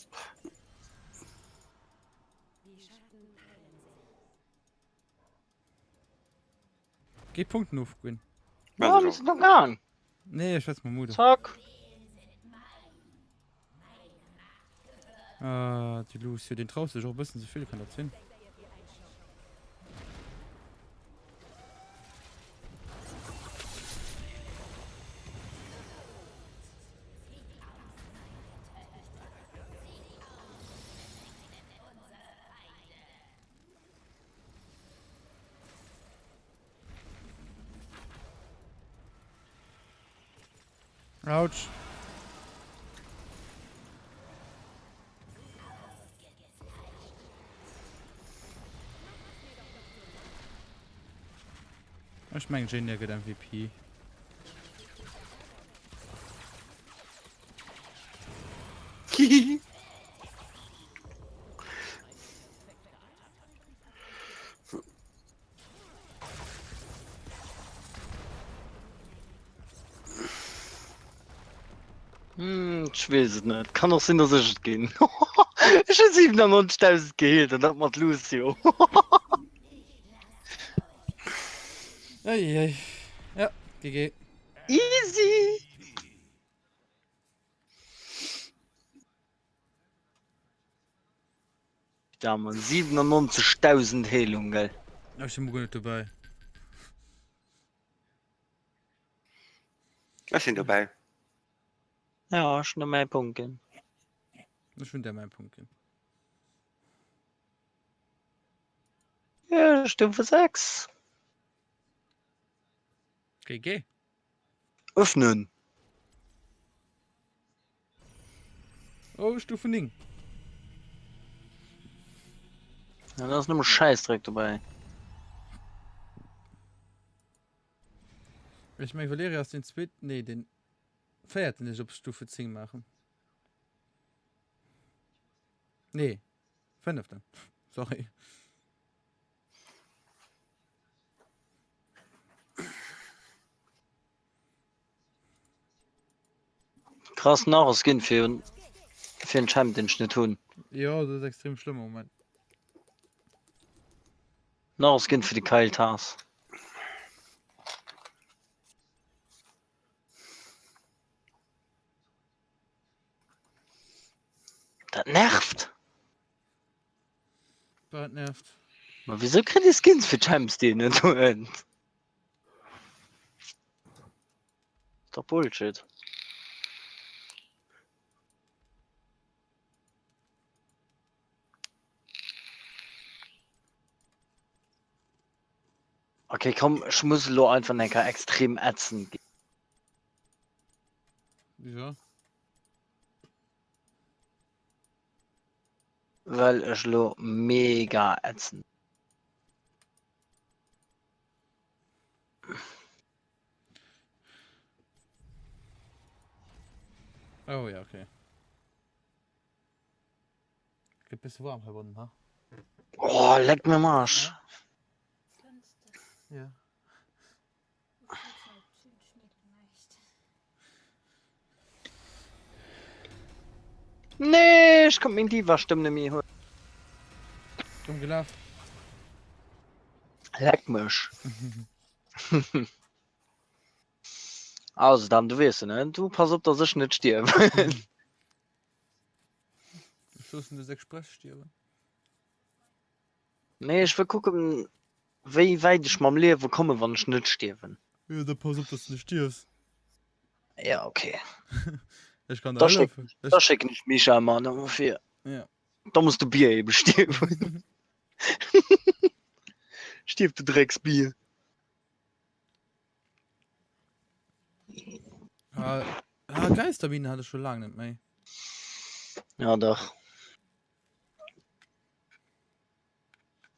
Geh Punkten aufgehen. Ja, wir sind noch gar nicht. Nee, ich weiß mal Mude. Zack. Ah, die Lucio, den traust du dich auch ein bisschen zu viel, kann das hin. Autsch. Ich mein Genie geht MVP. Ich weiß es nicht. Kann doch sein, dass ich es gehen. Ich habe 97.000 geheilt und das macht Lucio. Eieiei. Ja, GG. Easy! Da man 97.000 Heilung, gell? Ich bin gut dabei. Was sind dabei? Ja, schon noch mehr Punkte. Ich bin der mein Punkt. Ja, Stufe 6. GG. Öffnen. Oh, Stufe Ding. Ja, da ist nur Scheiß direkt dabei. Ich mein Valeria aus den zweiten. Nee, den vierten nicht auf Stufe 10 machen. Nee. 5. Sorry. Krass Nachskin für den Champ den Schnitt tun. Ja, das ist extrem schlimm im Moment. Nachskin für die Keiltas. Das nervt. Das nervt. Aber wieso kriegt die Skins für Champs die nicht so end? Ist doch Bullshit. Okay, komm, ich muss lo einfach nicht extrem ätzen. Wieso? Weil ich lo mega ätzen. Oh ja, okay. Gibt es warm verbunden, ha? Oh, leck mir Marsch. Ja. Nee, ich komm in die Stimme mir holen. Dumm gelaufen. Leck mich. Also, dann, du weißt, ne? Du pass auf, dass ich nicht stirb. Stoßen des Express stirben. Nee, ich will gucken, wie weit ich mal Leben komme, wenn ich nicht sterbe. Ja, da pass auf, dass du nicht stirbst. Ja, okay. Ich kann da Das laufen. schicke ich mich einmal ungefähr. Ja. Da musst du Bier eben sterben. Stirb, du Drecksbier. Geisterbienen hatte ich schon lange nicht mehr. Ja, doch.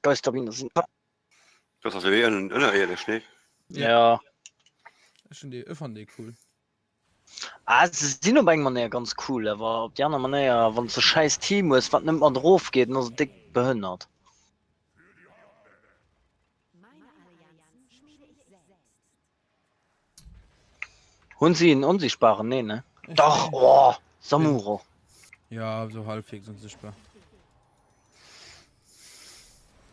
Geisterbienen sind. Das hast du wie unehrlich, ne? Ja. Ich fand die cool. Ah, sie sind aber irgendwann ja ganz cool, aber auf die andere Manier, wenn so scheiß Team ist, was nimmt man drauf geht, nur so dick behindert. Und sie einen unsichtbaren, nee, ne? Doch, oh, Samuro. Ja, so halbwegs unsichtbar.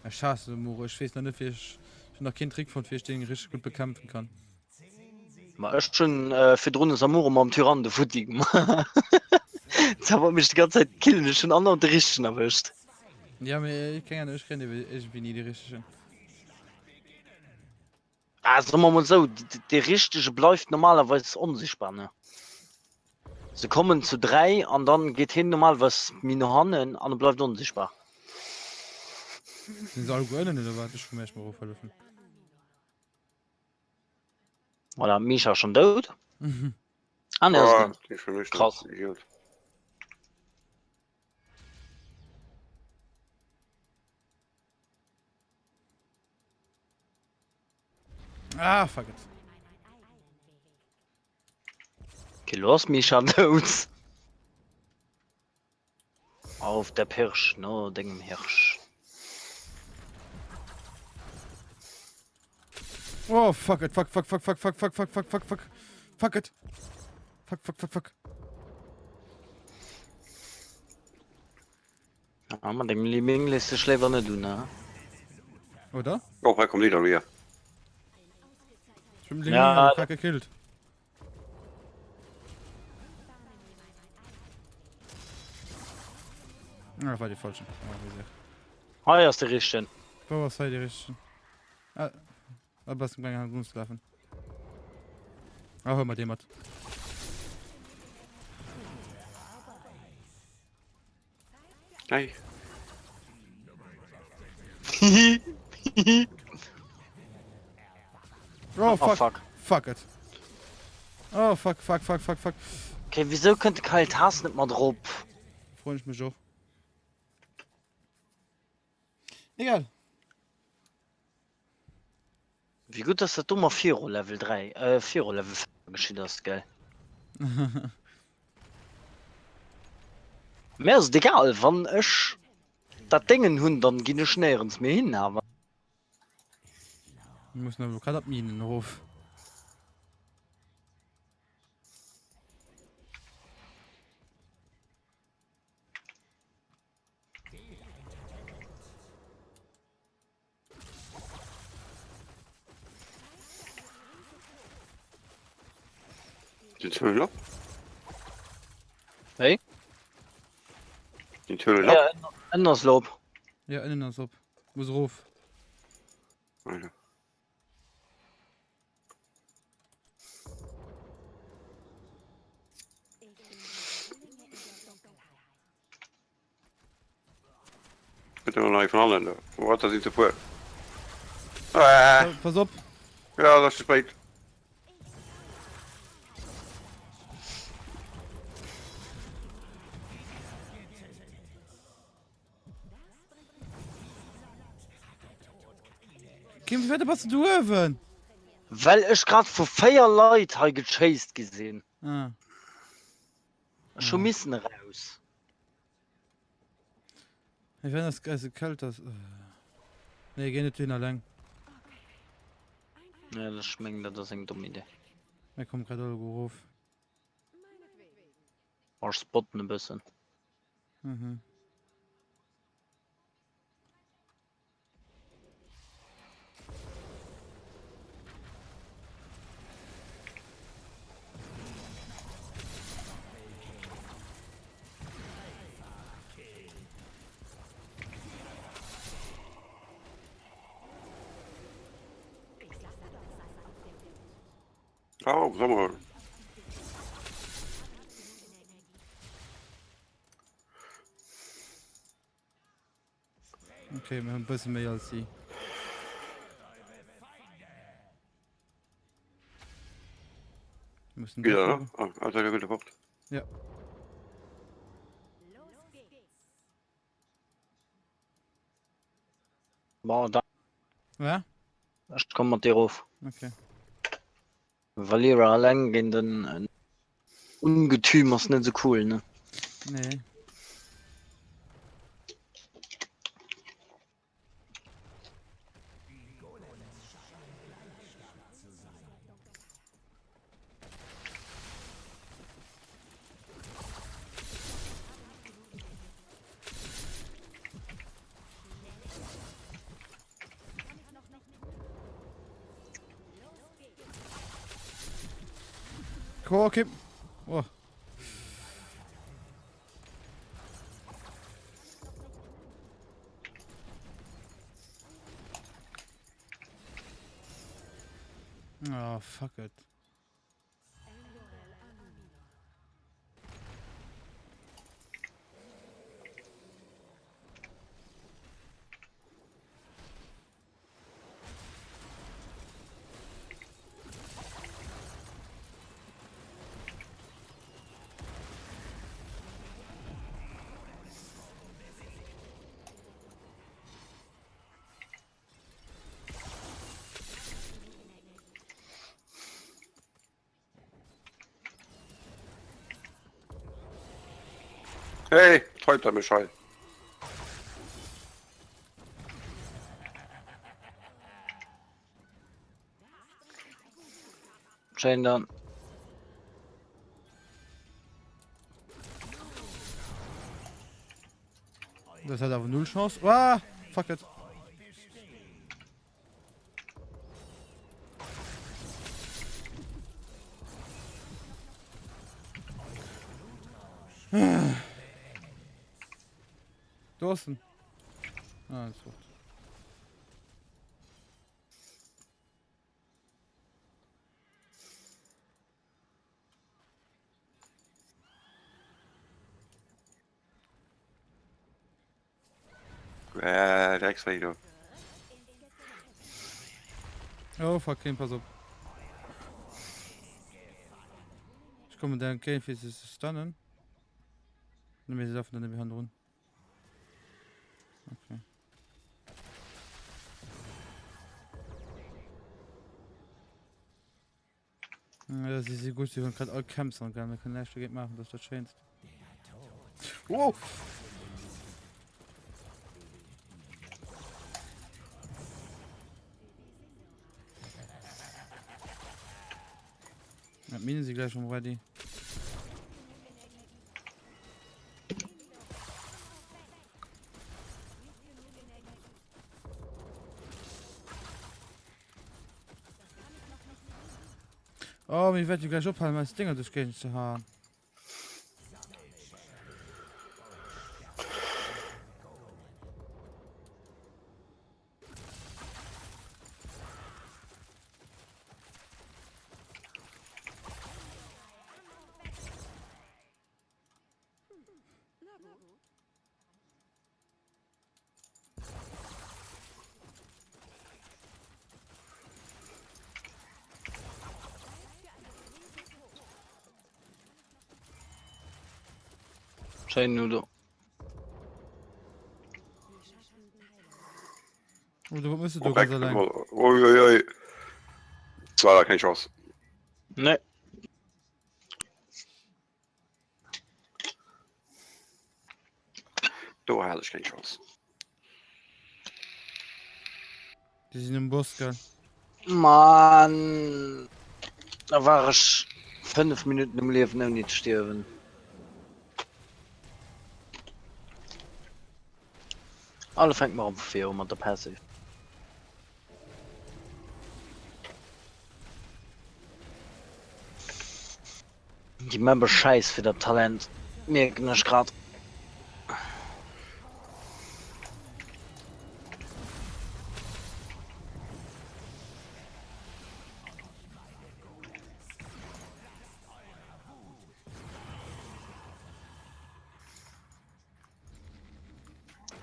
Ich hasse Muro. Ich weiß noch nicht, wie ich noch keinen Trick von wie ich den richtig gut bekämpfen kann. Man ist schon für drunter Samuro mal am Tyrann der Futigen. Jetzt haben wir mich die ganze Zeit killen, ich schon anderen Richten erwischt. Ja, aber ich kann ja nicht, ich bin nie die richtige. Also man muss so, die richtige bleibt normalerweise unsichtbar, ne? Sie kommen zu 3 und dann geht hin normalerweise meine Hannen und dann bleibt unsichtbar. Sind sie alle grünen oder was? Ich kann mir erst mal raufhelfen. Voilà, Misha schon tot. Ah, ne, Ah, ist die ist für mich Krass. nicht gut. Ah, fuck it. okay, los, Misha Notes. Auf der Pirsch, no, dem Hirsch. Oh, fuck it. Fuck, fuck, fuck, fuck, fuck, fuck, fuck, fuck, fuck, fuck. Fuck it. Fuck, fuck, fuck, fuck. Ja, man dem Liebling lässt sich lieber nicht tun, ne? Oder? Oh, er kommt wieder wieder. Ich bin Ja, gerade gekillt. Ah, war die falsche. Ah, wie sehr. Ah, ja, ist der Richtige. Was sei die richtige? Ah, aber es ist ein kleiner Gunstlaffen. Ah, hör mal den hat. Hey. Oh, Oh, fuck. fuck. Fuck it. Oh, fuck, fuck, fuck, fuck, fuck. Okay, wieso könnte Kyle Tars nicht mal drauf? Freue ich mich auch. Egal. Wie gut, dass der dummer 4 Level 3, 4 Level 5 geschieht das, gell? Mir ist egal, wann ich das Dingen hun, dann gehen ich nirgends mehr hin, aber. Ich muss noch gerade ab Minen Hof. Die Höhle ab. Hey? Die Höhle ab. Ja, anders Lob. Ja, innen als ob. Muss Ruf. Alter. Bitte noch nicht von allen. Wat dat is te voor. Pass auf. Ja, dat is te spät. Kim, wie werde was du dürfen? Weil ich gerade vor 4 Leuten halt gechased gesehen. Ah. Schon müssen raus. Ich finde das geil, kalt das. Ne, geh nicht hin lang. Ja, das schmeckt, das ist eine dumme Idee. Mir kommt gerade Ruf. Auch spotten ein bisschen. Mhm. Oh, sag mal. Okay, wir haben ein bisschen mehr als sie. Wir müssen Wieder, doch- ne? Ah, also der gute Punkt. Ja. Boah, da. Ja? Ich komme mit dir rauf. Okay. Valera allein gehen dann Ungetüm ist nicht so cool, ne? Nee. Cool, okay. Oh. Oh, fuck it. Hey, träumt er Bescheid. Schein dann. Das hat aber null Chance. Ah, fuck it. Draußen. Ah, das wird. Drecksvideo. Oh, fuck, kein Pass auf. Ich komme da kein für sie zu stunnen. Nimm mir sie davon in die Hand run. Okay. Ja, sie sind gut, sie können gerade all Camps angehen. Wir können nicht viel machen, das ist das Schönste. Wow! Ja, Minen sie gleich schon ready. Oh, ich werde gleich abhalten, als Dinger durchgehen zu haben. Schein nur da. Oder müsstest du ganz allein? Uiuiui. Das war da keine Chance. Ne. Da hatte ich keine Chance. Die sind im Boss, gell? Mann. Da war ich 5 Minuten im Leben und nicht sterben. Alle fängt mal um 4 Uhr mit der Passive. Die Member scheiß für das Talent. Mir nicht grad.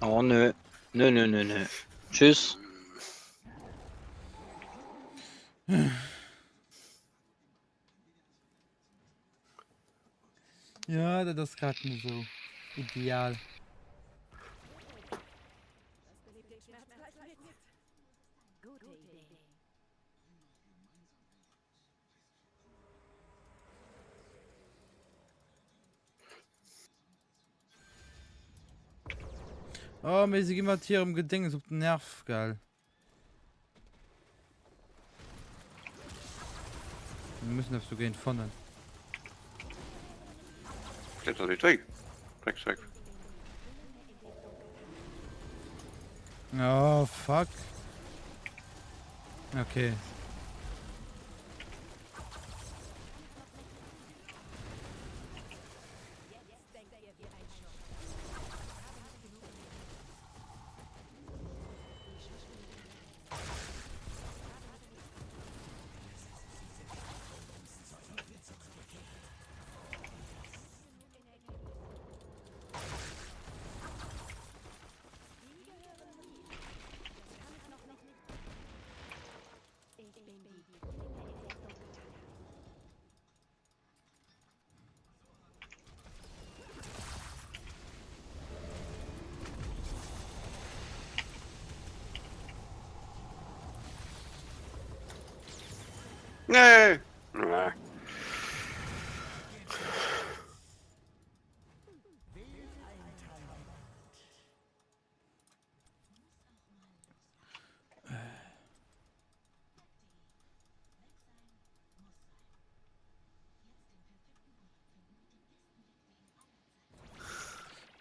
Oh nö. Nö, nö, nö, nö. Tschüss. Ja, das ist gerade nur so ideal. Oh, mir sie immer hier im Gedächtnis auf den Nerv, geil. Wir müssen das so gehen vorne. Steht da nicht weg. Drecks weg. Oh, fuck. Okay. Nee. Nee.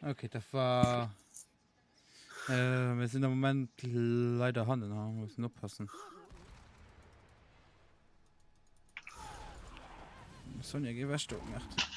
Okay, das war. Wir sind im Moment leider Handen, wir müssen aufpassen. Sonja, geh was du gemacht.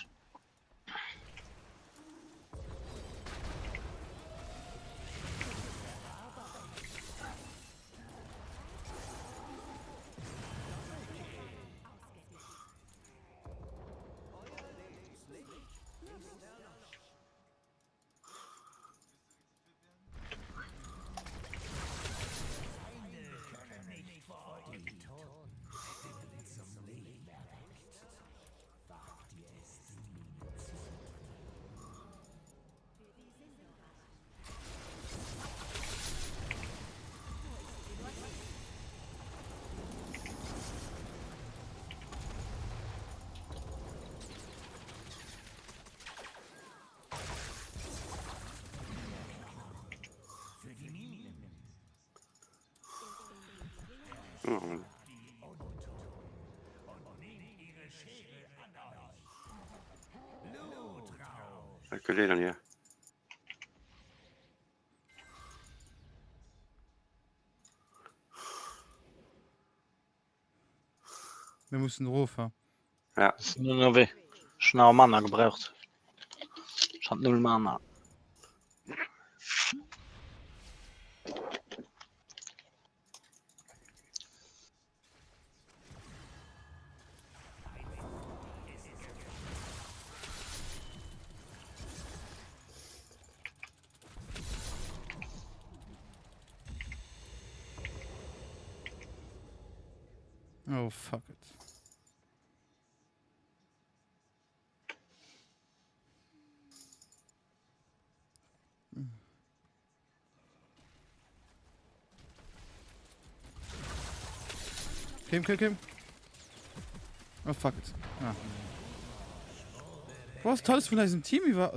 Mhm. Was geht denn hier? Wir müssen rufen. Ja. Das ist nur noch weh. Schnell Mana gebraucht. Ich hab 0 Mana. Oh, fuck it. Kim. Oh, fuck it. Ah. Was Tolles von diesem Team über.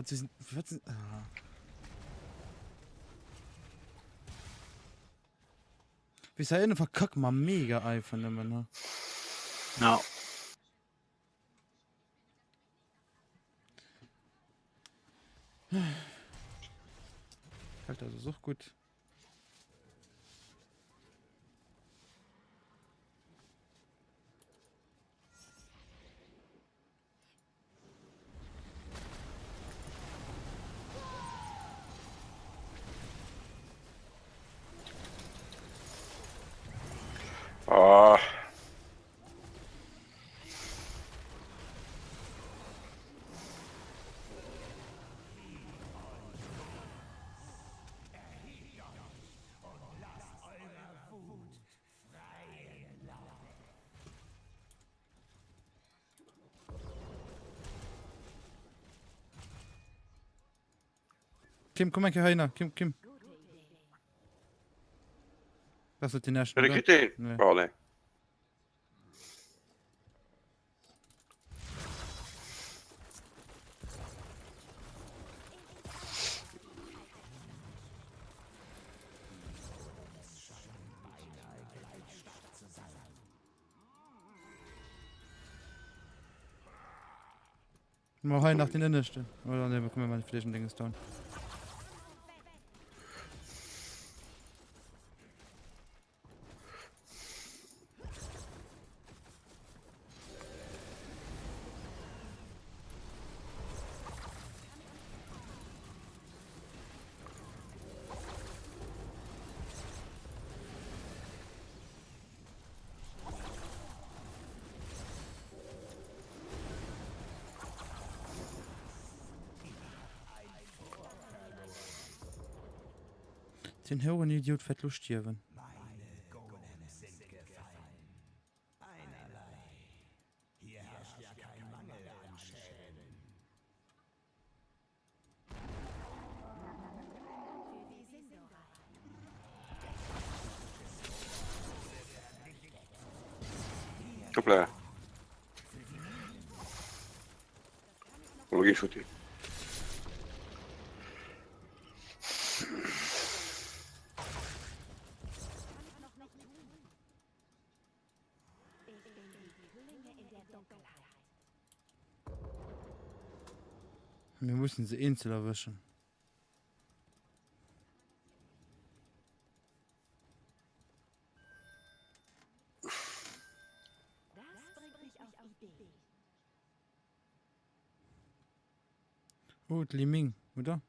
Wir sind eine verkackt mal mega Ei von dem Mann. Ja. Halt also so gut. Ah, Kim, komm mal hier rein. Kim. Das wird die nächste. ben ik het in? Nee. Oh, nee. Mal rein nach den Innersten. Oder ne, bekommen wir mal die Flächen Dinges down. Den hohen Idiot fett Lust stirben. Hoppla. Logisch, goed. Wir müssen sie einzeln erwischen. Oh, Liming, oder?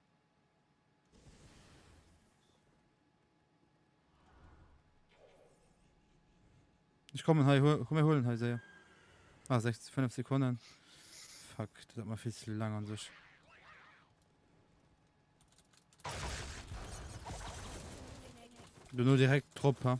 Ich komme komm mir holen, heißt er. Ah, 5 Sekunden. Fuck, das hat mal viel zu lang an sich. Du nur direkt Trupp, ha?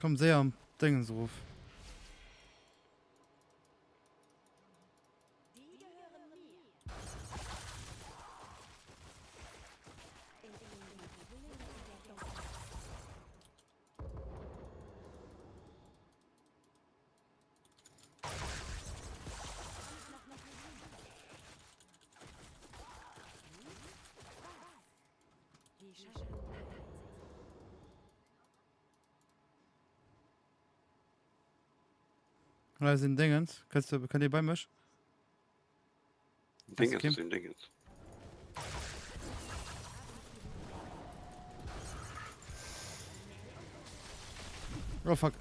Komm sehr am Dingensruf. Da sind Dingens. Kann ihr bei mir? Dingens, Kim? sind Dingens. Oh fuck.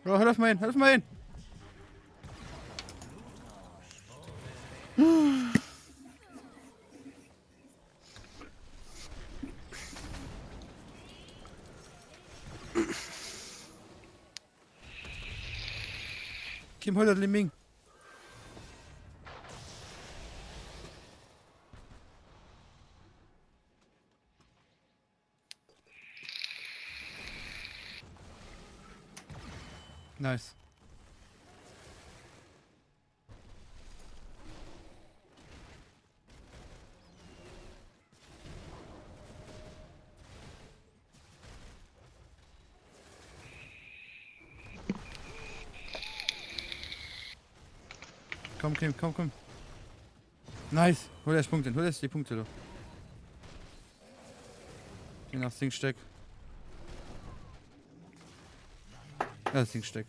Oh, hilf mal hin, hilf mal hin! Kim, hol das Liming. Nice. Komm, Kim, komm, komm. Nice. Hol erst Punkte, hol erst die Punkte, du. Geh nach Singsteck. Ja, Singsteck.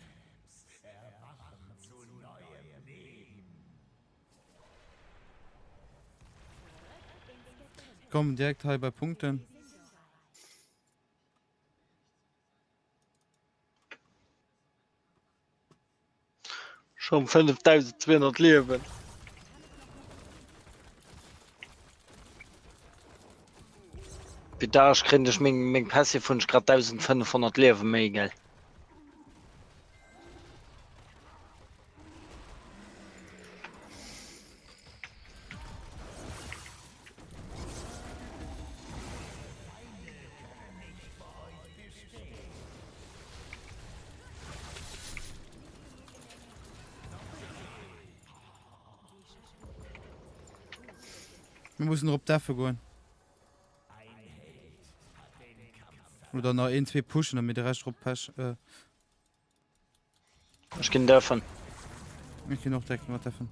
Komm, direkt halb bei Punkten. Schon 5200 Leben. Wie da krieg ich mein Passivwunsch grad 1500 Leben mehr, gell? Wir müssen Rob dafür gehen. Oder noch 1, 2 pushen, damit der Rest Rob passt. Ich geh davon. Ich geh noch direkt mal davon.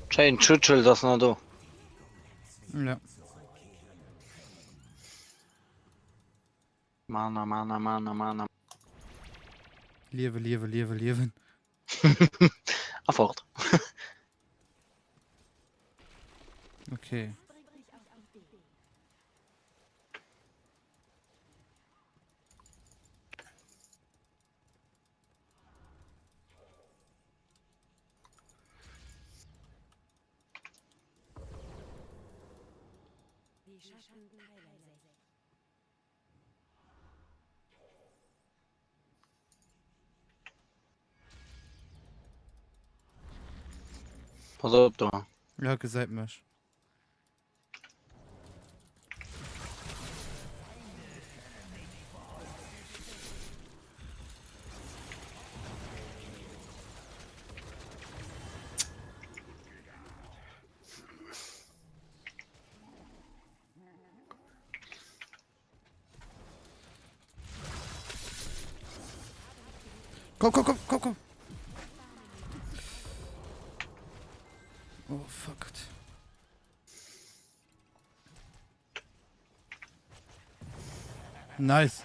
Schein Churchill, das noch da. Ja. Mana. Liewe. Fort. Okay. Pass auf, du. Ja, gesagt mich. Komm. Oh, fuck. Nice.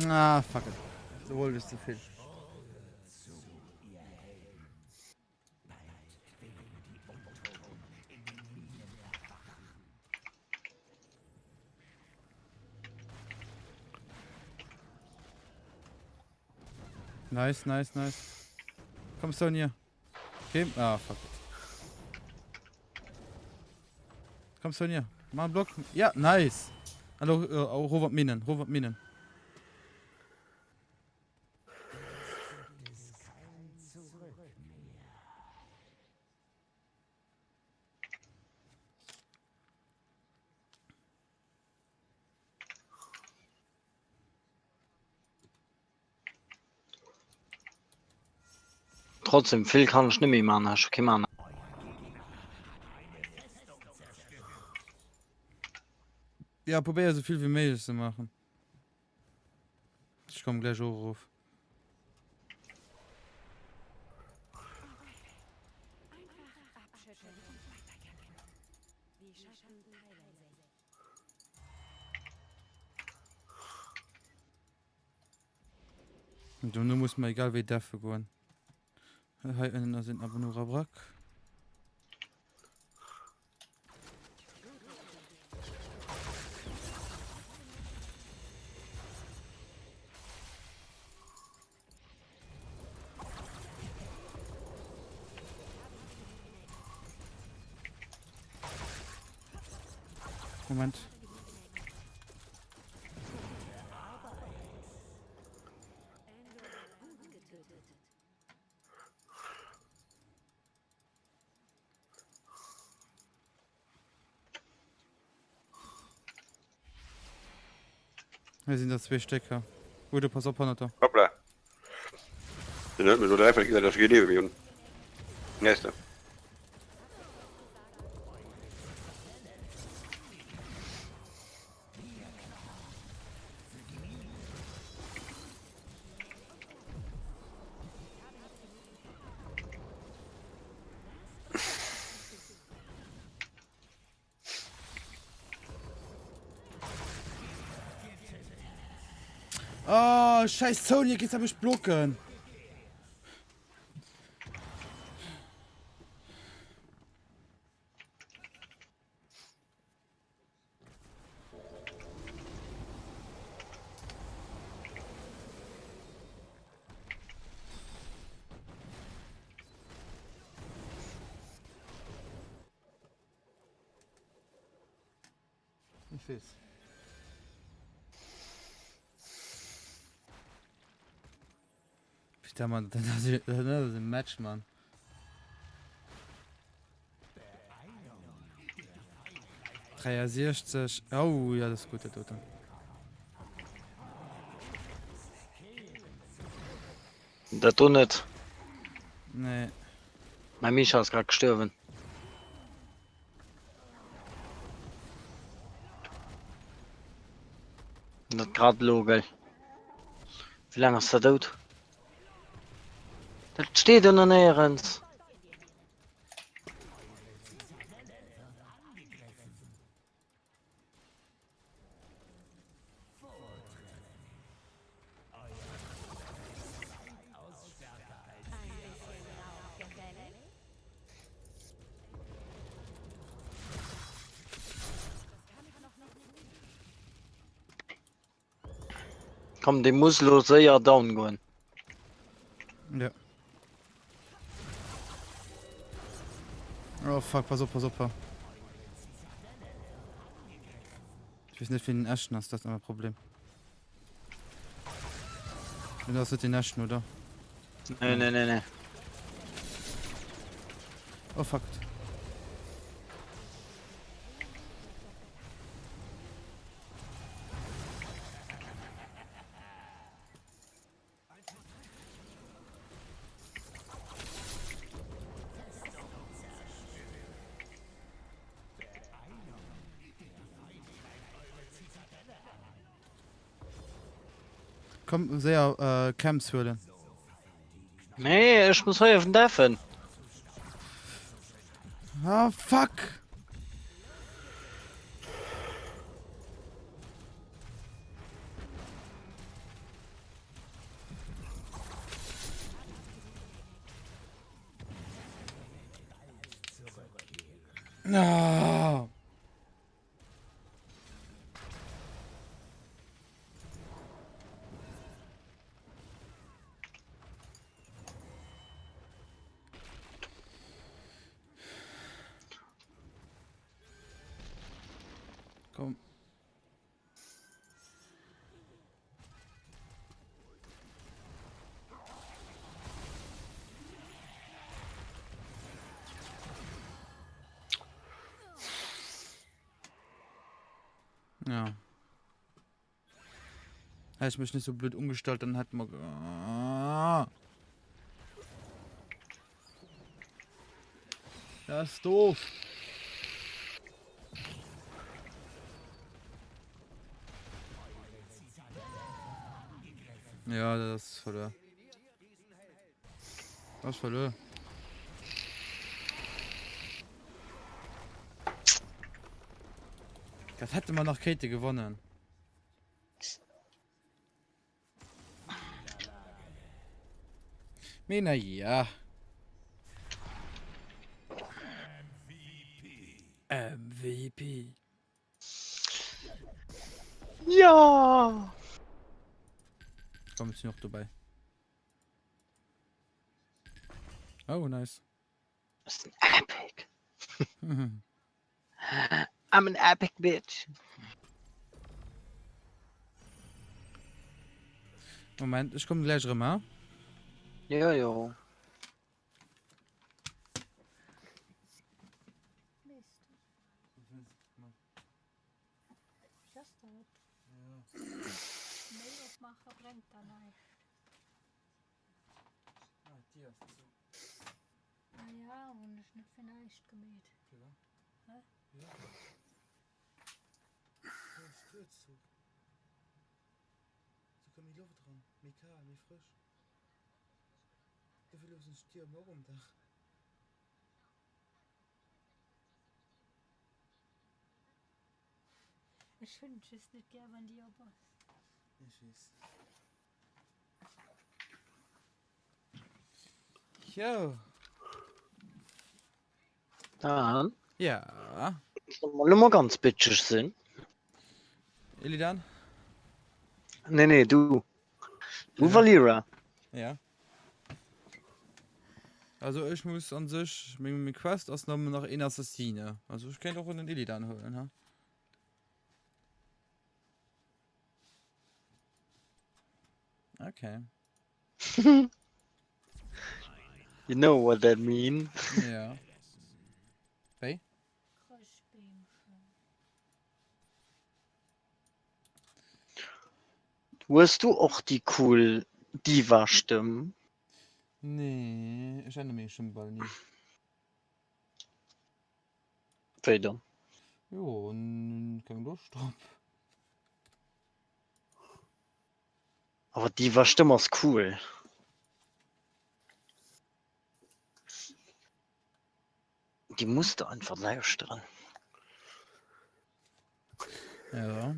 Ah, fuck it. Sowohl ist zu viel. Nice. Komm, Sonja. Okay. Ah, fuck it. Komm, Sonja. Mach einen Block. Ja, nice. Hallo, Robert Minen. Trotzdem, viel kann ich nicht mehr machen. Hast du keine Mana? Ja, probier so viel wie möglich zu machen. Ich komme gleich hoch. Und du musst mal egal wie dafür gehen. Hier sind aber nur Rabrak. Moment. Hier sind das 2 Stecker. Gute, pass auf, Panatta. Hoppla. Den hört mir so einfach gesagt, dass ich lebe, Jungen. Nächste. Oh, scheiß Sony, jetzt hab ich blocken. Ich weiß. Bitte, Mann, das ist ein Match, Mann. Dreier 60. Oh, ja, das ist gut, der Tote. Das tut nicht. Nee. Mein Mischa ist gerade gestorben. Das gerade Logel. Wie lange ist der tot? Das steht in der Nähe. Komm, die muss los sehr down gehen. Ja. Oh fuck, pass auf, pass auf. Ich weiß nicht, wie den Ashton hast, das ist immer ein Problem. Du hast nicht den Ashton, oder? Nee. Oh fuck. Komm, sehr, Camps hören. Nee, ich muss helfen dürfen. Ah, fuck! Ah. Komm. Ja. Hätte ich mich nicht so blöd umgestellt, dann hätten wir. Ah. Das ist doof. Ja, das ist voll. Das ist voll. Das hätte man nach Kate gewonnen. Mina, ja. MVP. Ja. Komm jetzt noch dabei. Oh, nice. Das ist ein Epic. I'm an epic bitch. Moment, ich komme gleich rum, Jo. Ja, und ich nicht vielleicht gemäht. Hä? Ja. So kommt die Luft dran. Mir klar, mir frisch. Du willst ein Stier morgen Dach. Ich wünsche es nicht gern, wenn die aber. Ich weiß. Jo. Dann. Ja. Wollen wir ganz bitchig sind? Illidan? Nee, du. Du Ja. Valera. Ja. Also ich muss an sich mit Quest ausnehmen nach einer Assassine. Also ich kann auch einen Illidan holen, ha? Okay. You know what that mean? Ja. Hey? Hast du auch die cool Diva-Stimmen? Nee, ich erinnere mich schon bald nie. Wieder. Jo, und kein Lust drauf. Aber Diva-Stimme ist cool. Die musste einfach lauschen. Ja.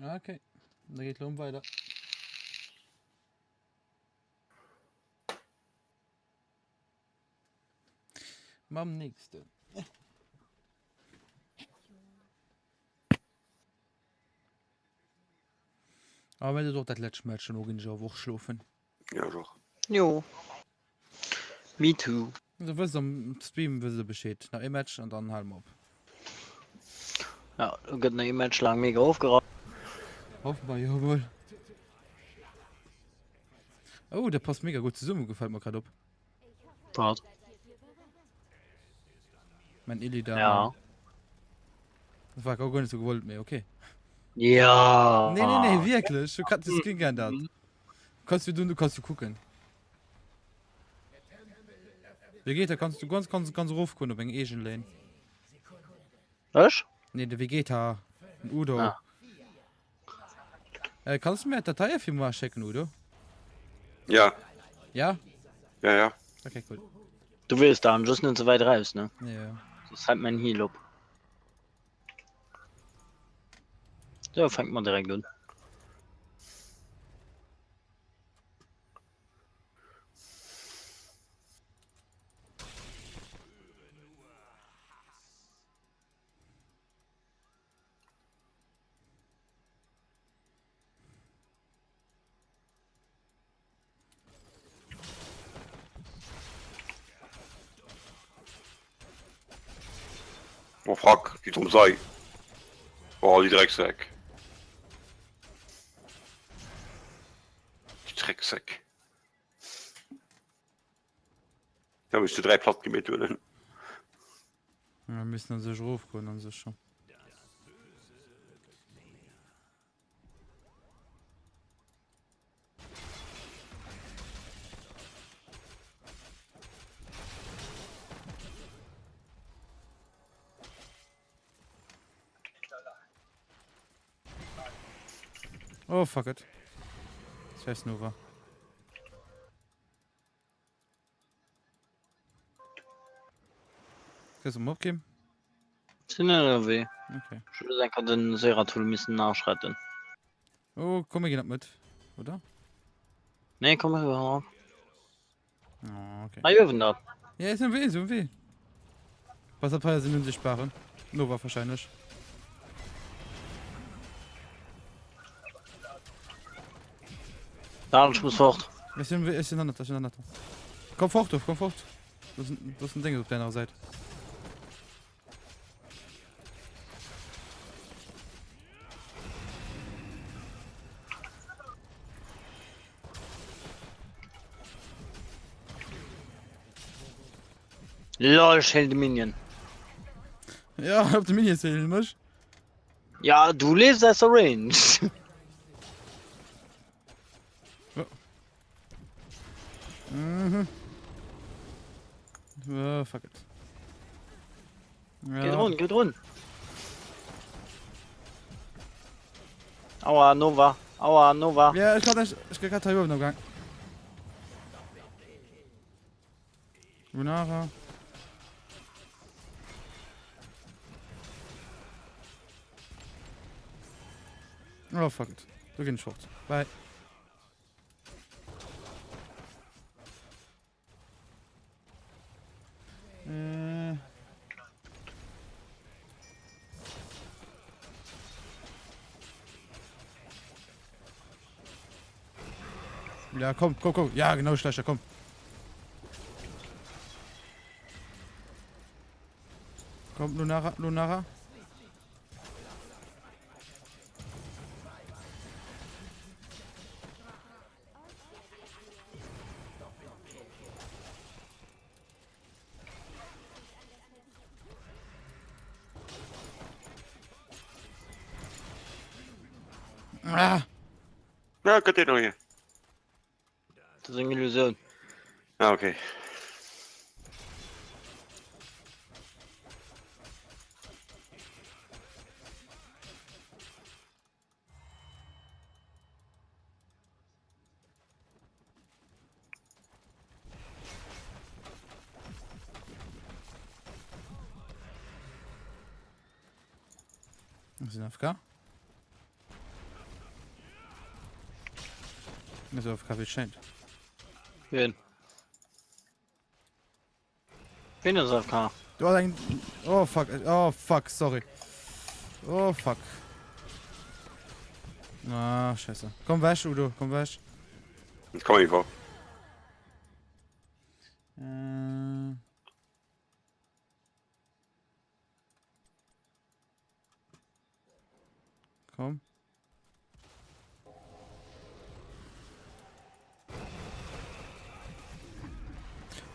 Okay, da geht Lohn weiter. Mam nächste. Aber wenn du doch das letzte Mal schon irgendwo Woche schlafen. Ja, doch. Jo. Me too. Du wirst am Stream wirst du Bescheid. Nach Image und dann halb ab. Ja, du gehst eine Image lang mega aufgeraubt. Hoffen wir, jawohl. Oh, der passt mega gut zusammen, gefällt mir gerade ab. Was? Mein Illy da. Ja. Das war auch gar nicht so gewollt mehr, okay. Ja. Nee, wirklich. Du kannst das ging gern da. Kannst du kannst du gucken. Vegeta kannst du ganz raufkommen, wenn Asian Lane. Was? Nee, der Vegeta. Ein Udo. Ah. Kannst du mir Datei für mal checken, Udo? Ja, Ja? ja, ja. Okay, cool. Du willst da just nicht so weit raus, ne? Ja. Das ist halt mein Heal up. So, fängt man direkt an. Oh, fuck, die drum sei. Oh, die Drecksack. Die Drecksack. Da müsste 3 Platt gemäht werden. Ja, wir müssen dann so raufkommen, dann so schon. Oh, fuck it. Das heißt Nova. Kannst du mal abgeben? Sind ja weh. Okay. Ich würde sagen, den Seratul müssen nachschreiten. Oh, komm, wir gehen mit. Oder? Ne, komm rüber. Oh, okay. Na, Jöwen da. Ja, ist ein Weh, so ein Weh. Wasserpfeiler sind unsichtbare. Nova wahrscheinlich. Da, ich muss fort. Ist in der Nacht. Komm fort, du, komm fort. Das ist ein Ding auf deiner Seite. Lol, ich hält die Minion. Ja, hab die Minions sehen, Misch. Ja, du lebst als der Range. Mhm. Oh, fuck it. Ja. Geht run. Aua, Nova. Ja, ich krieg grad Teil im Gang. Lunara. Oh, fuck it. Wir gehen fort. Bye. Ja, komm. Ja, genau, Schleicher, komm. Komm, Lunara. Ah, Ja, könnt ihr noch hier. Das ist eine Illusion. Ah, okay. wir sind AFK. Also auf Kaffee scheint. Wen? Wen ist AFK? Du hast ein. Oh fuck, sorry. Oh fuck. Ah, scheiße. Komm weg, Udo, komm weg. Das kann man nicht vor. Komm.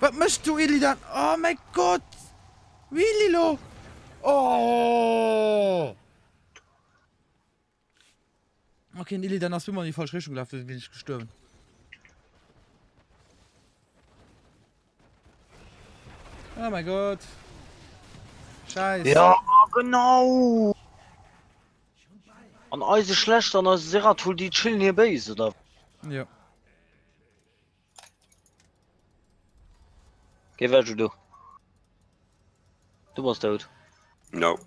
Was machst du, Illidan? Oh mein Gott! Wie, Lilo? Oh! Okay, Illidan, hast du immer in die falsche Richtung gelaufen, bin ich gestorben. Oh mein Gott. Scheiße. Ja, genau. An Eise schlecht an als Seratul die chillen hier Base, oder? Ja. Geh weg, du. Du warst tot. No.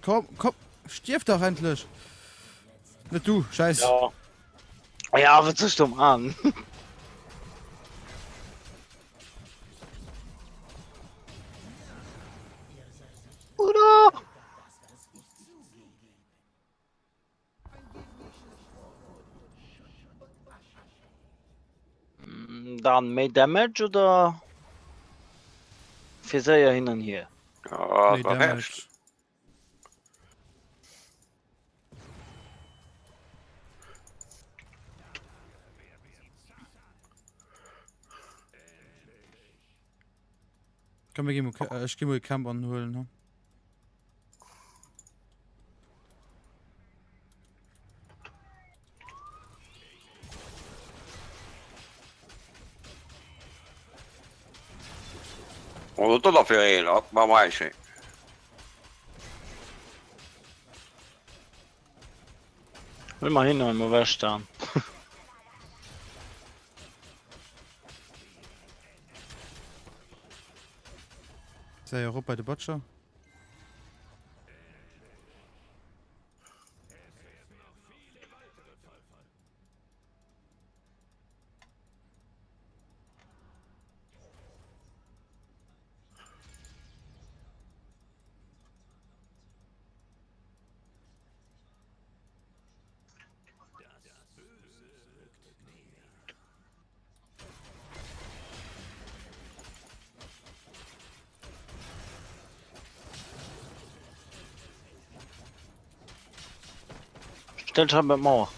Komm, komm. Stirb doch endlich. Nicht du, scheiße. Ja. Ja, was ist dumm an? Oder? Dann mehr Damage oder? Für sehr hin und her. Ja, Nee, das war Damage. recht. Komm, wir gehen mal, ich geh mal Camp anholen, ne? Und tot dafür ein, das war mein Schei. Will mal hin und mal wäsch dann. Sei ja auch bei der Butcher. Stellt halt mit Mauer.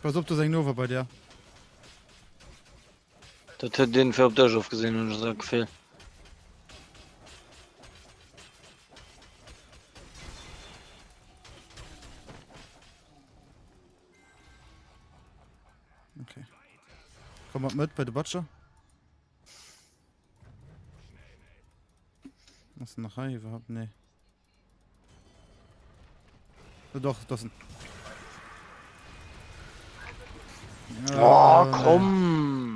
Pass auf, du sagst Nova bei dir. Das hat den für auf der Schiff gesehen und das hat gefehlt. Okay. Komm mal mit bei der Butcher. Was ist denn nachher überhaupt? Nee. Ja, doch, das sind. Oh, nee. komm!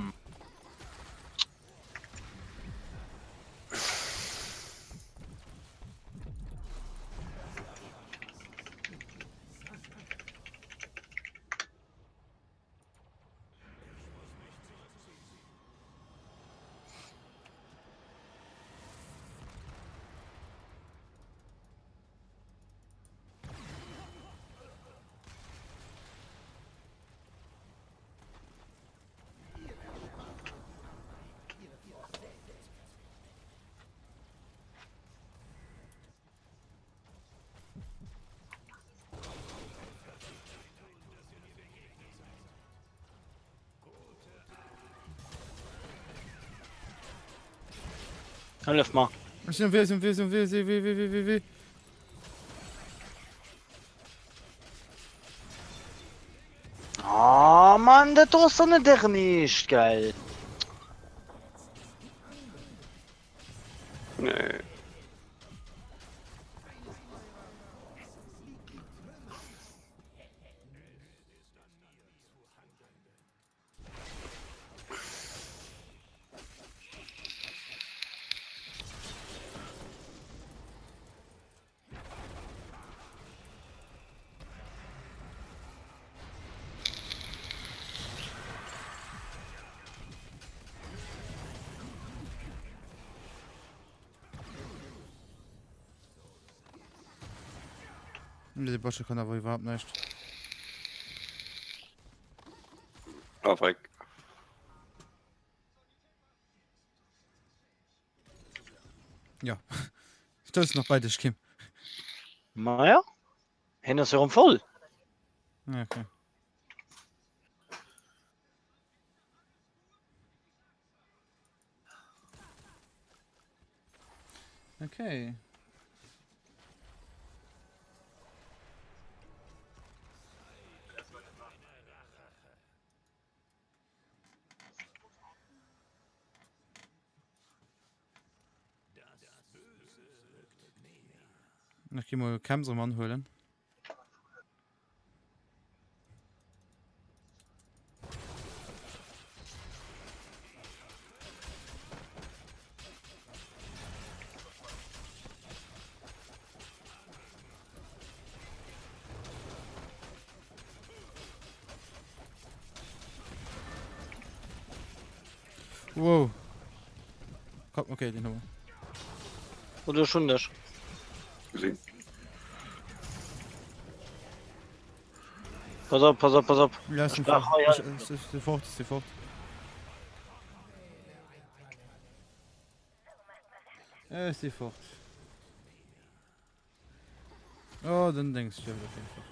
Hilf mal. Wie. Oh Mann, der Toast doch nicht der nicht, geil. Nee. Die Bosche kann aber überhaupt nicht. Oh, weg. Ja. Das ist noch beide Kim. Naja, hin ist ja voll. Ja, okay. Okay. Ich geh mal Kämsermann holen. Wow. Komm, okay, den haben Oder schon das? Gesehen. Pass auf, pass auf, pass auf. wir. Ja, ist Ach, ja. sofort, sofort. Ist sofort. Oh, dann denkst du ja wieder sofort.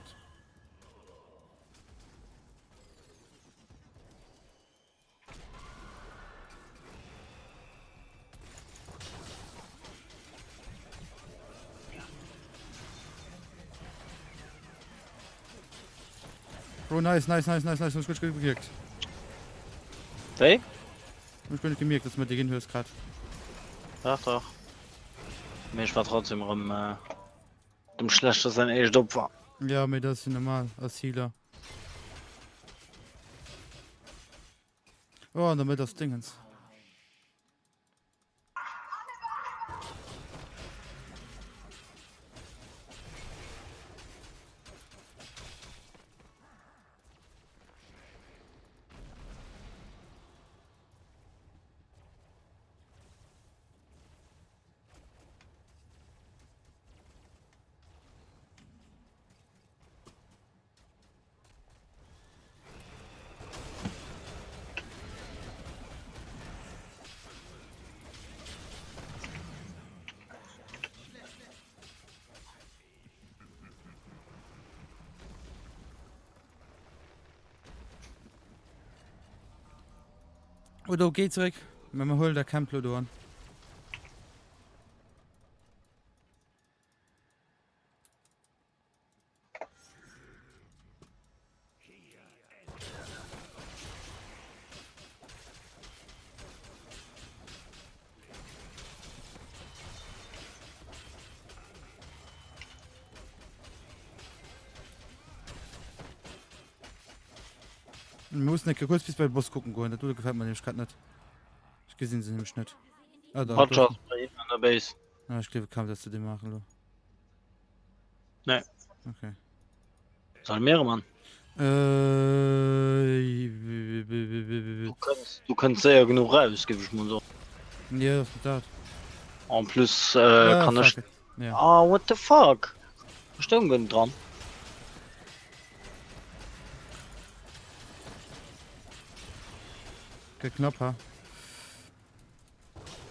Bro, nice. Uns gut gemerkt. Hey? Uns gut gemerkt, dass wir die gehen hörst grad. Doch. Ich war trotzdem dem schlechter sein echt Opfer. Ja, mir das ist normal, als Healer. Oh, und damit das Dingens. Oder okay zurück. Wenn wir holen der Camplo an. Wir müssen nicht kurz bis bei Boss gucken gehen. Das gefällt mir nämlich gerade nicht. Ich gesehen sie nämlich nicht. Ah, da. Hotshot bei ihm an der Base. Ah, ich glaube kaum, dass du den machen, lo. Nee. Okay. Soll mehrere, Mann. Du kannst sehr genug raus, gebe ich mal so. Ja, das ist das. En plus, Ja, kann ich. fuck it. Ja. Ah, what the fuck? Stimmt bin dran. Geht knapp, ha?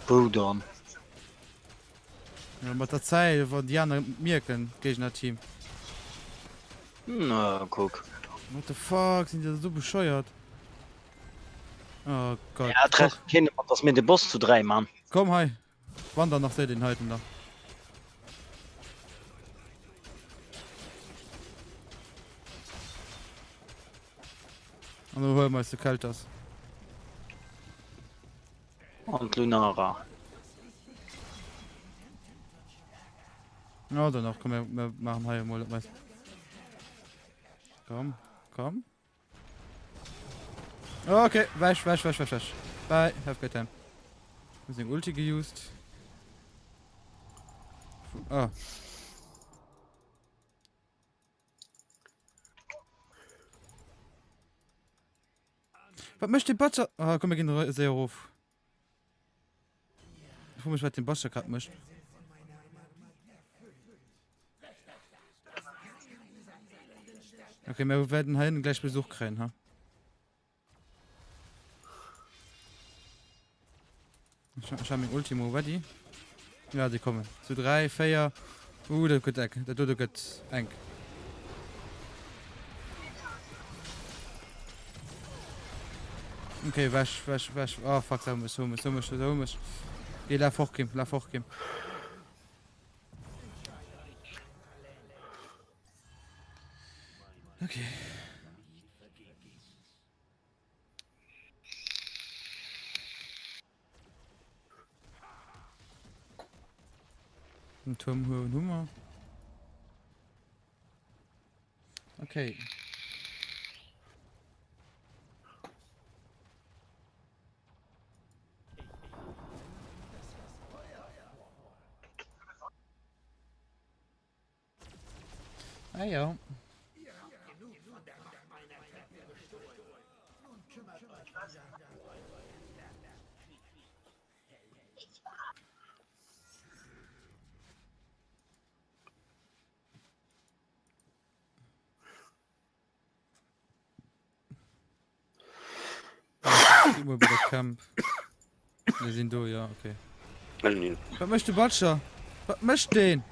Bruder. Ja, mit der Zeit, wo die anderen mirken, Gegner-Team. Na, guck. What the fuck, sind die so bescheuert? Oh Gott. Ja, treff keine, das mit dem Boss zu 3, Mann. Komm, hi. Wander nach se den halten da. An hol me kalt das. Und Lunara. Ja, danach komm wir machen hier mal meist. Komm, komm. Okay, wasch. Bye, have a good time. Wir sind Ulti geused. Ah. Was möchte der Butcher? Ah, komm, wir gehen sehr hoch. Ich frage mich, was den Butcher gerade möchte. Okay, wir werden halt gleich Besuch kriegen, ha? Ich habe mein Ultimo ready. Ja, die kommen. Zu 3, 4. Der geht eng. Der geht eng. Okay, wasch. Oh, fuck, so mich. Geh, lauf hochgehen. Okay. Ein Turm hohe Nummer. Okay. Ah ja. Immer wieder Camp. Wir sind da, ja, okay. Nein. Was möchte Butcher? Was möchte den?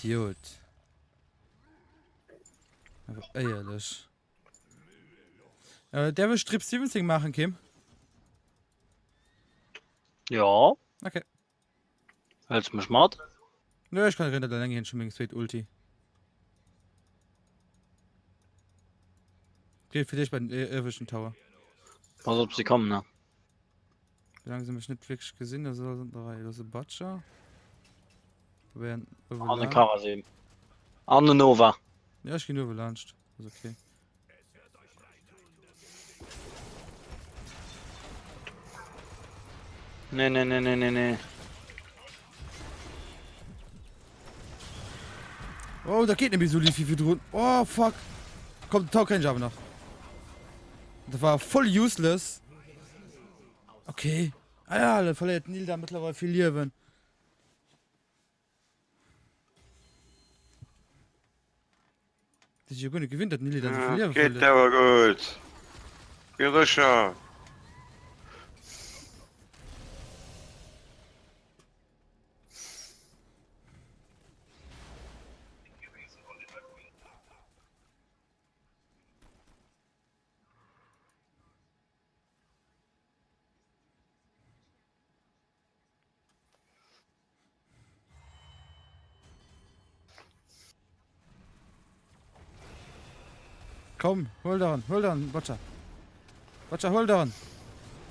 Idiot. Aber ehrlich. Der will Strip Stevenson machen, Kim. Ja. Okay. Hältst mich smart? Nö, ich kann rennen da lange hin, schon mit Sweet Ulti. Geht für dich bei den irwischen Tower. Was ob sie kommen, ne? Wie lange sind wir nicht wirklich gesehen? Da sind 3 lose Butcher. Werden Anne Karasee. Anne Nova. Ja, ich gehe nur überlauncht. Ist okay. Nee. Oh, da geht nämlich so viel für Drohnen. Oh, fuck. Kommt, taugt kein Job noch. Das war voll useless. Okay. Ah ja, alle verliert Nil da mittlerweile viel Leben. Das ist ja gut, gewinnt hat Nil dann so viel Leben Geht verliert. aber gut. Geh sicher. Komm, hol daran, Butcher. Butcher, hol daran.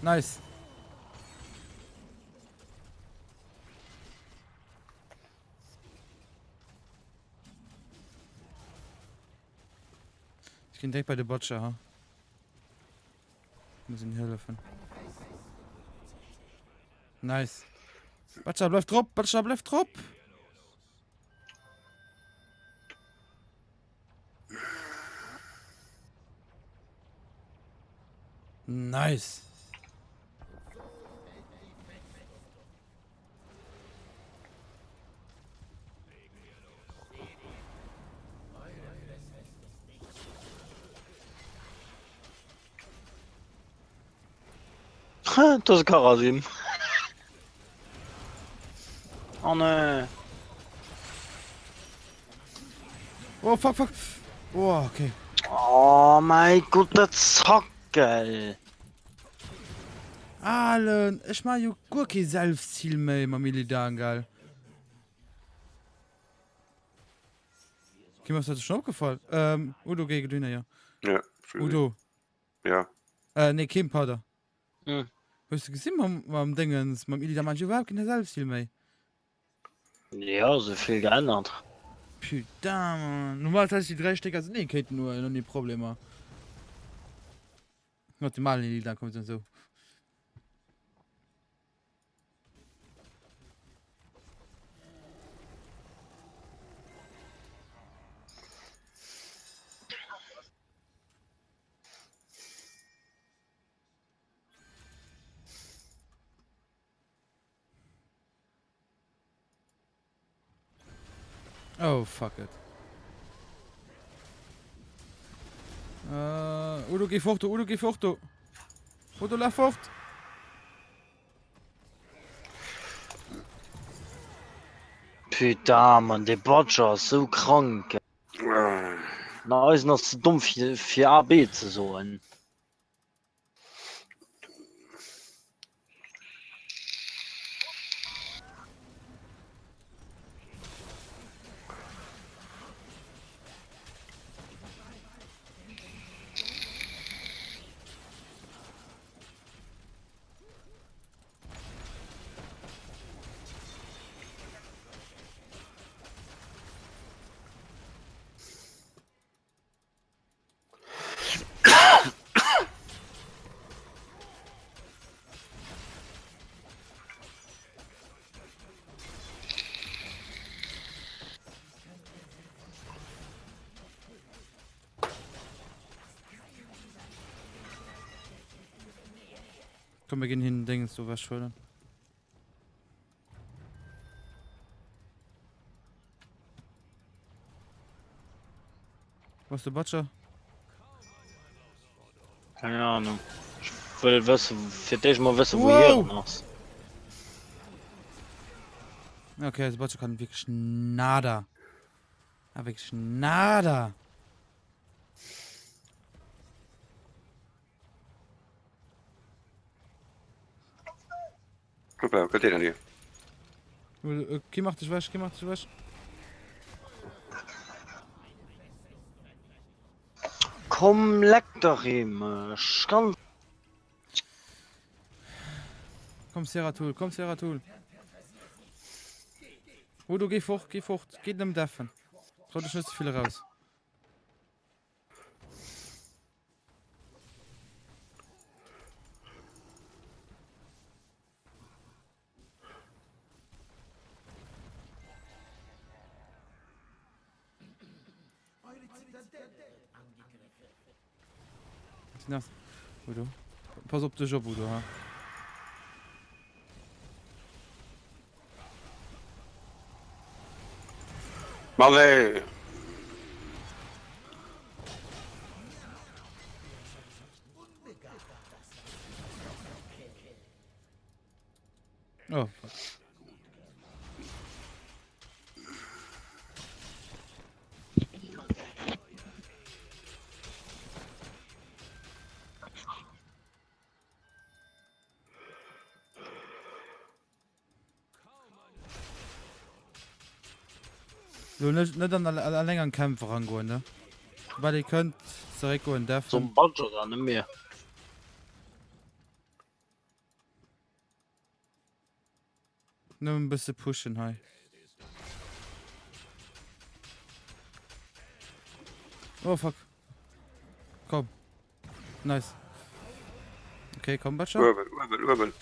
Nice. Ich bin direkt bei der Butcher, ha? Muss ihn helfen. Nice. Butcher bleibt drauf. Nice. Das ist Karasim. Oh ne. Oh, fuck. Oh, okay. Oh mein Gott, das Zockel. Allen, ich mach jo gar kein Selbstziel mehr im Militär, geil. Kim, was hat dir schon aufgefallen? Udo gegen Dünner, ja. Ja. Udo. Ja. Nee, Kim, Pader. Hm. Hast du gesehen, beim Dingens, beim Militär, manche überhaupt kein Selbstziel mehr. Ja, so viel geändert. Putain, Mann. Normalerweise die 3 Stecker sind Ketten nur, noch nie Probleme. Not die malen Lieder kommt dann so. Oh, fuck it. Udo, geh fort, Udo, geh fort. Udo, lauf fort. Putain, man, der Butcher ist so krank. Ah. Na, ist noch zu dumm für AB zu sagen. Komm, wir gehen hin, denkst du, was schuld. Was ist der Butcher? Keine Ahnung. Ich will wissen, für dich mal wissen, wo Wow. ihr machst. Okay, das Butcher kann wirklich nada. Ah, wirklich nada. Super, was geht denn hier? Okay, mach dich wasch, mach dich wasch. Komm, leck doch ihm. Ganz. Komm, Seratul, komm, Seratul. Udo, geh fort, geh fort. Geht nem Deffen. Trau dich nicht zu viel raus. Na, Udo. Pass auf den Job, Udo, ha. Mann, ey. Oh, fuck. Du nicht an alle längeren Kämpfe rangehen, ne? Weil ihr könnt direkt gehen So dürfen. ein Butcher da nicht mehr. Nur ein bisschen pushen, hi. Oh, fuck. Komm. Nice. Okay, komm, Butcher. Wirbel.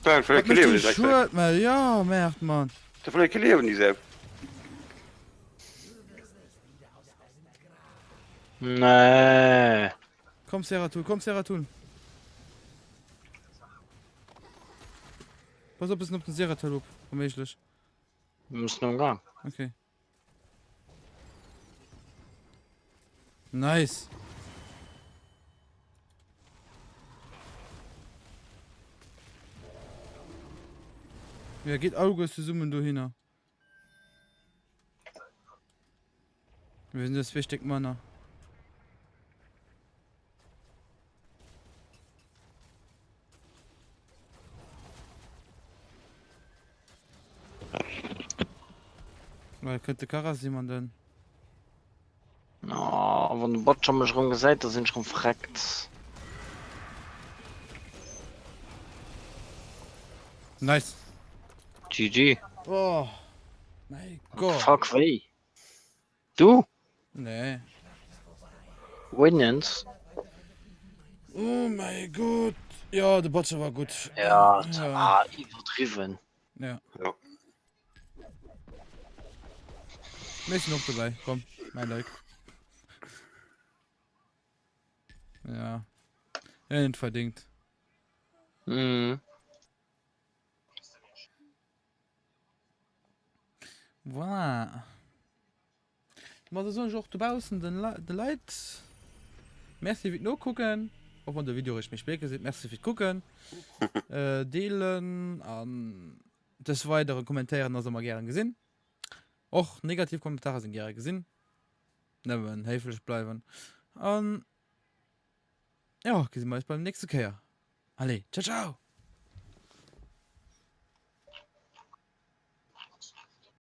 Nein, vielleicht leben die gleich. Ja, merkt man. Vielleicht leben die selbst. Nee. Komm, Seratul, komm, Seratul. Pass auf, es ist noch ein Seratul, vermäßlich. Wir müssen noch gehen. Okay. Nice. Ja, geht Auge zu summen du hin. Wir sind das wichtig, Mann. Weil könnte Karas jemanden. Oh, wann de Bot schon mech rum gesäit, da sind schon fragt. Nice. GG. Oh. Mein Gott. Fuck weh. Du? Nee. Winions? Oh mein Gott. Ja, der Botcher war gut. Ja, Ja. übertrieben. Ja. Ja. Wir sind noch dabei. Komm, mein Like. Ja. Ja, nicht verdient. Mhm. Voilà. Maar so auch draußen den Leid. Merci für no gucken. Auch wenn der Video ich mich später sieht. Merci für gucken. Delen an des weitere Kommentaren also mal gerne gesehen. Auch negativ Kommentare sind gerne gesehen. Never höflich bleiben. Ja, gesehen wir uns beim nächsten Kehr. Alle, ciao ciao.